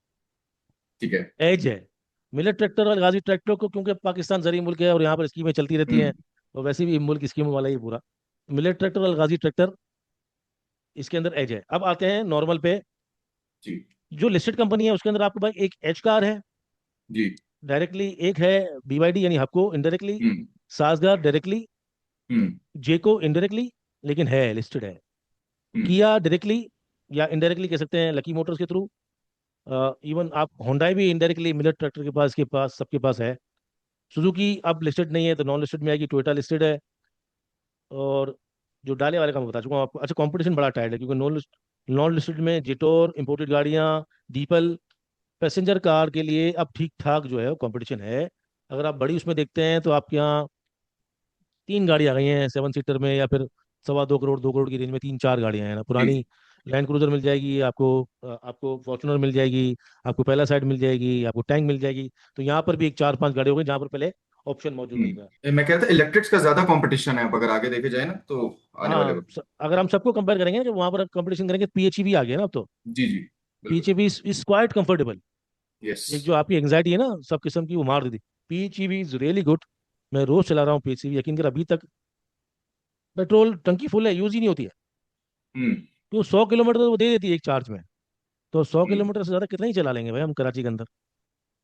ठीक है। एज है। मिलेट ट्रैक्टर और गाजी ट्रैक्टर को, क्योंकि पाकिस्तान जरिए मुल्क है और यहाँ पर स्कीमें चलती रहती हैं, हम्म। और वैसे भी मुल्क स्कीमों वाला ही पूरा। मिलेट ट्रैक्टर और गाजी ट्रैक्टर, इसके अंदर एज है। अब आते हैं नॉर्मल पे। जी। जो लिस्टेड कंपनी है उसके अंदर आपके पास एक एच कार है जी। डायरेक्टली, एक है BYD यानी हपको इनडायरेक्टली, हम्म। साजगार डायरेक्टली, हम्म। जेको इनडायरेक्टली, लेकिन है लिस्टेड है। हम्म। किया डायरेक्टली या इनडायरेक्टली कह सकते हैं, लकी मोटर्स के थ्रू। इवन आप होंडा भी इनडायरेक्टली मिलेट ट्रैक्टर के पास सबके पास है। सुजुकी अब लिस्टेड नहीं है तो नॉन लिस्टेड में आएगी, टोयोटा लिस्टेड है। और जो डाले वाले का मैं बता चुका हूँ आपको। अच्छा, कंपटीशन बड़ा टाइट है, क्योंकि नॉन लिस्टेड में जिटोर, इंपोर्टेड गाड़ियाँ, डीपल, पैसेंजर कार के लिए अब ठीक ठाक जो है वो कंपटीशन है। अगर आप बड़ी उसमें देखते हैं तो आपके यहाँ 3 गाड़ी आ गई हैं 7 सीटर में, या फिर 2.25 करोड़ 2 करोड़ की रेंज में 3 4 गाड़ियां हैं ना जी। पुरानी। लैंड क्रूजर मिल जाएगी आपको, आपको फॉर्चुनर मिल जाएगी, आपको पहला साइड मिल जाएगी, आपको टैंक मिल जाएगी। तो यहाँ पर भी एक 4 5 गाड़ी हो गई जहाँ पर पहले ऑप्शन मौजूद नहीं था। मैं कह रहा था इलेक्ट्रिक्स का ज्यादा कंपटीशन है अब अगर आगे देखे जाए ना तो आने वाले हाँ, वक्त। अगर हम सबको कंपेयर करेंगे ना, कि वहाँ पर कंपटीशन करेंगे, तो PHEV आ गया ना अब तो। जी जी। बिल्कुल। PHEV is quite comfortable. Yes. एक जो आपकी एंग्जाइटी है ना सब किस्म की, वो मार दी थी। PHEV is really good. मैं रोज चला रहा हूँ PHEV, यकीन कर, अभी तक पेट्रोल टंकी फुल है, यूज ही नहीं होती है। हम्म। क्यों, 100 किलोमीटर तो वो दे देती है एक चार्ज में। तो सौ हम्म। किलोमीटर से ज़्यादा कितना ही चला लेंगे भाई हम कराची के अंदर।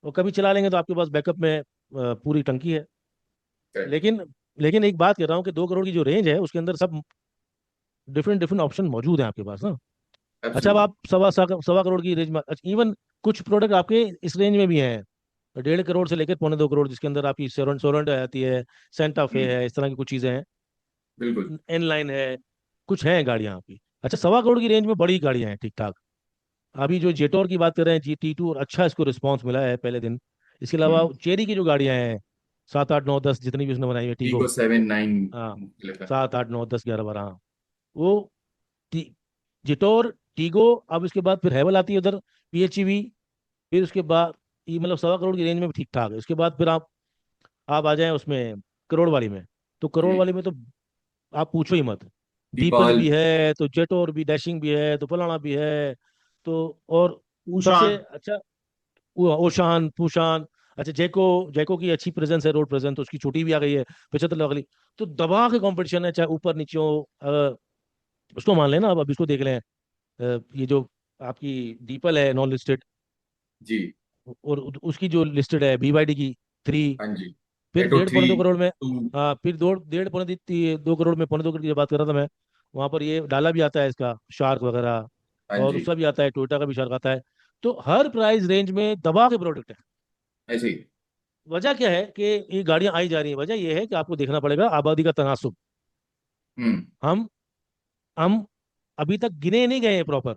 और कभी चला लेंगे तो आपके पास बैकअप में पूरी टंकी है। करेक्ट। लेकिन लेकिन एक बात कह रहा हूँ कि 2 करोड़ की जो रेंज है उसके अंदर सब डिफरेंट डिफरेंट ऑप्शन मौजूद हैं आपके पास ना। अच्छा, अब एब्सोल्युटली। आप सवा करोड़ की रेंज में, इवन कुछ प्रोडक्ट आपके इस रेंज में भी हैं, 1.5 करोड़ से लेकर 1.25 2 करोड़, जिसके अंदर आपकी सोरेंटो आती है, सेंटा फे हम्म। है, इस तरह की कुछ चीज़ें हैं। बिल्कुल। एन लाइन है, कुछ हैं गाड़ियाँ आपकी। अच्छा, 1.25 करोड़ की रेंज में बड़ी गाड़ियाँ हैं ठीक ठाक। अभी जो जेटोर की बात कर रहे हैं, GT2, और अच्छा इसको रिस्पांस मिला है पहले दिन। इसके अलावा हम्म। चेरी की जो गाड़ियां हैं, 7 8 9 10, जितनी भी उसने बनाई है, टीगो। टीको 7 9 हाँ, लिखा है। 7 8 9 10 11 12, हाँ। वो जिटोर, टीगो, अब उसके बाद फिर हैवल आती है उधर, PHEV। फिर उसके बाद ये मतलब 1.25 करोड़ की रेंज में भी ठीक ठाक है। उसके बाद फिर आप आ जाएं उसमें, करोड़ वाली में। तो करोड़ जी। वाली में तो आप पूछो ही मत। डीपल दीपाल। भी है, तो जेटोर भी, डैशिंग भी है, तो फलाना भी है। तो और सबसे ऊषान। अच्छा वो ओशान पूशान। अच्छा, जैको की अच्छी प्रेजेंस है, रोड प्रेजेंस, तो उसकी छोटी भी आ गई है, 75 लाख वाली। तो दबा के कंपटीशन है, चाहे ऊपर नीचे हो। उसको मान लेना, अब इसको देख लें। ये जो आपकी डीपल है नॉन लिस्टेड, जी। और उसकी जो लिस्टेड है BYD की 3, हाँ जी। फिर एटो डेढ़ थ्री पौने 2 करोड़ में। टू। हाँ, फिर 2 करोड़ में, 2.25 करोड़ की जो बात कर रहा था मैं, वहाँ पर ये डाला भी आता है इसका, शार्क वगैरह। हाँ और जी। उसका भी आता है, टोयोटा का भी शार्क आता है। तो हर प्राइस रेंज में दबा के प्रोडक्ट है। ऐसे ही। वजह क्या है कि ये गाड़ियां आई जा रही हैं? वजह ये है कि आपको देखना पड़ेगा आबादी का तनासुब। हम्म। हम हम अभी तक गिने नहीं गए हैं प्रॉपर।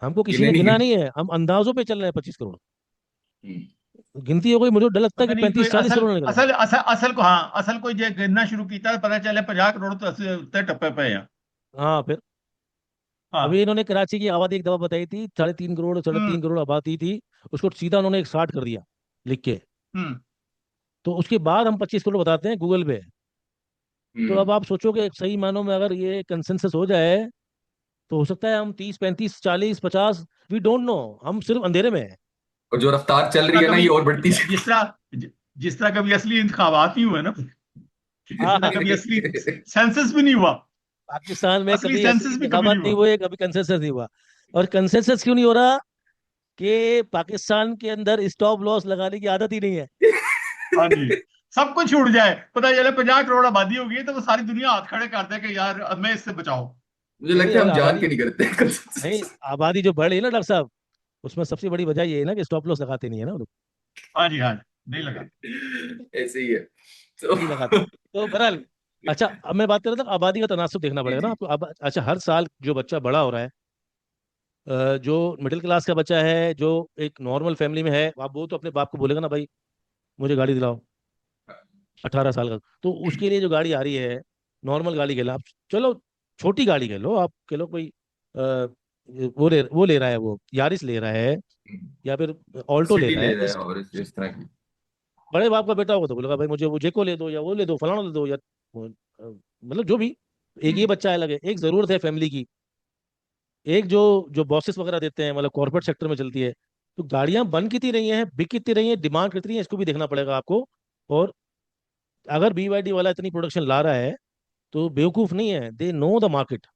हमको किसी गिने ने नहीं गिना गिने। नहीं है, हम अंदाजों पे चल रहे हैं 25 करोड़। हम्म। गिनती हो गई, मुझे डर लगता है पता कि नहीं कोई 35 40 करोड़ असल निकला है। असल असल असल को, हाँ, असल को ये गिनना शुरू किया पता चले 50 करोड़ तो उतने टप्पे पे है। हाँ, फिर अभी हाँ। इन्होंने कराची की आबादी एक दफा बताई थी, 3.5 करोड़, साढ़े हम्म। तीन करोड़ आबादी थी। उसको सीधा उन्होंने 160 कर दिया लिख के। हम्म। तो उसके बाद हम 25 करोड़ बताते हैं गूगल पे। तो हम्म। अब आप सोचो कि सही मानों में अगर ये कंसेंसस हो जाए, तो हो सकता है हम 30 35 40 50, वी डोंट नो, हम सिर्फ अंधेरे में हैं। और जो रफ्तार चल जिस रही तरह है ना ये कभी और बढ़ती जिस तरह जिस तरह कभी असली इंतखाबात नहीं हुए ना, जिस हाँ, तरह कभी असली चली। सेंसस भी नहीं हुआ। पाकिस्तान में असली कभी असली सेंसस भी कभी इंतखाबात नहीं नहीं हुआ। हुए, कभी कंसेंसस नहीं हुआ। और कंसेंसस क्यों नहीं हो रहा? कि पाकिस्तान के अंदर स्टॉप लॉस लगाने की आदत ही नहीं है। हाँ जी। सब कुछ छूट जाए, पता चले 50 करोड़ आबादी होगी तो वो सारी दुनिया हाथ खड़े कर दे कि यार हमें इससे बचाओ। मुझे नहीं लगता है यार, हम जान आबादी, के नहीं करते हैं नहीं, कंsensus। आबादी जो बढ़ रही है ना डॉक्टर साहब, उसमें सबसे बड़ी वजह ये है ना कि स्टॉप लॉस लगाते नहीं है ना वो लोग। हाँ जी, हाँ जी। नहीं लगा। ऐसे ही है तो नहीं लगाते। तो बहरहाल, अच्छा, अब मैं बात कर रहा था, आबादी का तनासुब देखना जी पड़ेगा ना जी। आपको। अब अच्छा, हर साल जो बच्चा बड़ा हो रहा है, जो मिडिल क्लास का बच्चा है, जो एक नॉर्मल फैमिली में है, आप वो तो अपने बाप को बोलेगा ना, भाई मुझे गाड़ी दिलाओ, 18 साल का। तो उसके लिए जो गाड़ी आ रही है, नॉर्मल गाड़ी के लिए आप, चलो छोटी गाड़ी कह लो, आप कह लो कोई वो ले रहा है, वो यारिस ले रहा है, या फिर ऑल्टो ले सिटी रहा ले है, रहा है और इस तरह की। बड़े बाप का बेटा होगा तो बोलेगा भाई मुझे वो जेको ले दो, या वो ले दो, फलाना ले दो, या मतलब जो भी। एक ये हम्म, बच्चा अलग है, एक जरूरत है फैमिली की, एक जो जो बॉसेस वगैरह देते हैं, मतलब कॉर्पोरेट सेक्टर में चलती है। तो गाड़ियां बन कितनी रही हैं, बिक कितनी रही हैं, डिमांड कितनी है, इसको भी देखना पड़ेगा आपको। और अगर BYD वाला इतनी प्रोडक्शन ला रहा है तो बेवकूफ नहीं है, दे नो द मार्केट।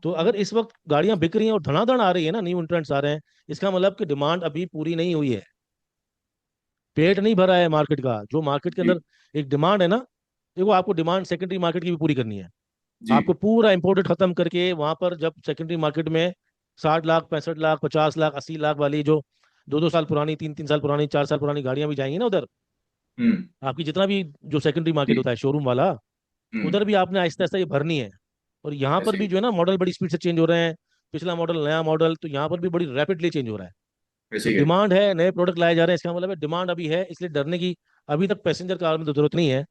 तो अगर इस वक्त गाड़ियां बिक रही हैं और धनाधन आ रही है ना, न्यू एंट्रेंट्स आ रहे हैं, इसका मतलब कि डिमांड अभी पूरी नहीं हुई है, पेट नहीं भरा है मार्केट का। जो मार्केट के जी अंदर एक डिमांड है ना, देखो आपको डिमांड सेकेंडरी मार्केट की भी पूरी करनी है। जी। आपको पूरा इंपोर्टेड खत्म करके वहां पर जब सेकेंडरी मार्केट में 60 लाख, 65 लाख, 50 लाख, 80 लाख वाली जो 2-2 साल पुरानी, 3-3 साल पुरानी, 4 साल पुरानी गाड़ियां भी जाएंगी ना उधर, हम्म। आपकी जितना भी जो सेकेंडरी मार्केट जी। होता है शोरूम वाला, हम्म। उधर भी आपने आहिस्ता आहिस्ता ये भरनी है। और यहाँ पर ऐसे भी ही। जो है ना, मॉडल बड़ी स्पीड से चेंज हो रहे हैं, पिछला मॉडल नया मॉडल, तो यहाँ पर भी बड़ी रैपिडली चेंज हो रहा है। ऐसे तो ही है। डिमांड है, नए प्रोडक्ट लाए जा रहे हैं, इसका मतलब है डिमांड अभी है, इसलिए डरने की अभी तक पैसेंजर कार में तो जरूरत नहीं है।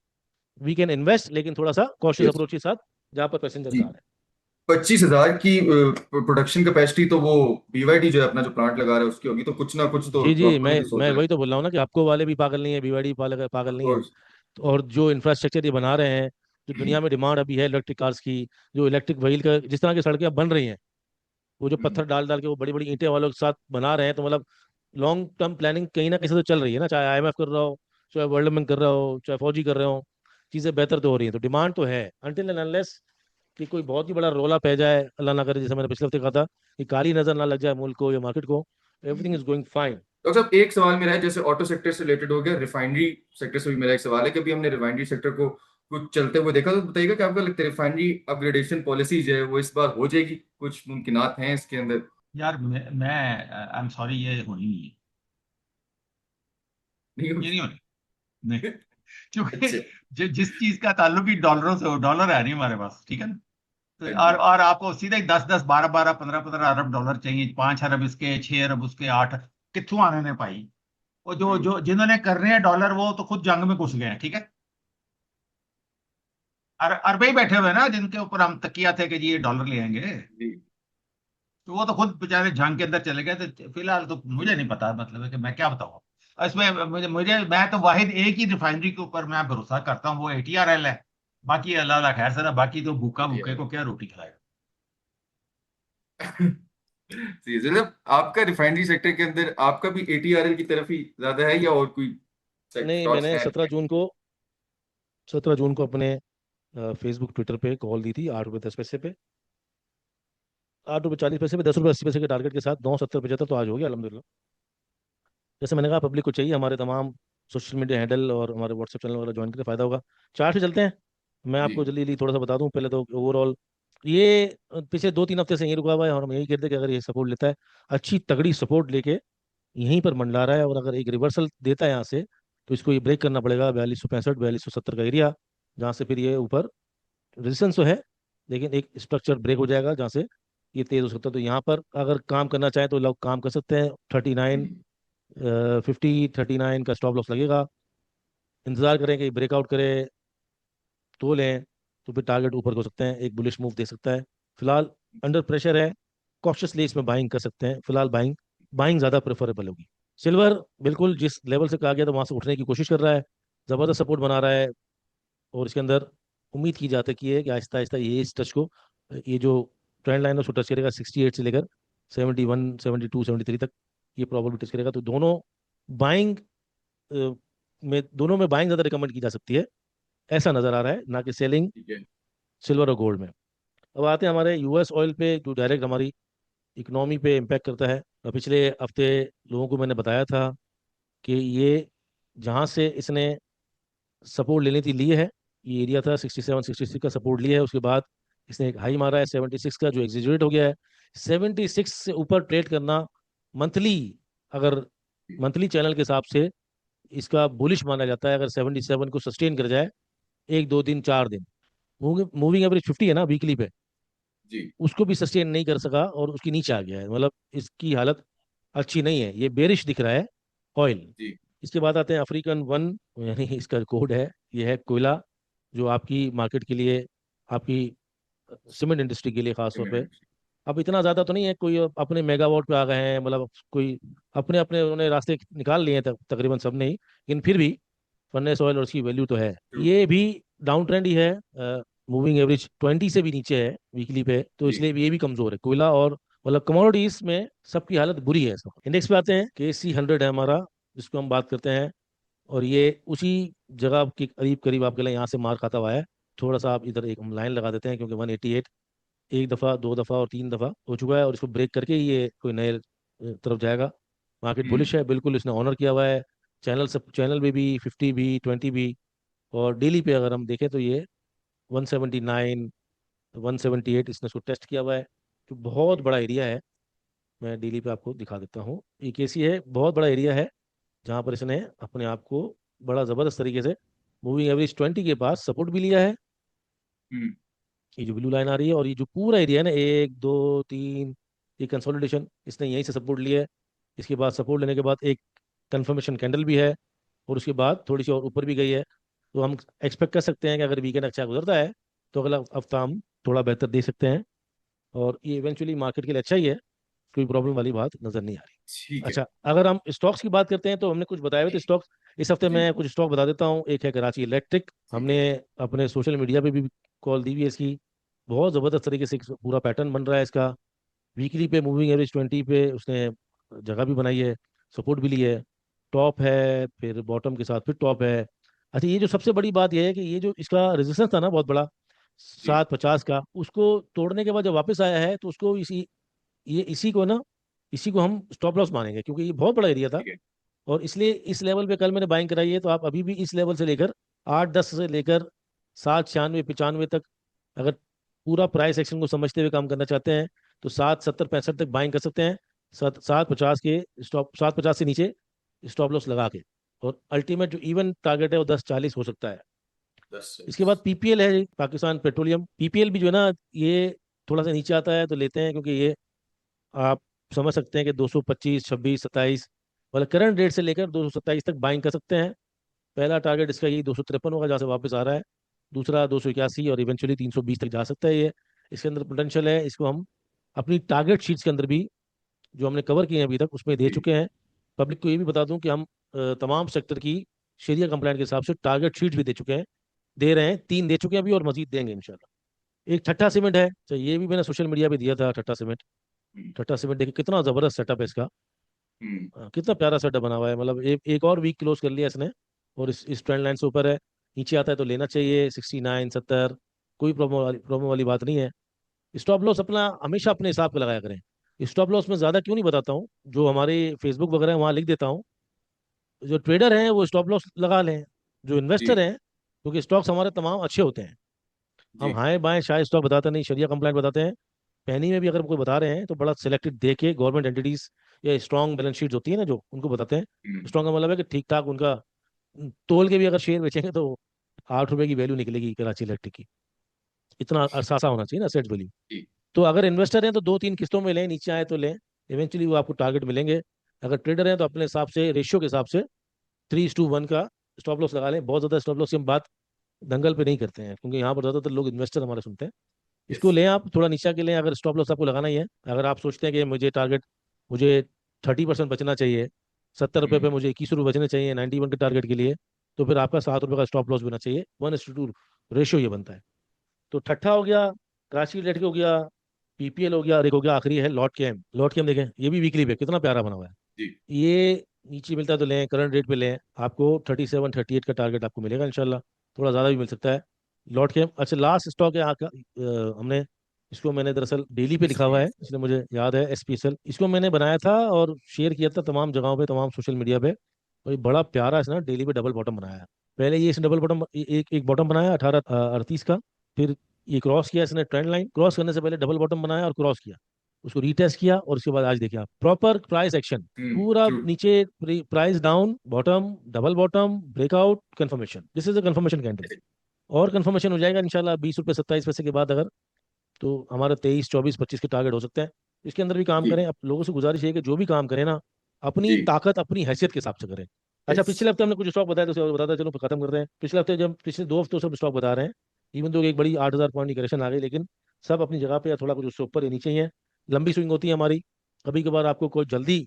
वी कैन इन्वेस्ट, लेकिन थोड़ा सा कॉशियस Yes, अप्रोच के साथ, जहाँ पर पैसेंजर जी। कार है। 25,000 की प्रोडक्शन कैपेसिटी तो वो BYD जो है अपना जो प्लांट लगा रहा है उसकी होगी, तो कुछ ना कुछ तो जी जी, आपको भी मैं तो सोच मैं रहे वही तो बोल रहा हूँ ना कि आपको वाले भी पागल नहीं है, BYD पागल पागल नहीं है। हैं। तो और जो इंफ्रास्ट्रक्चर ये बना रहे हैं, जो दुनिया में डिमांड अभी है इलेक्ट्रिक कार्स की, जो इलेक्ट्रिक व्हील का जिस तरह की सड़कें अब बन रही हैं, वो जो पत्थर डाल डाल के वो बड़ी बड़ी ईंटें वालों के साथ बना रहे हैं, तो मतलब लॉन्ग टर्म प्लानिंग कहीं ना कहीं से तो चल रही है ना, चाहे IMF कर रहा हो, चाहे वर्ल्ड बैंक कर रहा हो, चाहे फौजी कर रहे हो, चीजें बेहतर तो हो रही हैं। तो डिमांड तो है, अनटिल एंड अनलेस कि कोई बहुत ही बड़ा रोला पै जाए, अल्लाह ना करे, जैसे मैंने पिछले हफ्ते कहा था, कि काली नजर ना लग जाए मुल्क को या मार्केट को, everything is going fine. Doctor साहब, एक सवाल मेरा है, जैसे ऑटो सेक्टर से रिलेटेड हो गया, रिफाइनरी सेक्टर से भी मेरा एक सवाल है कि अभी हमने रिफाइनरी सेक्टर को कुछ चलते हुए देखा, तो बताइएगा कि आपका लगता है रिफाइनरी अपग्रेडेशन पॉलिसीज है वो इस बार हो जाएगी, कुछ मुमकिनात हैं इसके अंदर? यार मैं आई एम सॉरी, ये होनी नहीं है, नहीं ये नहीं होगी? होनी, नहीं। क्योंकि अच्छा। जिस चीज का ताल्लुक ही डॉलरों से हो, डॉलर है नहीं हमारे पास, ठीक है ना। हाँ तो जी। और आपको सीधे 10-10, 12-12, 15-15 अरब डॉलर चाहिए, 5 अरब इसके, 6 अरब उसके, 8 कित्थों आने ने भाई। वो जो जी जो जिन्होंने कर रहे हैं डॉलर, वो तो खुद जंग में घुस गए हैं, ठीक है। अरबे ही बैठे हुए हैं ना, जिनके ऊपर हम तकिया थे कि जी ये डॉलर ले आएंगे। जी तो वो तो खुद बेचारे जंग के अंदर चले गए। तो फिलहाल तो मुझे नहीं पता, मतलब है कि मैं क्या बताऊँ इसमें। मुझे मुझे मैं तो वाहिद एक ही रिफाइनरी के ऊपर मैं भरोसा करता हूँ, वो ATRL है। बाकी अल्लाह अल्लाह खैर सर, बाकी तो भूखा भूखे को क्या रोटी खिलाएगा। जी, मतलब आपका रिफाइनरी सेक्टर के अंदर आपका भी ATRL की तरफ ही ज्यादा है या और कोई नहीं, स्टॉक्स मैंने हैं? 17 जून को अपने फेसबुक ट्विटर पे कॉल दी थी, 8 रुपये 10 पैसे पे, 8 रुपये 40 पैसे पे, 10 रुपये 80 पैसे के टारगेट के साथ, 9 70 75 तो आज हो गया अलहमदिल्ला। जैसे मैंने कहा, पब्लिक को चाहिए हमारे तमाम सोशल मीडिया हैंडल और हमारे व्हाट्सएप चैनल वगैरह ज्वाइन करके फायदा होगा। चार्ट पे चलते हैं, मैं जी आपको जल्दी जल्दी थोड़ा सा बता दूं। पहले तो ओवरऑल ये पिछले 2-3 हफ्ते से यही रुका हुआ है, और हम यही कहते हैं कि अगर ये सपोर्ट लेता है, अच्छी तगड़ी सपोर्ट लेके यहीं पर मंडला रहा है, और अगर एक रिवर्सल देता है यहाँ से, तो इसको ये ब्रेक करना पड़ेगा 4265 4270 का एरिया, जहाँ से फिर ये ऊपर रेजिस्टेंस तो है, लेकिन एक स्ट्रक्चर ब्रेक हो जाएगा जहाँ से ये तेज हो सकता है। तो यहाँ पर अगर काम करना चाहें तो लोग काम कर सकते हैं। 39 50 39 का स्टॉप लॉस लगेगा, इंतजार करें कि ब्रेकआउट करे तो लें, तो फिर टारगेट ऊपर हो सकते हैं, एक बुलिश मूव दे सकता है। फिलहाल अंडर प्रेशर है, कॉशियसली इसमें बाइंग कर सकते हैं, फिलहाल बाइंग बाइंग ज़्यादा प्रेफरेबल होगी। सिल्वर बिल्कुल जिस लेवल से कहा गया था वहां से उठने की कोशिश कर रहा है, ज़बरदस्त सपोर्ट बना रहा है, और इसके अंदर उम्मीद की जाती है कि आहिस्ता आहिस्ता ये इस टच को, ये जो ट्रेंड लाइन है उसको टच करेगा, 68 से लेकर 71 72 73 तक ये प्रॉब्लम टच करेगा। तो बाइंग दोनों में बाइंग ज़्यादा रिकमेंड की जा सकती है, ऐसा नज़र आ रहा है, ना कि सेलिंग ठीक है। सिल्वर और गोल्ड में। अब आते हैं हमारे US ऑयल पे, जो डायरेक्ट हमारी इकोनॉमी पे इम्पैक्ट करता है। पिछले हफ्ते लोगों को मैंने बताया था कि ये जहाँ से इसने सपोर्ट लेनी थी ली है, ये एरिया था 67 66 का सपोर्ट लिया है, उसके बाद इसने एक हाई मारा है 76 का, जो एग्जीजरेट हो गया है। 76 से ऊपर ट्रेड करना मंथली, अगर मंथली चैनल के हिसाब से इसका बुलिश माना जाता है, अगर 77 को सस्टेन कर जाए 1 2 दिन 4 दिन। मूविंग एवरेज 50 है ना वीकली पे, जी उसको भी सस्टेन नहीं कर सका और उसकी नीचे आ गया है। मतलब इसकी हालत अच्छी नहीं है, ये बेरिश दिख रहा है ऑयल। जी इसके बाद आते हैं अफ्रीकन वन, यानी इसका कोड है, ये है कोयला, जो आपकी मार्केट के लिए, आपकी सीमेंट इंडस्ट्री के लिए खास तौर पे। सीमेंट। अब इतना ज़्यादा तो नहीं है, कोई अपने मेगावाट पे आ गए हैं, मतलब कोई अपने अपने उन्होंने रास्ते निकाल लिए हैं तकरीबन सब ने ही, लेकिन फिर भी फर्नेस ऑयल और उसकी वैल्यू तो है। ट्रू। ये भी डाउन ट्रेंड ही है, मूविंग एवरेज 20 से भी नीचे है वीकली पे, तो जी इसलिए ये भी कमजोर है कोयला। और मतलब कमोडिटीज में सबकी हालत बुरी है। इंडेक्स पे आते हैं, KC 100 है हमारा, जिसको हम बात करते हैं, और ये उसी जगह के करीब करीब आपके लिए यहाँ से मार खाता हुआ है। थोड़ा सा आप इधर एक हम लाइन लगा देते हैं, क्योंकि 188 एक दफ़ा, दो दफ़ा और तीन दफ़ा हो चुका है, और इसको ब्रेक करके ही ये कोई नए तरफ जाएगा। मार्केट हम्म बुलिश है बिल्कुल, इसने ऑनर किया हुआ है। चैनल में भी 50 भी 20 भी, और डेली पे अगर हम देखें तो ये 179 178 इसने उसको टेस्ट किया हुआ है, जो बहुत बड़ा एरिया है। मैं डेली पे आपको दिखा देता हूँ, ये कैसी है, बहुत बड़ा एरिया है जहाँ पर इसने अपने आप को बड़ा ज़बरदस्त तरीके से मूविंग एवरेज 20 के पास सपोर्ट भी लिया है। हम्म ये जो ब्लू लाइन आ रही है, और ये जो पूरा एरिया है ना, एक दो तीन, ये कंसोलिडेशन इसने यहीं से सपोर्ट लिया है। इसके बाद सपोर्ट लेने के बाद एक कंफर्मेशन कैंडल भी है, और उसके बाद थोड़ी सी और ऊपर भी गई है। तो हम एक्सपेक्ट कर सकते हैं कि अगर वीकेंड अच्छा गुजरता है तो अगला हफ्ता हम थोड़ा बेहतर दे सकते हैं, और ये इवेंचुअली मार्केट के लिए अच्छा ही है। कोई प्रॉब्लम वाली बात नजर नहीं आ रही। ठीक है। अच्छा, अगर हम स्टॉक्स की बात करते हैं तो हमने कुछ बताए हुए थे स्टॉक्स। इस हफ्ते जी मैं कुछ स्टॉक बता देता हूँ। एक है कराची इलेक्ट्रिक, ठीक हमने है। अपने सोशल मीडिया पे भी कॉल दी हुई है इसकी। बहुत ज़बरदस्त तरीके से एक पूरा पैटर्न बन रहा है इसका। वीकली पे मूविंग एवरेज 20 पे उसने जगह भी बनाई है, सपोर्ट भी ली है, टॉप है, फिर बॉटम के साथ फिर टॉप है। अच्छा, ये जो सबसे बड़ी बात यह है कि ये जो इसका रेजिस्टेंस था ना बहुत बड़ा, जी 750 का, उसको तोड़ने के बाद जब वापस आया है तो उसको इसी को ना, इसी को हम स्टॉप लॉस मानेंगे, क्योंकि ये बहुत बड़ा एरिया था। ठीक है। और इसलिए इस लेवल पे कल मैंने बाइंग कराई है, तो आप अभी भी इस लेवल से लेकर 8-10 से लेकर 7 96 95 तक, अगर पूरा प्राइस एक्शन को समझते हुए काम करना चाहते हैं, तो 7 70 65 तक बाइंग कर सकते हैं। 7 50 के स्टॉप, 7 50 से नीचे स्टॉप लॉस लगा के, और अल्टीमेट जो इवन टारगेट है वो 10 40 हो सकता है। 10 40। इसके बाद PPL है, पाकिस्तान पेट्रोलियम। PPL भी जो है ना, ये थोड़ा सा नीचे आता है तो लेते हैं, क्योंकि ये आप समझ सकते हैं कि 225 26 27 मतलब करंट रेट से लेकर 227 तक बाइंग कर सकते हैं। पहला टारगेट इसका यही 253 होगा, जहाँ से वापस आ रहा है। दूसरा 281, और इवेंचुअली 320 तक जा सकता है ये। इसके अंदर पोटेंशियल है। इसको हम अपनी टारगेट शीट्स के अंदर भी, जो हमने कवर किए हैं अभी तक, उसमें दे जी चुके हैं। पब्लिक को ये भी बता दूं कि हम तमाम सेक्टर की शेरिया कंप्लाइंट के हिसाब से टारगेट शीट्स भी दे चुके हैं, दे रहे हैं, 3 दे चुके हैं अभी, और मजीद देंगे इंशाल्लाह। एक ठट्टा सीमेंट है, तो ये भी मैंने सोशल मीडिया पे दिया था, ठट्टा सीमेंट। हम्म ठट्टा सीमेंट देखिए कितना जबरदस्त सेटअप है इसका। हम्म कितना प्यारा सेटअप बना हुआ है, मतलब एक और वीक क्लोज कर लिया इसने, और इस ट्रेंड लाइन से ऊपर है। नीचे आता है तो लेना चाहिए 69 70, कोई प्रॉब्लम वाली बात नहीं है। स्टॉप लॉस अपना हमेशा अपने हिसाब का लगाया करें। स्टॉप लॉस में ज़्यादा क्यों नहीं बताता हूँ, जो हमारे फेसबुक वगैरह है वहाँ लिख देता हूँ। जो ट्रेडर हैं वो स्टॉप लॉस लगा लें, जो इन्वेस्टर जी हैं, क्योंकि स्टॉक्स हमारे तमाम अच्छे होते हैं। हम जी हाएं बाएं शायद स्टॉक बताते नहीं, शरिया कंप्लाइंट बताते हैं। पैनी में भी अगर कोई बता रहे हैं तो बड़ा सिलेक्टेड दे के, गवर्नमेंट एंटिटीज या स्ट्रॉन्ग बैलेंस शीट्स होती है ना, जो उनको बताते हैं। हम्म स्ट्रॉन्ग का मतलब है कि ठीक ठाक उनका, तोल के भी अगर शेयर बेचेंगे तो 8 रुपए की वैल्यू निकलेगी कराची इलेक्ट्रिक की। इतना अरसासा होना चाहिए ना सेट वैल्यू। जी तो अगर इन्वेस्टर हैं तो 2 3 किस्तों में लें, नीचे आए तो लें, इवेंचुअली वो आपको टारगेट मिलेंगे। अगर ट्रेडर हैं तो अपने हिसाब से, रेशियो के हिसाब से 3:1 का स्टॉप लॉस लगा लें। बहुत ज़्यादा स्टॉप लॉस की हम बात दंगल पे नहीं करते हैं, क्योंकि यहाँ पर ज़्यादातर लोग इन्वेस्टर हमारे सुनते हैं। यस इसको लें आप, थोड़ा नीचे के लें अगर स्टॉप लॉस आपको लगाना ही है। अगर आप सोचते हैं कि मुझे 30% बचना चाहिए, 70 रुपये पे हम्म मुझे 21 रुपये बचने चाहिए 91 के टारगेट के लिए, तो फिर आपका 7 रुपये का स्टॉप लॉस बना चाहिए। 1:2 रेशियो ये बनता है। तो ठट्ठा हो गया, कराची इलेक्ट्रिक हो गया, PPL हो गया, और एक हो गया आखिरी है लॉट कैम देखें, ये भी वीकली पे कितना प्यारा बना हुआ है। जी ये नीचे मिलता है तो लें, करंट रेट पे लें, आपको 37 38 का टारगेट आपको मिलेगा इंशाल्लाह। थोड़ा ज़्यादा भी मिल सकता है। लॉट के अच्छा, लास्ट स्टॉक है यहाँ का, हमने इसको, मैंने दरअसल डेली पे लिखा हुआ है, SPSL। इसलिए मुझे याद है, SPSL। इसको मैंने बनाया था और शेयर किया था तमाम जगहों पे, तमाम सोशल मीडिया पे, और ये बड़ा प्यारा इसने डेली पे डबल बॉटम बनाया है। पहले ये इसने डबल बॉटम, एक एक बॉटम बनाया 18 38 का, फिर ये क्रॉस किया इसने, ट्रेंड लाइन क्रॉस करने से पहले डबल बॉटम बनाया और क्रॉस किया, उसको रीटेस्ट किया, और उसके बाद आज देखिए आप प्रॉपर प्राइस एक्शन, पूरा ट्रू। नीचे price down, bottom, double bottom, breakout, confirmation, this is a confirmation candle. और कंफर्मेशन हो जाएगा इंशाल्लाह 20 रुपये 27 पैसे के बाद, अगर तो हमारा 23, 24, 25 के टारगेट हो सकते हैं। इसके अंदर भी काम जी करें। अब लोगों से गुजारिश है कि जो भी काम करें ना, अपनी जी। ताकत अपनी हैसियत के हिसाब से करें। अच्छा, यस। पिछले हफ्ते हमने कुछ स्टॉक बताया, तो बताता चलो खत्म करते हैं। पिछले हफ्ते जब पिछले 2 हफ्तों से स्टॉक बता रहे हैं, इवन तो एक बड़ी 8,000 पॉइंट की करेक्शन आ गई, लेकिन सब अपनी जगह पे या थोड़ा कुछ उससे ऊपर या नीचे ही है। लंबी स्विंग होती है हमारी। कभी कभार आपको कोई जल्दी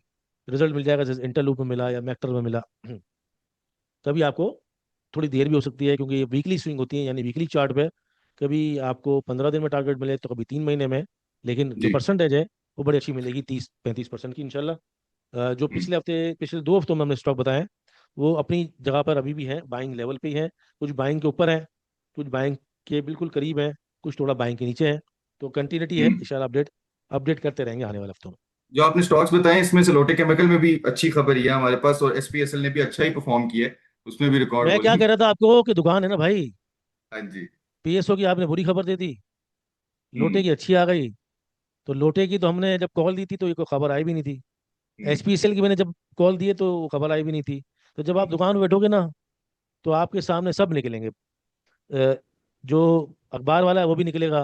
रिजल्ट मिल जाएगा, जैसे इंटरलूप में मिला या मैक्टर में मिला। कभी आपको थोड़ी देर भी हो सकती है, क्योंकि ये वीकली स्विंग होती है, यानी वीकली चार्ट पे कभी आपको 15 दिन में टारगेट मिले तो कभी 3 महीने में। लेकिन जो जी। परसेंटेज है वो बड़ी अच्छी मिलेगी, 30-35% की इंशाल्लाह। जो हम्म, पिछले 2 हफ्तों में हमने स्टॉक बताए हैं, वो अपनी जगह पर अभी भी है, बाइंग लेवल पे ही है। कुछ बाइंग के ऊपर है, कुछ बाइंग के बिल्कुल करीब है, कुछ थोड़ा बाइंग के नीचे है। तो कंटिन्यूटी है, हम्म। इंशाल्लाह अपडेट अपडेट करते रहेंगे आने वाले हफ्तों में। जो आपने स्टॉक्स बताए इसमें से लोटे केमिकल में भी अच्छी खबर ही है हमारे पास, और एसपीएसएल ने भी अच्छा ही परफॉर्म किया है, उसमें भी रिकॉर्ड मैं क्या होल्डिंग। कह रहा था आपको कि दुकान है ना भाई, हाँ जी। पीएसओ की आपने बुरी खबर दे दी, लोटे हम्म की अच्छी आ गई। तो लोटे की तो हमने जब कॉल दी थी तो ये कोई खबर आई भी नहीं थी। हम्म एचपीसीएल की मैंने जब कॉल दिए तो वो खबर आई भी नहीं थी। तो जब आप हम्म दुकान में बैठोगे ना, तो आपके सामने सब निकलेंगे। जो अखबार वाला है वो भी निकलेगा,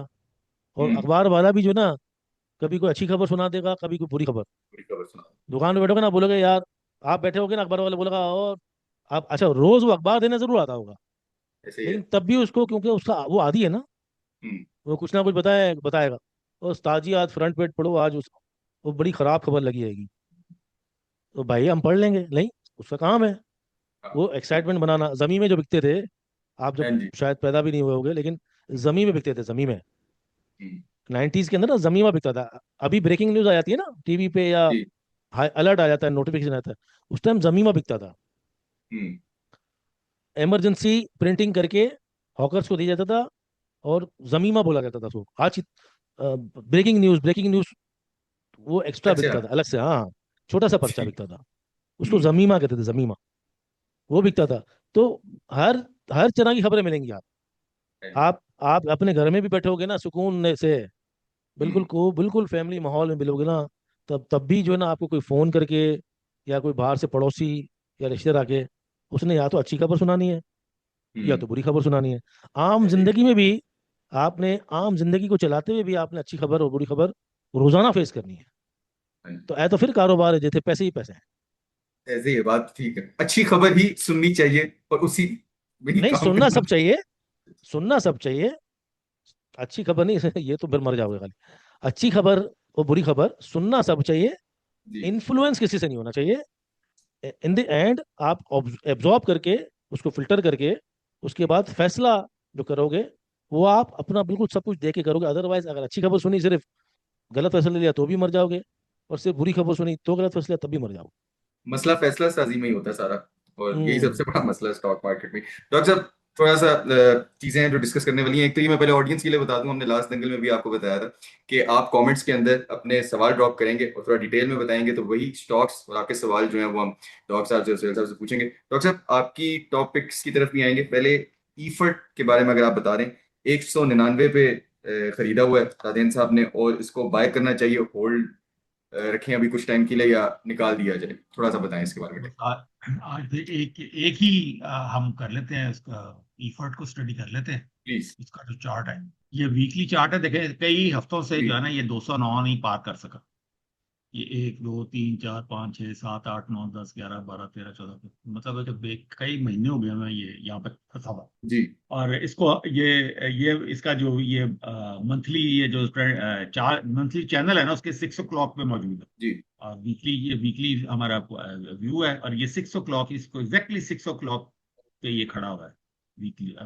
और हम्म। अखबार वाला भी जो ना, कभी कोई अच्छी खबर सुना देगा, कभी कोई बुरी खबर। पूरी खबर सुना। दुकान में बैठोगे ना, बोलोगे यार, आप बैठे होगे ना, अखबार वाला बोलेगा, और आप अच्छा रोज वो अखबार देने जरूर आता होगा, ऐसे ही लेकिन है। तब भी उसको, क्योंकि उसका वो आदी है ना, हम्म वो कुछ ना कुछ बताएगा। और उस्ताद जी आज फ्रंट पेज पढ़ो, आज वो बड़ी खराब खबर लगी रहेगी। तो भाई हम पढ़ लेंगे नहीं, उसका काम है हाँ। वो एक्साइटमेंट बनाना। जमी में जो बिकते थे, आप हाँ जब जी। शायद पैदा भी नहीं हुए होगे, लेकिन जमी में बिकते थे, जमी में। हम्म 90s के अंदर ना जमीमा बिकता था। अभी ब्रेकिंग न्यूज आ जाती है ना टीवी पे, या जी। हाई अलर्ट आ जाता है, नोटिफिकेशन आता है, उस टाइम जमीमा बिकता था। हम्म इमरजेंसी प्रिंटिंग करके हॉकर्स को दिया जाता था, और जमीमा बोला जाता था उसको। आज ब्रेकिंग न्यूज वो एक्स्ट्रा अच्छा। बिकता था अलग से, हाँ। छोटा सा पर्चा ठीक। बिकता था, उसको हम्म जमीमा कहते थे, जमीमा। वो बिकता था। तो हर हर तरह की खबरें मिलेंगी। हाँ जी। आप अपने घर में भी बैठोगे ना सुकून से, हम्म बिल्कुल फैमिली माहौल में मिलोगे ना, तब भी जो है ना, आपको कोई फोन करके या कोई बाहर से पड़ोसी या रिश्तेदार आके, उसने या तो अच्छी खबर सुनानी है या हम्म। तो बुरी खबर सुनानी है। आम ऐसे ही है। जिंदगी में भी आपने, आम जिंदगी को चलाते हुए भी आपने अच्छी खबर और बुरी खबर रोजाना फेस करनी है। हाँ जी। तो ऐ तो फिर कारोबार है, जैसे पैसे ही पैसे हैं। ऐसे ही है, बात ठीक है, अच्छी खबर ही सुननी चाहिए और उसी में ही नहीं, काम सुनना करना सब चाहिए। चाहिए, सुनना सब चाहिए। अच्छी खबर नहीं ये तो फिर मर जाओगे खाली। अच्छी खबर और बुरी खबर सुनना सब चाहिए। जी इन्फ्लुएंस किसी से नहीं होना चाहिए। इन द एंड आप एब्जॉर्ब करके, उसको फिल्टर करके, उसके बाद फैसला जो करोगे, वो आप अपना बिल्कुल सब कुछ देख के करोगे। अदरवाइज अगर अच्छी खबर सुनी सिर्फ, गलत फैसला लिया तो भी मर जाओगे, और सिर्फ बुरी खबर सुनी तो गलत फैसला लिया तब भी मर जाओगे। मसला फैसला साजी में ही होता है सारा, और यही हम्म। सबसे बड़ा मसला है स्टॉक मार्केट में। डॉक्टर साहब, थोड़ा सा चीजें हैं जो डिस्कस करने वाली हैं। एक तो ये मैं पहले ऑडियंस के लिए बता दूं, हमने लास्ट दंगल में भी आपको बताया था कि आप कमेंट्स के अंदर अपने सवाल ड्रॉप करेंगे और थोड़ा डिटेल में बताएंगे, तो वही स्टॉक्स और आपके सवाल जो हैं वो हम डॉक्टर साहब से, सुहेल साहब से पूछेंगे। डॉक्टर साहब, आपकी टॉपिक्स की तरफ भी आएंगे, पहले ईफर्ट के बारे में अगर आप बता दें। 199 पे खरीदा हुआ है राजेंद्र साहब ने, और इसको बाय करना चाहिए, होल्ड रखें अभी कुछ टाइम के लिए, या निकाल दिया जाए? थोड़ा सा बताएं इसके बारे में। आज तो एक एक ही हम कर लेते हैं, इसका ईफर्ट को स्टडी कर लेते हैं। प्लीज। इसका जो चार्ट है, ये वीकली चार्ट है। देखें, कई हफ्तों से जो जी है ना, ये 209 नहीं पार कर सका। ये 1 2 3 4 5 6 7 8 9 10 11 12 13 14, मतलब है कि कई महीने हो गए मैं ये यहाँ पे फंसा हुआ। जी और इसको ये इसका जो ये मंथली, ये जो चार मंथली चैनल है ना, उसके 6 o'clock पे मौजूद है। जी। और वीकली हमारा व्यू है, और ये 6 o'clock, इसको एग्जैक्टली 6 o'clock पे ये खड़ा हुआ है, वीकली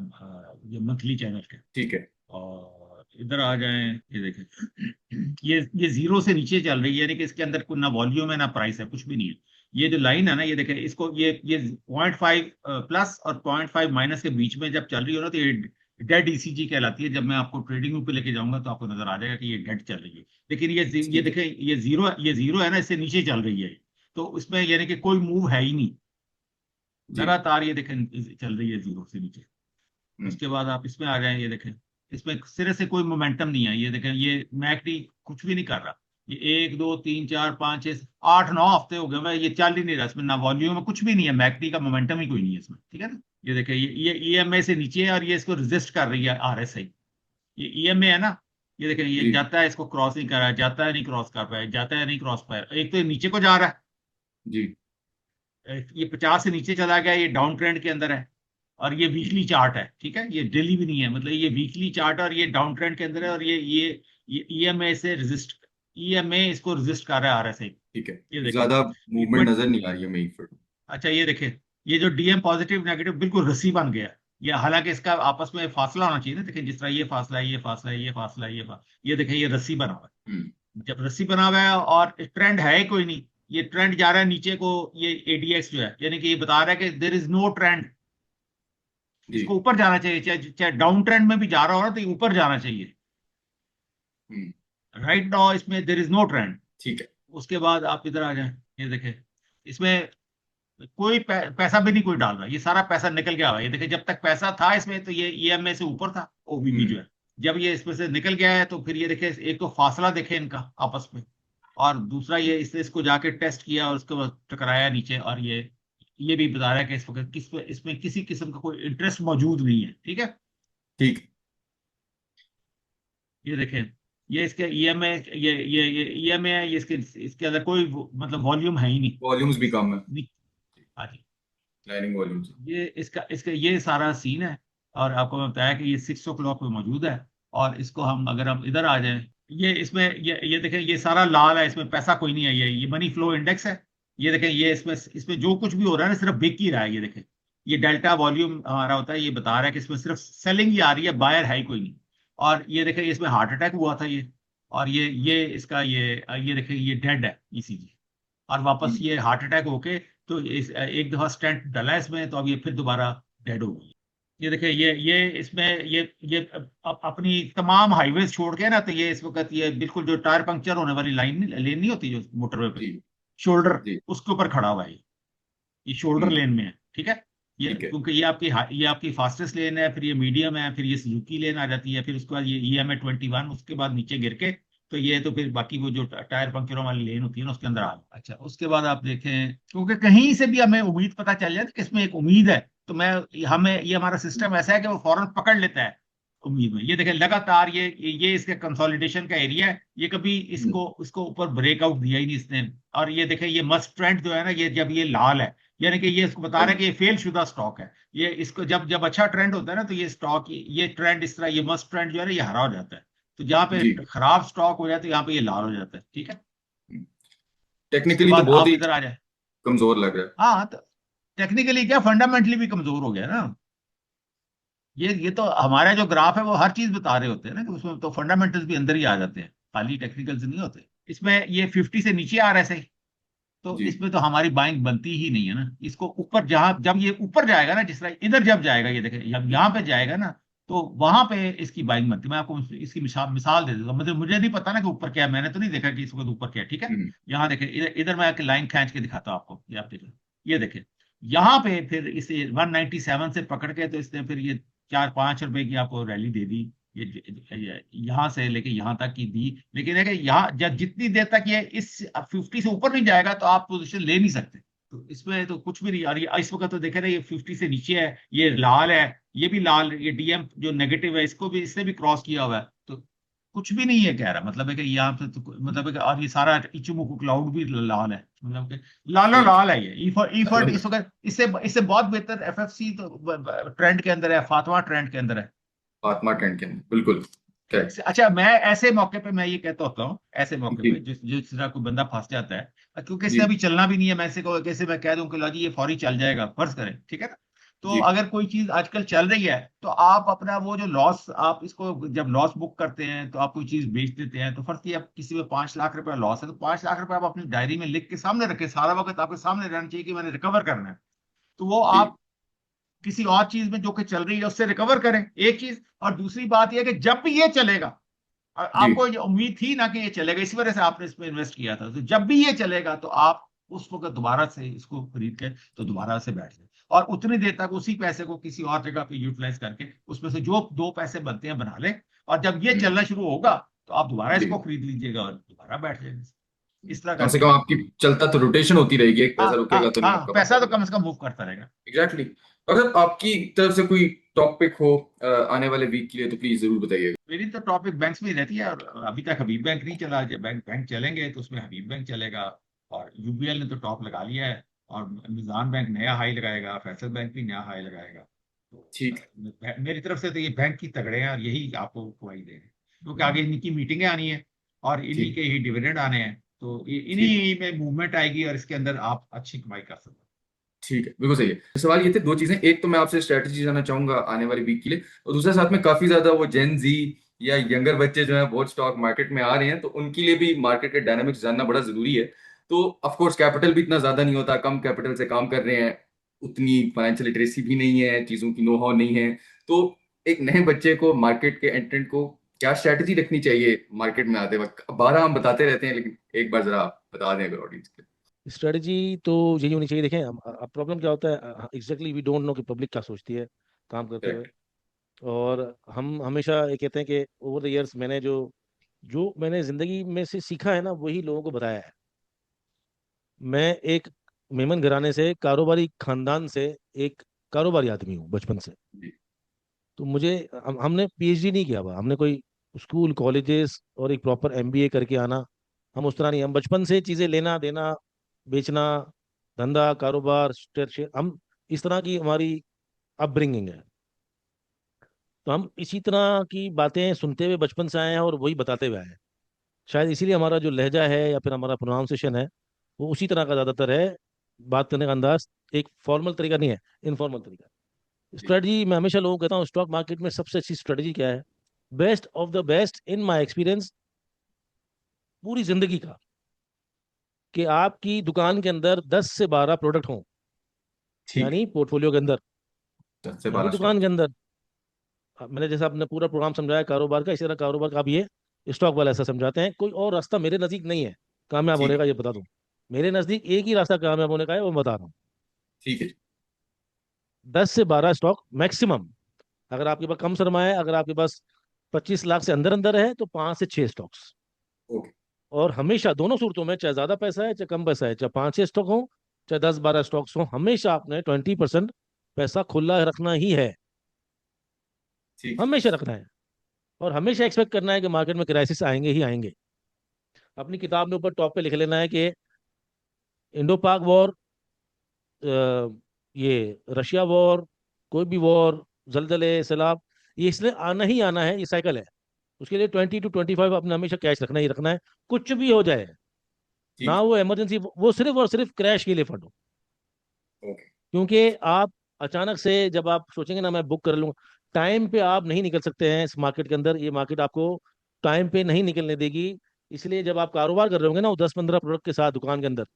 ये मंथली चैनल के। ठीक है। और इधर आ जाएं, ये देखें, ये जीरो से नीचे चल रही है, यानी कि इसके अंदर कोई ना वॉल्यूम है ना प्राइस है, कुछ भी नहीं है। ये जो लाइन है ना, ये देखें, इसको ये 0.5 प्लस और 0.5 माइनस के बीच में जब चल रही हो ना, तो ये डेड ईसीजी कहलाती है। जब मैं आपको ट्रेडिंग पे लेके जाऊंगा तो आपको नजर आ जाएगा कि ये डेड चल रही है। लेकिन ये ठीक है। देखें, ये जीरो है ना, इससे नीचे चल रही है। तो इसमें यानी कि कोई मूव है ही नहीं, जी। लगातार ये देखें चल रही है जीरो से नीचे। हम्म उसके बाद आप इसमें आ जाएं, ये देखें, इसमें सिरे से कोई मोमेंटम नहीं है। ये देखें, ये मैकडी कुछ भी नहीं कर रहा। ये 1 2 3 4 5 6 8 9 हफ्ते हो गए मैं, ये चल ही नहीं रहा। इसमें ना वॉल्यूम में कुछ भी नहीं है, मैकडी का मोमेंटम ही कोई नहीं है इसमें, ठीक है ना। ये देखें, ये ईएमए से नीचे है, और ये इसको रेजिस्ट कर रही है, आरएसआई। ये ईएमए है ना, ये देखें, ये जी जाता है, इसको क्रॉस नहीं कर रहा है, जाता है नहीं क्रॉस कर पाया, जाता है नहीं क्रॉस पाया, एक तो ये नीचे को जा रहा है, जी ये 50 से नीचे चला गया, ये डाउन ट्रेंड के अंदर है, और ये वीकली चार्ट है, ठीक है, ये डेली भी नहीं है, मतलब ये वीकली चार्ट और ये डाउन ट्रेंड के अंदर है, और ये ईएमए से रेजिस्ट, ईएमए इसको रेजिस्ट कर रहा है आरएसआई। ठीक है, ये देखें, ज्यादा ये मूवमेंट बट नजर नहीं आ रही है मेरी पर। अच्छा ये देखें, ये जो डीएम पॉजिटिव नेगेटिव बिल्कुल रस्सी बन गया, ये हालांकि इसका आपस में फासला होना चाहिए ना, देखें जिस तरह ये फासला है, ये फासला है, ये फासला है, ये देखें, ये रस्सी बना हुआ हम्म, है, जब रस्सी बना हुआ है और ट्रेंड है ही कोई नहीं, ये ट्रेंड जा रहा है नीचे को, ये एडीएक्स जो है, यानी कि ये बता रहा है कि देर इज नो ट्रेंड, जी इसको ऊपर जाना चाहिए, चाहे डाउन ट्रेंड में भी जा रहा हो ना, तो ये ऊपर जाना चाहिए। हम्म, राइट नाउ इसमें देर इज नो ट्रेंड। ठीक है। उसके बाद आप इधर आ जाए, ये देखें, इसमें कोई पैसा भी नहीं कोई डाल रहा, ये सारा पैसा निकल गया हुआ है, ये देखिए, जब तक पैसा था इसमें तो ये ईएमए से ऊपर था ओबीबी जो हम्म, है, जब ये इसमें से निकल गया है तो फिर ये देखिए, एक तो फासला देखे इनका आपस में, और दूसरा ये इसने इसको जाके टेस्ट किया और उसके बाद टकराया नीचे, और ये भी बता रहा है कि इस वक्त इसमें किसी किस्म का कोई इंटरेस्ट मौजूद नहीं है, ठीक है। ठीक। ये देखें, ये इसके ईएमए, ये ईएमए है, ये इसके अंदर कोई मतलब वॉल्यूम है ही नहीं। वॉल्यूम्स भी कम है, हाँ जी, लाइनिंग वॉल्यूम्स। ये इसका इसका ये सारा सीन है, और आपको मैं बताया कि ये 6 o'clock पे मौजूद है, और इसको हम अगर हम इधर आ जाएं, ये इसमें ये देखें, ये सारा लाल है, इसमें पैसा कोई नहीं है, ये मनी फ्लो इंडेक्स है, ये देखें, ये इसमें जो कुछ भी हो रहा है ना, सिर्फ बिक ही रहा है, ये देखें, ये डेल्टा वॉल्यूम हमारा होता है, ये बता रहा है कि इसमें सिर्फ सेलिंग ही आ रही है, बायर है ही कोई नहीं। और ये देखें, इसमें हार्ट अटैक हुआ था ये, और ये इसका ये देखें, ये डेड है ईसीजी, और वापस ये हार्ट अटैक होके, तो एक दफा स्टेंट डला है इसमें, तो अब ये फिर दोबारा डेड हो गई। ये देखिए, ये इसमें ये अपनी तमाम हाईवेज छोड़ के ना, तो ये इस वक्त ये बिल्कुल जो टायर पंक्चर होने वाली लेन नहीं होती जो मोटरवे पे, जी शोल्डर, जी उसके ऊपर खड़ा हुआ है ये शोल्डर हम्म, लेन में है, ठीक है। ये ठीक है। क्योंकि ये आपकी फास्टेस्ट लेन है, फिर ये मीडियम है, फिर ये सुजुकी लेन आ जाती है, फिर उसके बाद ये ईएमए 21, उसके बाद नीचे गिर के, तो ये तो फिर बाकी वो जो टायर पंक्चरों वाली लेन होती है ना, उसके अंदर आ गया। अच्छा, उसके बाद आप देखें, क्योंकि कहीं से भी हमें उम्मीद पता चल जाए कि इसमें एक उम्मीद है, तो मैं हमें ये हमारा सिस्टम ऐसा है कि वो फौरन पकड़ लेता है उम्मीद में। ये देखें, लगातार ये इसके कंसोलिडेशन का एरिया है, ये कभी हम्म, इसको ऊपर ब्रेकआउट दिया ही नहीं इसने। और ये देखें, ये मस्ट ट्रेंड जो है ना, ये जब ये लाल है, यानी कि ये इसको बता रहा है कि ये फेल शुदा स्टॉक है, ये इसको जब जब अच्छा ट्रेंड होता है ना, तो ये स्टॉक, ये ट्रेंड इस तरह, ये मस्ट ट्रेंड जो है ना, ये हरा हो जाता है, तो जहां पे जी खराब स्टॉक हो जाता है, यहाँ पे ये लाल हो जाता है, ठीक है। उसके टेक्निकली तो बाद बहुत आप ही इधर आ जाए। कमजोर लग रहा है। हाँ, तो टेक्निकली क्या, फंडामेंटली भी कमजोर हो गया ना, ये तो हमारा जो ग्राफ है वो हर चीज बता रहे होते हैं ना, कि उसमें तो फंडामेंटल्स भी अंदर ही आ जाते हैं, खाली टेक्निकल्स नहीं होते इसमें। ये 50 से नीचे आ रहा है सही, तो जी इसमें तो हमारी बाइंग बनती ही नहीं है ना, इसको ऊपर, जहां जब ये ऊपर जाएगा ना, जिस तरह इधर जब जाएगा, ये देखें, जब यहाँ पे जाएगा ना, तो वहां पे इसकी बाइंग बनती है। मैं आपको इसकी मिसाल दे देता हूँ, मतलब मुझे नहीं पता ना कि ऊपर क्या है, मैंने तो नहीं देखा कि इस वक्त ऊपर क्या है, ठीक है। हम्म, यहाँ देखें, इधर इधर मैं लाइन खींच के दिखाता हूँ आपको, ये आप देखें, ये देखें, यहाँ पे फिर इसे 197 से पकड़ के, तो इसने फिर ये 4-5 रुपए की आपको रैली दे दी, यहाँ से लेके यहाँ तक की दी, लेकिन है कि यहाँ जब जितनी देर तक ये इस 50 से ऊपर नहीं जाएगा, तो आप पोजीशन ले नहीं सकते। तो इसमें तो कुछ भी नहीं, और ये इस वक्त तो देखे ना, ये 50 से नीचे है, ये लाल है, ये भी लाल, ये डीएम जो नेगेटिव है, इसको भी, इसने भी क्रॉस किया हुआ है, तो कुछ भी नहीं है कह रहा, मतलब है कि यहाँ पे तो मतलब है कि, और ये सारा इचुमुकु क्लाउड भी लाल है, मतलब कि लालो ठीक। लाल है ये ईफर्ट मतलब इस वक्त, इससे इससे बहुत बेहतर एफएफसी तो ट्रेंड के अंदर है, फातवा ट्रेंड के अंदर है। आत्मा टेंट के अंदर बिल्कुल करेक्ट। अच्छा, मैं ऐसे मौके पे मैं ये कहता होता हूँ, ऐसे मौके जी पे जिस तरह कोई बंदा फंस जाता है, क्योंकि इसने जी अभी चलना भी नहीं है, मैं इसे को कैसे मैं कह दूं कि लो जी ये फौरी चल जाएगा, फर्ज करें, ठीक है ना। तो जी अगर कोई चीज आजकल चल रही है, तो आप अपना वो जो लॉस, आप इसको जब लॉस बुक करते हैं, तो आप कोई चीज बेच देते हैं, तो फर्ज किया आप किसी में 5 लाख रुपया लॉस है, तो 5 लाख रुपया आप अपनी डायरी में लिख के सामने रखें, सारा वक्त आपके सामने रहना चाहिए कि मैंने रिकवर करना है, तो वो जी आप किसी और चीज में जो कि चल रही है उससे रिकवर करें, एक चीज। और दूसरी बात यह है कि जब भी ये चलेगा, और जी आपको ये उम्मीद थी ना कि ये चलेगा, इसी वजह से आपने इसमें इन्वेस्ट किया था, तो जब भी ये चलेगा, तो आप उस वक्त दोबारा से इसको खरीद के तो दोबारा से बैठ जाए, और उतनी देर तक उसी पैसे को किसी और जगह पे यूटिलाइज करके उसमें से जो 2 पैसे बनते हैं बना ले, और जब ये हम्म, चलना शुरू होगा, तो आप दोबारा जी। इसको खरीद लीजिएगा और दोबारा बैठ जाएंगे, इस तरह कम से करके। कम आपकी चलता तो रोटेशन होती रहेगी, एक पैसा हाँ रुकेगा हाँ तो नहीं हाँ, आपका पैसा पैसा तो रुकेगा। कम से कम मूव करता रहेगा। एग्जैक्टली। अगर आपकी तरफ से कोई टॉपिक हो आने वाले वीक के लिए तो प्लीज जरूर बताइएगा। मेरी तो टॉपिक बैंक्स में ही रहती है, और अभी तक हबीब बैंक नहीं चला। जब बैंक बैंक चलेंगे तो उसमें हबीब बैंक चलेगा, और यूबीएल ने तो टॉप लगा लिया है, और निज़ाम बैंक नया हाई लगाएगा, फैसल बैंक भी नया हाई लगाएगा। तो ठीक। मेरी तरफ से तो ये बैंक की तगड़े हैं, और यही आपको गवाही दे रहे हैं, क्योंकि आगे इनकी मीटिंगें आनी है, और इन्हीं ठीक। के ही डिविडेंड आने हैं, तो ठीक। इन्हीं में मूवमेंट आएगी, और इसके अंदर आप अच्छी कमाई कर सकते हो। ठीक है, बिल्कुल सही है। सवाल ये थे दो चीजें, एक तो मैं आपसे स्ट्रेटजी जानना चाहूंगा आने वाली वीक के लिए, और दूसरा साथ में काफी ज्यादा वो जेन जी या यंगर बच्चे जो हैं बहुत स्टॉक मार्केट में आ रहे हैं, तो उनके लिए भी मार्केट के डायनामिक्स जानना बड़ा जरूरी है। तो ऑफ कोर्स कैपिटल भी इतना ज्यादा नहीं होता, कम कैपिटल से काम कर रहे हैं, उतनी फाइनेंशियल लिटरेसी भी नहीं है, चीजों की नो हाउ नहीं है। तो एक नए बच्चे को, मार्केट के एंट्रेंट को क्या स्ट्रैटेजी रखनी चाहिए मार्केट में आते वक्त? 12 हम बताते रहते हैं, लेकिन एक बार जरा आप बता दें अगर ऑडियंस के स्ट्रेटजी तो यही होनी चाहिए। देखें, अब प्रॉब्लम क्या होता है, एग्जैक्टली वी डोंट नो कि पब्लिक क्या सोचती है काम करते लिए। हुए। और हम हमेशा ये कहते हैं कि ओवर द इयर्स मैंने जो जो मैंने जिंदगी में से सीखा है ना, वही लोगों को बताया है। मैं एक मेमन घराने से, कारोबारी खानदान से, एक कारोबारी आदमी हूँ बचपन से। करेक्ट। तो मुझे हमने पीएचडी नहीं किया हुआ, हमने कोई स्कूल कॉलेजेस और एक प्रॉपर एमबीए करके आना, हम उस तरह नहीं। हम बचपन से चीजें लेना देना, बेचना, धंधा कारोबार शेयर, हम इस तरह की हमारी अपब्रिंगिंग है। तो हम इसी तरह की बातें सुनते हुए बचपन से आए हैं और वही बताते हुए आए हैं। शायद इसीलिए हमारा जो लहजा है या फिर हमारा प्रोनाउंसिएशन है वो उसी तरह का ज़्यादातर है। बात करने का अंदाज एक फॉर्मल तरीका नहीं है, इनफॉर्मल तरीका। स्ट्रेटजी मैं हमेशा लोगों को कहता हूँ, स्टॉक मार्केट में सबसे अच्छी स्ट्रेटजी क्या है? Best of the best in my experience पूरी जिंदगी का, कि आपकी दुकान के अंदर 10 से 12 प्रोडक्ट हों, ठीक है। यानी पोर्टफोलियो के अंदर, 10 से 12 यानी स्टॉक। दुकान के अंदर। मैंने जैसा आपने पूरा प्रोग्राम समझाया कारोबार का, इसी तरह कारोबार का आप ये स्टॉक वाला ऐसा समझाते हैं। कोई और रास्ता मेरे नज़दीक नहीं है कामयाब ठीक होने है। का, ये बता दूं। मेरे नज़दीक एक ही रास्ता कामयाब होने का है, वो मैं बता रहा हूँ। ठीक है। 10 से 12 स्टॉक मैक्सिमम। अगर आपके पास कम सरमाया है, अगर आपके पास 25 लाख से अंदर अंदर है, तो 5 से 6 स्टॉक्स। ओके। और हमेशा दोनों सूरतों में, चाहे ज्यादा पैसा है चाहे कम पैसा है, चाहे 5 6 स्टॉक हो चाहे 10 12 स्टॉक्स हो, हमेशा आपने 20% पैसा खुला रखना ही है। ठीक। हमेशा रखना है। और हमेशा एक्सपेक्ट करना है कि मार्केट में क्राइसिस आएंगे ही आएंगे। अपनी किताब में ऊपर टॉप पे लिख लेना है कि इंडो पाक वॉर, ये रशिया वॉर, कोई भी वॉर, जलजले सैलाब, ये इसलिए आना ही आना है, ये साइकिल है। उसके लिए 20 to 25 अपने हमेशा कैश रखना ही रखना है, कुछ भी हो जाए। ठीक। ना वो इमरजेंसी, वो सिर्फ और सिर्फ क्रैश के लिए फंड हो। ओके। क्योंकि आप अचानक से जब आप सोचेंगे ना मैं बुक कर लूंगा, टाइम पे आप नहीं निकल सकते हैं इस मार्केट के अंदर। ये मार्केट आपको टाइम पे नहीं निकलने देगी। इसलिए जब आप कारोबार कर रहे होंगे ना, वो 10 15 प्रोडक्ट के साथ दुकान के अंदर,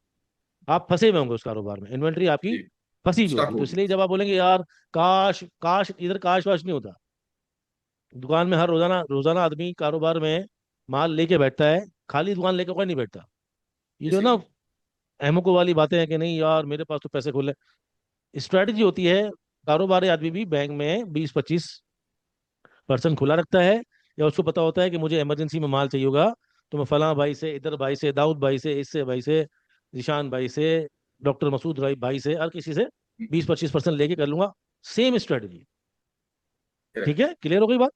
आप फंसे हुए होंगे उस कारोबार में, इन्वेंट्री आपकी ठीक। फंसी हुई स्टॉक होगी। तो होगी। इसलिए जब आप बोलेंगे यार काश काश, इधर काश वाश नहीं होता। दुकान में हर रोजाना रोजाना आदमी कारोबार में माल लेके बैठता है, खाली दुकान लेके कोई नहीं बैठता। ये ये जो सही ना है। अहमको वाली बातें हैं कि नहीं यार मेरे पास तो पैसे खुले, स्ट्रैटेजी होती है। कारोबारी आदमी भी बैंक में 20 25% खुला रखता है, या उसको पता होता है कि मुझे इमरजेंसी में माल चाहिए होगा, तो मैं फलां भाई से, इधर भाई से, दाऊद भाई से, इससे भाई से, जिशान भाई से, डॉक्टर मसूद भाई भाई से, हर किसी से 20 25% लेके कर लूंगा। Same strategy. ठीक करेक्ट। है, क्लियर हो गई बात?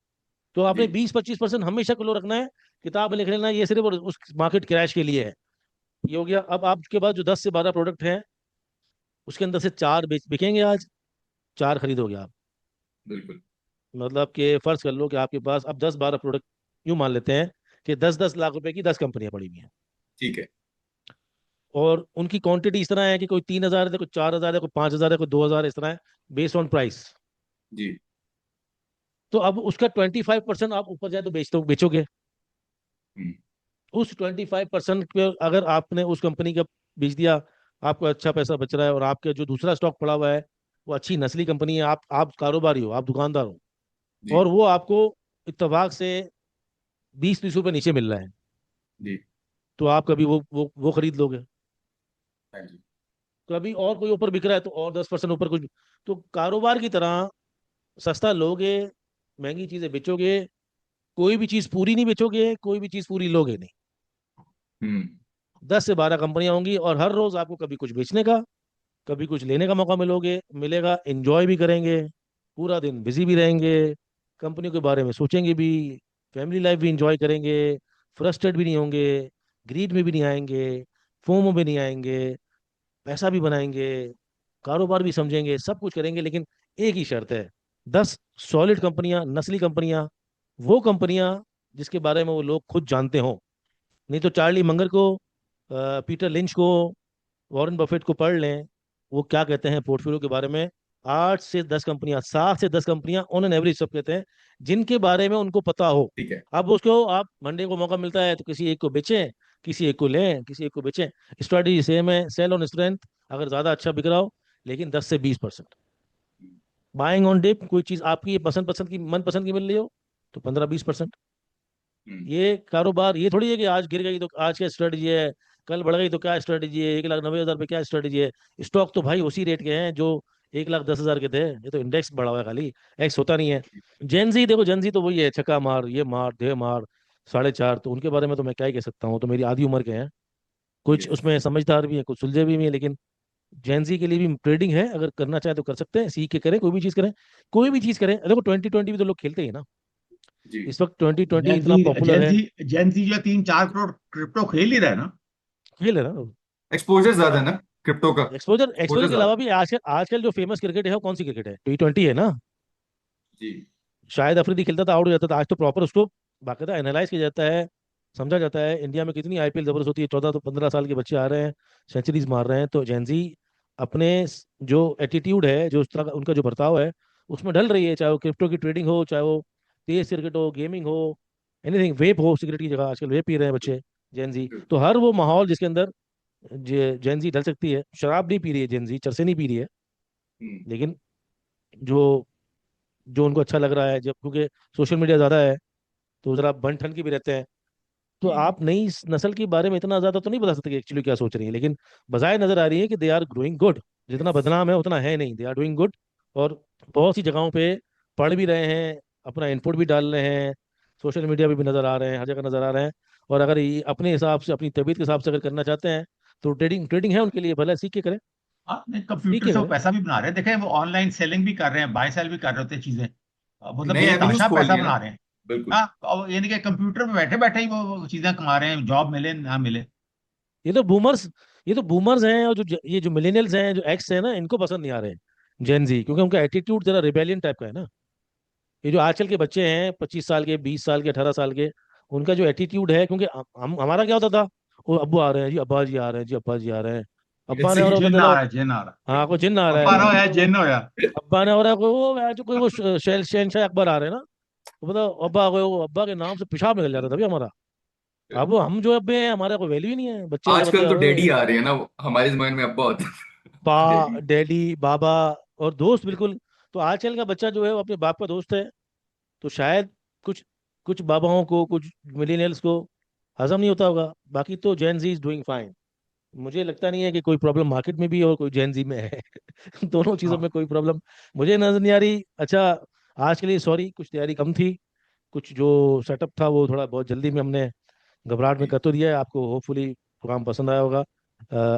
तो आपने जी। 20 25% हमेशा क्लो रखना है। किताब में लिख लेना ये सिर्फ और उस मार्केट क्रैश के लिए है। ये हो गया। अब आपके पास जो 10 से 12 प्रोडक्ट हैं, उसके अंदर से 4 बिकेंगे आज, 4 खरीदोगे आप। बिल्कुल। मतलब कि फर्ज कर लो कि आपके पास अब 10 12 प्रोडक्ट, यूं मान लेते हैं कि 10 10 लाख रुपए की 10 कंपनियां पड़ी हुई हैं, ठीक है। और उनकी क्वांटिटी इस तरह है कि कोई 3,000 है, कोई 4,000 है, कोई 5,000 है, कोई 2,000, इस तरह है, बेस्ड ऑन प्राइस। जी। तो अब उसका 25% आप ऊपर जाए तो बेचोगे। हम्म। उस 25% पे अगर आपने उस कंपनी का बेच दिया, आपको अच्छा पैसा बच रहा है, और आपके जो दूसरा स्टॉक पड़ा हुआ है वो अच्छी नस्ली कंपनी है, आप कारोबारी हो, आप दुकानदार हो, जी। और वो आपको इत्तेफाक से 20 30 रुपए नीचे मिल रहा है, जी। तो आप कभी वो खरीद लोगे। हाँ जी। कभी और कोई ऊपर बिक रहा है तो और 10% ऊपर कुछ। तो कारोबार की तरह सस्ता लोगे, महंगी चीजें बेचोगे, कोई भी चीज पूरी नहीं बेचोगे, कोई भी चीज पूरी लोगे नहीं। हम्म। 10 से 12 कंपनियां होंगी, और हर रोज आपको कभी कुछ बेचने का, कभी कुछ लेने का मौका मिलेगा, एंजॉय भी करेंगे, पूरा दिन बिजी भी रहेंगे, कंपनी के बारे में सोचेंगे भी, फैमिली लाइफ भी एंजॉय करेंगे, फ्रस्ट्रेट भी नहीं होंगे, ग्रीड में भी नहीं आएंगे, फोमो में नहीं आएंगे, पैसा भी बनाएंगे, कारोबार भी समझेंगे, सब कुछ करेंगे। लेकिन एक ही शर्त है, 10 सॉलिड कंपनियां, नस्ली कंपनियां, वो कंपनियां जिसके बारे में वो लोग खुद जानते हो। नहीं तो चार्ली मंगर को, पीटर लिंच को, वॉरेन बफेट को पढ़ लें, वो क्या कहते हैं पोर्टफोलियो के बारे में। 8 से 10 कंपनियां, 7 से 10 कंपनियां ऑन एन एवरेज सब कहते हैं, जिनके बारे में उनको पता हो। ठीक है। अब उसको आप मंडे को मौका मिलता है तो किसी एक को बेचें, किसी एक को लें, किसी एक को बेचें। स्ट्रैटेजी सेम है, सेल ऑन स्ट्रेंथ, अगर ज्यादा अच्छा बिक रहा हो, लेकिन 10 से 20%। बाइंग ऑन डिप, कोई चीज आपकी ये पसंद पसंद की, मन पसंद की मिल रही हो, तो 15-20%। हम्म, ये कारोबार ये थोड़ी है कि आज गिर गई तो आज क्या स्ट्रेटजी है, कल बढ़ गई तो क्या स्ट्रेटजी है, 1,90,000 पे क्या स्ट्रेटजी है। स्टॉक तो भाई उसी रेट के हैं जो 1,10,000 के थे। ये तो इंडेक्स बढ़ा हुआ है, खाली एक्स होता नहीं है। जेनजी देखो, जेनजी तो वही है, छक्का मार, ये मार, दे मार, 4.5। तो उनके बारे में तो मैं क्या ही कह सकता हूँ, तो मेरी आधी उम्र के हैं, कुछ yes, उसमें समझदार भी है, कुछ सुलझे भी हैं। लेकिन जेनजी के लिए भी ट्रेडिंग है, अगर करना चाहे तो कर सकते हैं, सीख के करें, कोई भी चीज़ करें, कोई भी चीज़ करें। देखो 2020 भी तो लोग खेलते ही हैं ना, जी। इस वक्त 2020 इतना जेंजी पॉपुलर है। जेंजी जेंजी जो 3-4 करोड़ क्रिप्टो खेल ही रहा है ना। खेल है ना। एक्सपोजर ज्यादा है ना क्रिप्टो का। एक्सपोजर एक्सपोजर एक्सपोजर के ज्यादा अलावा भी आजकल आजकल जो फेमस क्रिकेट है वो कौन सी क्रिकेट है, T20 है ना। जी। शायद अफरीदी खेलता था, आउट हो जाता था, आज तो प्रॉपर उसको बाकायदा एनालाइज किया जाता है, समझा जाता है। इंडिया में कितनी आईपीएल जबरदस्त होती है, 14 तो 15 साल के बच्चे आ रहे हैं, सेंचुरीज मार रहे हैं। तो जेंजी अपने जो एटीट्यूड है, जो उस तरह उनका जो बर्ताव है, उसमें ढल रही है। चाहे वो क्रिप्टो की ट्रेडिंग हो, चाहे वो तेज क्रिकेट हो, गेमिंग हो, एनीथिंग, वेप हो, सिगरेट की जगह आजकल वेप पी रहे हैं बच्चे, जेंजी। तो हर वो माहौल जिसके अंदर जेंजी ढल सकती है। शराब नहीं पी रही है जेंजी, चरसे नहीं पी रही है, हम्म, लेकिन जो जो उनको अच्छा लग रहा है, जब क्योंकि सोशल मीडिया ज़्यादा है तो ज़रा बन ठन के भी रहते हैं। तो हम्म, आप नई नस्ल के बारे में इतना ज़्यादा तो नहीं बता सकते कि एक्चुअली क्या सोच रही है, लेकिन बजाय नज़र आ रही है कि दे आर ग्रोइंग गुड। जितना yes, बदनाम है उतना है नहीं, दे आर डूइंग गुड। और बहुत सी जगहों पे पढ़ भी रहे हैं, अपना इनपुट भी डाल रहे हैं, सोशल मीडिया पे भी नज़र आ रहे हैं, हर जगह नज़र आ रहे हैं। और अगर ये अपने हिसाब से, अपनी तबीयत के हिसाब से अगर करना चाहते हैं, तो ट्रेडिंग ट्रेडिंग है उनके लिए, भले सीख के करें, हाँ, नहीं, सीख कंप्यूटर के से वो करें। पैसा भी बना रहे हैं, देखें वो ऑनलाइन सेलिंग भी कर रहे हैं, बाय सेल भी कर रहे होते हैं चीजें, मतलब नए एवेन्यूज बेतहाशा खोल पैसा दिए ना। बना रहे हैं। बिल्कुल। हाँ, और यानी कि कंप्यूटर में बैठे बैठे ही वो चीजें कमा रहे हैं, जॉब मिले ना मिले। ये तो बूमर्स ये तो बूमर्स हैं, और जो ये जो मिलेनियल्स हैं, जो एक्स है ना, इनको पसंद नहीं आ रहे जेन जी, क्योंकि उनका एटीट्यूड जरा रिबेलियन टाइप का है ना। ये जो आजकल के बच्चे हैं, 25 साल के, 20 साल के, 18 साल के, उनका जो एटीट्यूड है, क्योंकि हम हमारा क्या होता था, वो अब्बू आ रहे हैं जी, अब्बा जी आ रहे हैं जी, अब्बा जी आ रहे हैं, अब्बा ने ऐसे हो ही। रहा होता, जिन आ चलो रहा है, जिन आ रहा हाँ कोई जिन्न आ है, रहा अब्बा है, रो है, जिन हो या। अब्बा ने हो रहा है, कोई वो जो कोई वो शहनशाह अकबर आ रहे हैं ना, तो बताओ, अब्बा कोई वो अब्बा के नाम से पेशाब निकल जाता था भाई हमारा। अब वो हम जो अब्बे हैं, हमारा कोई वैल्यू ही नहीं है, बच्चे वाले बच्चे आजकल आ तो रहे डैडी हैं। आ रहे हैं ना, हमारे जमाने में अब्बा होता था। पा, डैडी। डैडी, बाबा और दोस्त, बिल्कुल। तो आजकल का बच्चा जो है वो अपने बाप का दोस्त है। तो शायद कुछ कुछ बाबाओं को, कुछ मिलेनियल्स को हजम नहीं होता होगा। बाकी तो जेन जी इज डूइंग फाइन। मुझे लगता नहीं है कि कोई प्रॉब्लम मार्केट में भी है और कोई जेन जी में है। दोनों चीज़ों हाँ, में कोई प्रॉब्लम मुझे नजर नहीं आ रही। अच्छा, आज के लिए सॉरी, कुछ तैयारी कम थी, कुछ जो सेटअप था वो थोड़ा बहुत जल्दी में हमने घबराहट में जी। कर तो दिया है। आपको होपफुली प्रोग्राम पसंद आया होगा।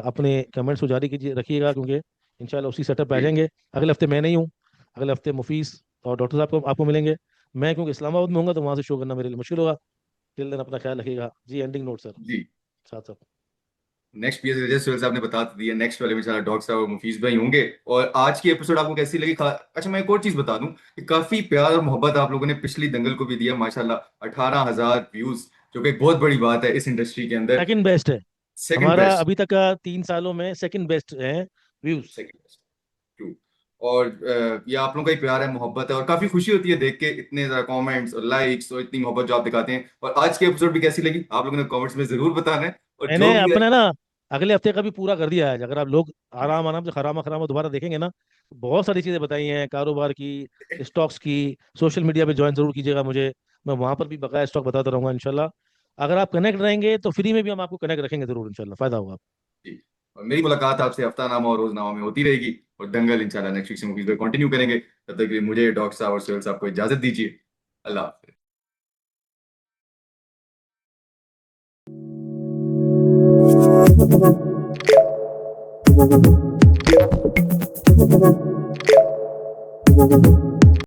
अपने कमेंट्स को जारी कीजिए, रखिएगा, क्योंकि इंशाल्लाह उसी सेटअप पे आ जी। जाएंगे। अगले हफ्ते मैं नहीं हूँ, अगले हफ्ते मुफीस और डॉक्टर साहब को आपको मिलेंगे। मैं क्योंकि इस्लामाबाद में हूँ तो वहाँ से शो करना मेरे लिए मुश्किल होगा। टिल देन अपना ख्याल रखिएगा जी। एंडिंग नोट सर, जी। साथ साथ। नेक्स्ट पीएस रजत सोहेल साहब ने बता तो दिया, नेक्स्ट वाले में सारा डॉग साहब और मुफीस भाई होंगे। और आज की एपिसोड आपको कैसी लगी? अच्छा, मैं एक और चीज बता दूं कि काफी प्यार और मोहब्बत आप लोगों ने पिछली दंगल को भी दिया माशाल्लाह। 18,000 व्यूज, जो कि एक बहुत बड़ी बात है इस इंडस्ट्री के अंदर। सेकंड बेस्ट है, सेकंड हमारा बेस्ट। अभी तक का 3 सालों में सेकंड बेस्ट है व्यूज। Second best. ट्रू। और ये आप लोगों का ही प्यार है, मोहब्बत है, और काफी खुशी होती है देख के इतने ज्यादा कमेंट्स और लाइक्स और इतनी मोहब्बत जो आप दिखाते हैं। और आज की एपिसोड भी कैसी लगी आप लोगों ने कमेंट्स में जरूर बताना है। और जो मैंने भी है। अपना ना अगले हफ्ते का भी पूरा कर दिया है। अगर आप लोग आराम आराम से खरामा खरामा दोबारा देखेंगे ना, तो बहुत सारी चीजें बताई हैं, कारोबार की, स्टॉक्स की। सोशल मीडिया पे ज्वाइन जरूर कीजिएगा मुझे, मैं वहां पर भी बकाया स्टॉक बताता रहूंगा इंशाल्लाह। अगर आप कनेक्ट रहेंगे तो फ्री में भी हम आपको कनेक्ट रखेंगे जरूर, इंशाल्लाह फायदा होगा। जी। और मेरी मुलाकात आपसे हफ्तानामा और रोजनामा में होती रहेगी। और दंगल इंशाल्लाह नेक्स्ट वीक से मूवीज पे कंटिन्यू करेंगे। तब तक के लिए मुझे, डॉक्टर साहब और सोहेल साहब को इजाजत दीजिए। अल्लाह हाफिज। है।